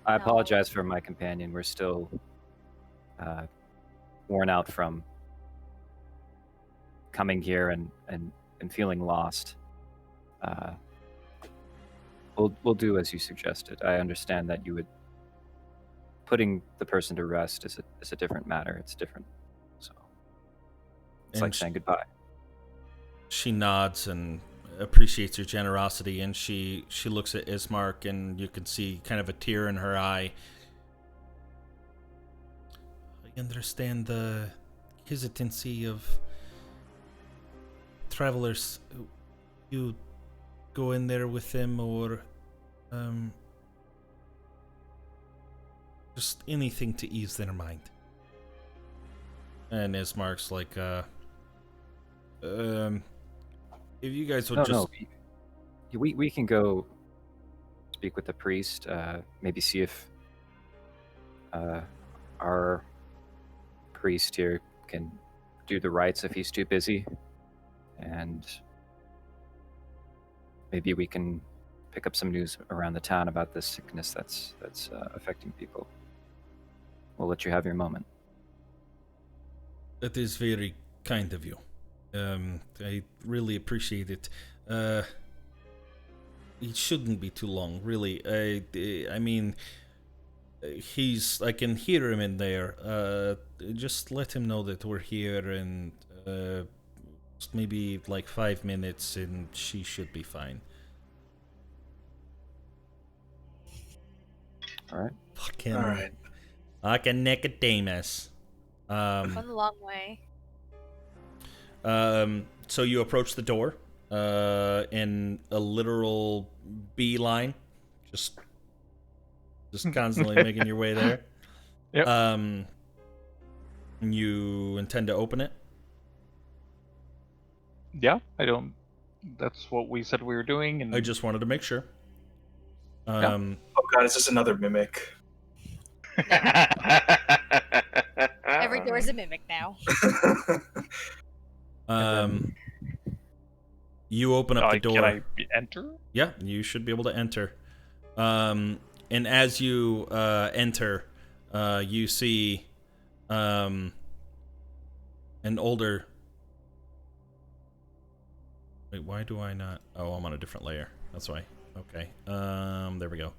[SPEAKER 6] I apologize for my companion. We're still worn out from coming here and feeling lost. We'll do as you suggested. I understand that you would putting the person to rest is a different matter. It's different. So it's like saying goodbye.
[SPEAKER 1] She nods and appreciates your generosity, and she looks at Ismark, and you can see kind of a tear in her eye. I understand the hesitancy of travelers. You go in there with them, or just anything to ease their mind. And Ismark's like, if you guys would
[SPEAKER 6] we can go speak with the priest, maybe see if our priest here can do the rites if he's too busy. and maybe we can pick up some news around the town about this sickness that's affecting people. We'll let you have your moment.
[SPEAKER 1] That is very kind of you. I really appreciate it. It shouldn't be too long, really. I mean, I can hear him in there. Just let him know that we're here, and just maybe like 5 minutes, and she should be fine.
[SPEAKER 6] All right.
[SPEAKER 1] Fucking Nicodemus.
[SPEAKER 4] Went a long way.
[SPEAKER 1] So you approach the door in a literal beeline, just constantly making your way there.
[SPEAKER 5] Yep.
[SPEAKER 1] You intend to open it?
[SPEAKER 5] Yeah, that's what we said we were doing, and
[SPEAKER 1] I just wanted to make sure.
[SPEAKER 2] Oh god, is this another mimic?
[SPEAKER 4] Every door is a mimic now.
[SPEAKER 1] You open up the door.
[SPEAKER 5] Can I enter?
[SPEAKER 1] Yeah, you should be able to enter. And as you enter, you see an older... Wait, why do I not... Oh, I'm on a different layer. That's why. Okay. There we go.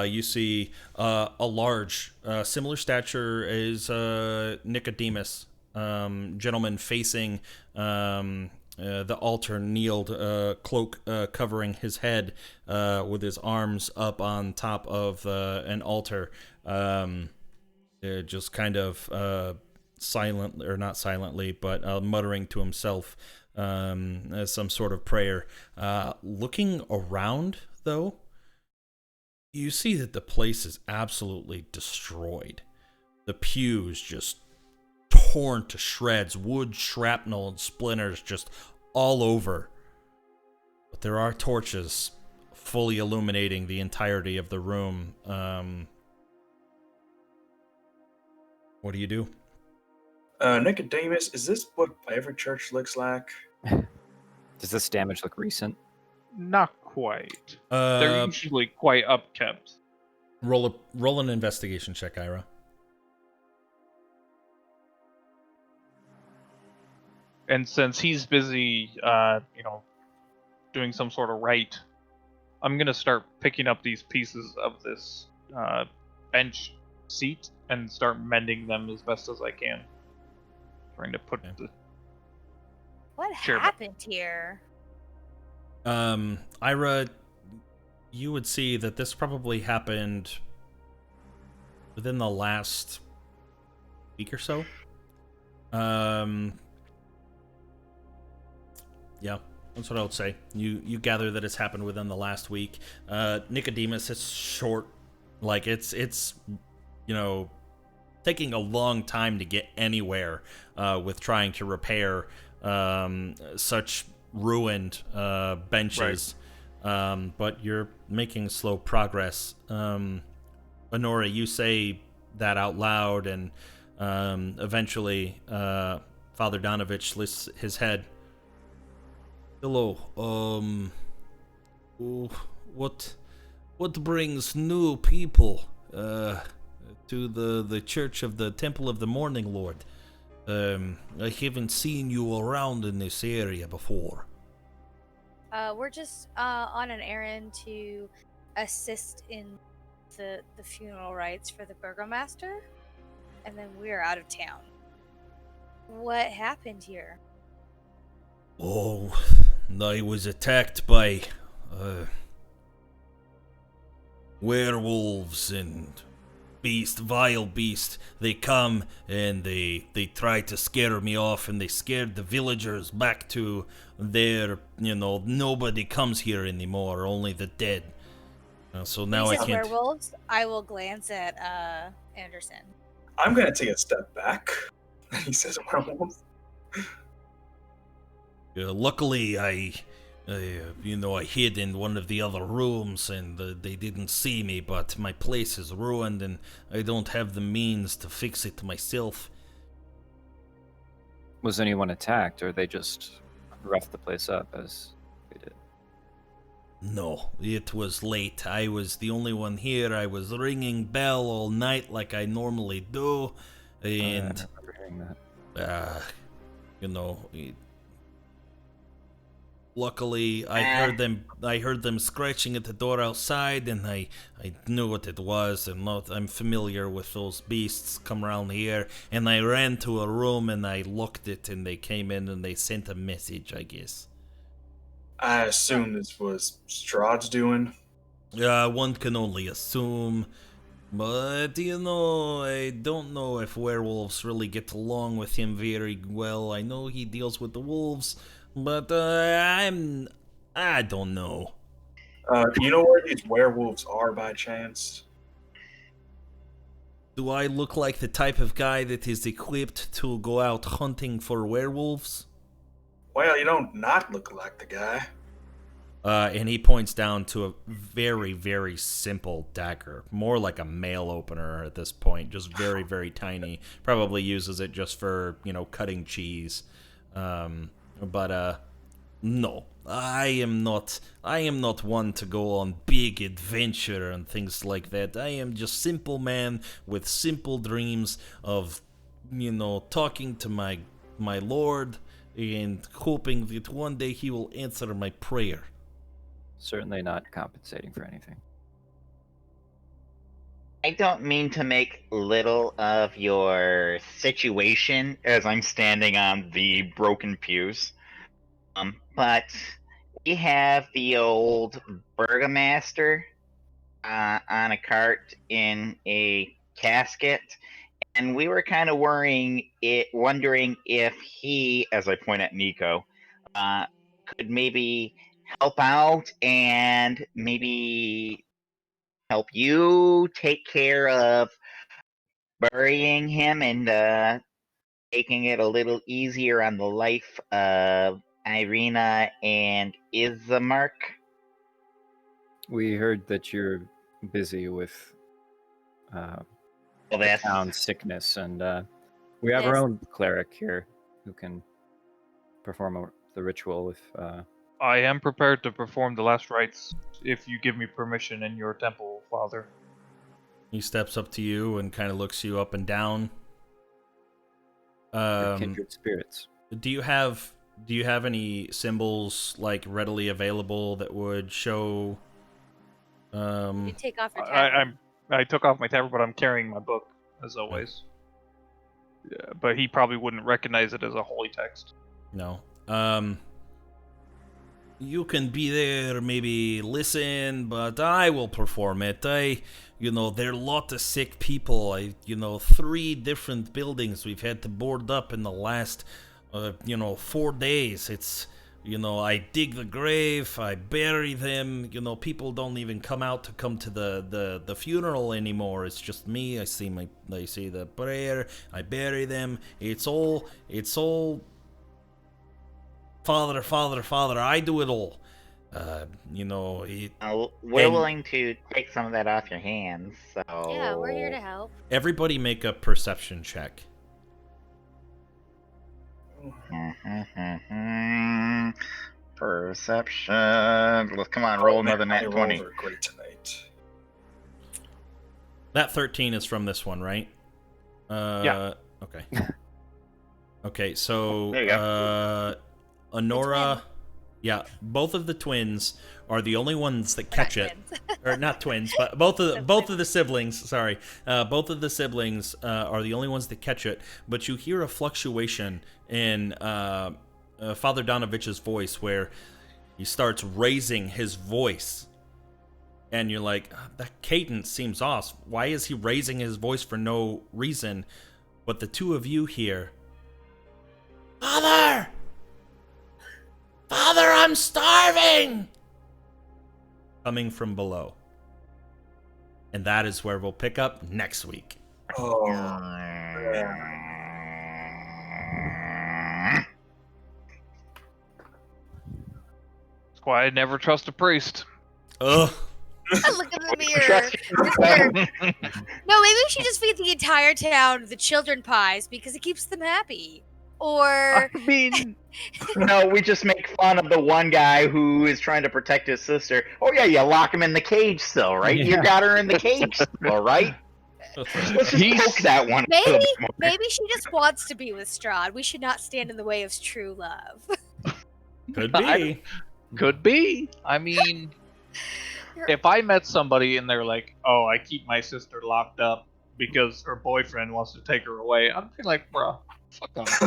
[SPEAKER 1] You see a large, similar stature is Nicodemus, gentleman facing the altar, kneeled, cloak covering his head, with his arms up on top of an altar, just kind of silent, or not silently, but muttering to himself some sort of prayer. Looking around, though, you see that the place is absolutely destroyed. The pews just torn to shreds, wood shrapnel and splinters just all over. But there are torches fully illuminating the entirety of the room. What do you do?
[SPEAKER 2] Nicodemus, is this what every church looks like?
[SPEAKER 6] Does this damage look recent?
[SPEAKER 5] Not quite. They're usually quite upkept.
[SPEAKER 1] Roll an investigation check, Ira.
[SPEAKER 5] And since he's busy, doing some sort of rite, I'm gonna start picking up these pieces of this bench seat and start mending them as best as I can. Trying to put the
[SPEAKER 4] What
[SPEAKER 5] chair back.
[SPEAKER 4] happened here?
[SPEAKER 1] Ira, you would see that this probably happened within the last week or so. Yeah, that's what I would say. You gather that it's happened within the last week. Nicodemus, it's short, like it's taking a long time to get anywhere with trying to repair such ruined benches. Right. But you're making slow progress. Honora, you say that out loud, and eventually Father Donovich lifts his head. Hello. What brings new people to the Church of the Temple of the Morning Lord? I haven't seen you around in this area before.
[SPEAKER 4] We're just on an errand to assist in the funeral rites for the burgomaster, and then we're out of town. What happened here?
[SPEAKER 1] Oh, I was attacked by werewolves and vile beast. They come and they try to scare me off, and they scared the villagers back to their, nobody comes here anymore, only the dead. So now I can't.
[SPEAKER 4] Werewolves? I will glance at Anderson.
[SPEAKER 2] I'm gonna take a step back. He says werewolves.
[SPEAKER 1] Luckily, I hid in one of the other rooms, and they didn't see me, but my place is ruined, and I don't have the means to fix it myself.
[SPEAKER 6] Was anyone attacked, or they just rough the place up as we did.
[SPEAKER 1] No, it was late. I was the only one here. I was ringing bell all night like I normally do,
[SPEAKER 6] I
[SPEAKER 1] and
[SPEAKER 6] remember hearing that.
[SPEAKER 1] you know, luckily I heard them. I heard them scratching at the door outside, and I knew what it was. And I'm familiar with those beasts come around here. And I ran to a room and I looked it, and they came in and they sent a message, I guess.
[SPEAKER 2] I assume this was Strahd's doing.
[SPEAKER 1] One can only assume. But, I don't know if werewolves really get along with him very well. I know he deals with the wolves, but I don't know.
[SPEAKER 2] You know where these werewolves are by chance?
[SPEAKER 1] Do I look like the type of guy that is equipped to go out hunting for werewolves?
[SPEAKER 2] Well, you don't not look like the guy.
[SPEAKER 1] And he points down to a very, very simple dagger. More like a mail opener at this point. Just very, very tiny. Probably uses it just for, cutting cheese. But no. I am not one to go on big adventure and things like that. I am just simple man with simple dreams of, talking to my lord and hoping that one day he will answer my prayer.
[SPEAKER 6] Certainly not compensating for anything.
[SPEAKER 3] I don't mean to make little of your situation as I'm standing on the broken pews, but we have the old burgomaster on a cart in a casket, and we were kind of wondering if he, as I point at Nico, could maybe help out and maybe help you take care of burying him and taking it a little easier on the life of Irina and Ismark.
[SPEAKER 6] We heard that you're busy with the town sickness, and we have our own cleric here who can perform the ritual if...
[SPEAKER 5] I am prepared to perform the last rites if you give me permission in your temple, Father.
[SPEAKER 1] He steps up to you and kind of looks you up and down.
[SPEAKER 6] kindred spirits.
[SPEAKER 1] Do you have any symbols like readily available that would show?
[SPEAKER 4] You take off your tabard.
[SPEAKER 5] I took off my tabard, but I'm carrying my book as always. Yeah, but he probably wouldn't recognize it as a holy text.
[SPEAKER 1] No. You can be there, maybe listen, but I will perform it. There are a lot of sick people. 3 different buildings we've had to board up in the last, 4 days. It's, I dig the grave, I bury them. People don't even come out to come to the funeral anymore. It's just me. I say the prayer, I bury them. It's all. Father, I do it all.
[SPEAKER 3] We're willing to take some of that off your hands, so...
[SPEAKER 4] Yeah, we're here to help.
[SPEAKER 1] Everybody make a perception check.
[SPEAKER 3] Perception. Come on, roll another nat 20.
[SPEAKER 2] Great tonight.
[SPEAKER 1] That 13 is from this one, right?
[SPEAKER 5] Yeah.
[SPEAKER 1] Okay. Okay, so...
[SPEAKER 3] There you go.
[SPEAKER 1] Honora, yeah, both of the twins are the only ones that catch it, or not twins, but both of the siblings. Sorry, both of the siblings are the only ones that catch it. But you hear a fluctuation in Father Donovich's voice, where he starts raising his voice, and you're like, that cadence seems off. Why is he raising his voice for no reason? But the two of you hear, Father! Father, I'm starving! Coming from below. And that is where we'll pick up next week.
[SPEAKER 2] Oh,
[SPEAKER 5] That's why I never trust a priest.
[SPEAKER 1] Ugh.
[SPEAKER 4] Look in the mirror. No, maybe we should just feed the entire town the children pies because it keeps them happy. Or
[SPEAKER 5] I mean,
[SPEAKER 3] No, we just make fun of the one guy who is trying to protect his sister. Oh yeah, you lock him in the cage still, right? You
[SPEAKER 6] Yeah.
[SPEAKER 3] got her in the cage still, right? Let's just
[SPEAKER 5] He's-
[SPEAKER 3] poke that one a little bit more.
[SPEAKER 4] maybe she just wants to be with Strahd. We should not stand in the way of true love.
[SPEAKER 1] Could be.
[SPEAKER 5] could be. I mean, if I met somebody and they're like, "Oh, I keep my sister locked up because her boyfriend wants to take her away," I'd be like, "Bro, fuck off."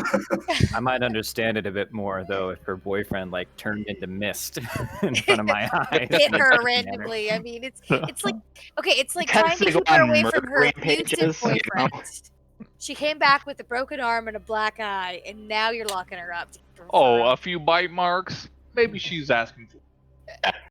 [SPEAKER 6] I might understand it a bit more though if her boyfriend like turned into mist in front of my eyes.
[SPEAKER 4] Hit
[SPEAKER 6] in
[SPEAKER 4] her
[SPEAKER 6] such a manner.
[SPEAKER 4] randomly. I mean, it's like okay, it's like
[SPEAKER 3] Tends
[SPEAKER 4] trying to
[SPEAKER 3] to go
[SPEAKER 4] keep her
[SPEAKER 3] on
[SPEAKER 4] away from
[SPEAKER 3] murder
[SPEAKER 4] her
[SPEAKER 3] rampages,
[SPEAKER 4] abusive
[SPEAKER 3] you know?
[SPEAKER 4] boyfriend. She came back with a broken arm and a black eye, and now you're locking her up. To keep her from
[SPEAKER 5] Oh,
[SPEAKER 4] her
[SPEAKER 5] a few bite marks. Maybe she's asking for.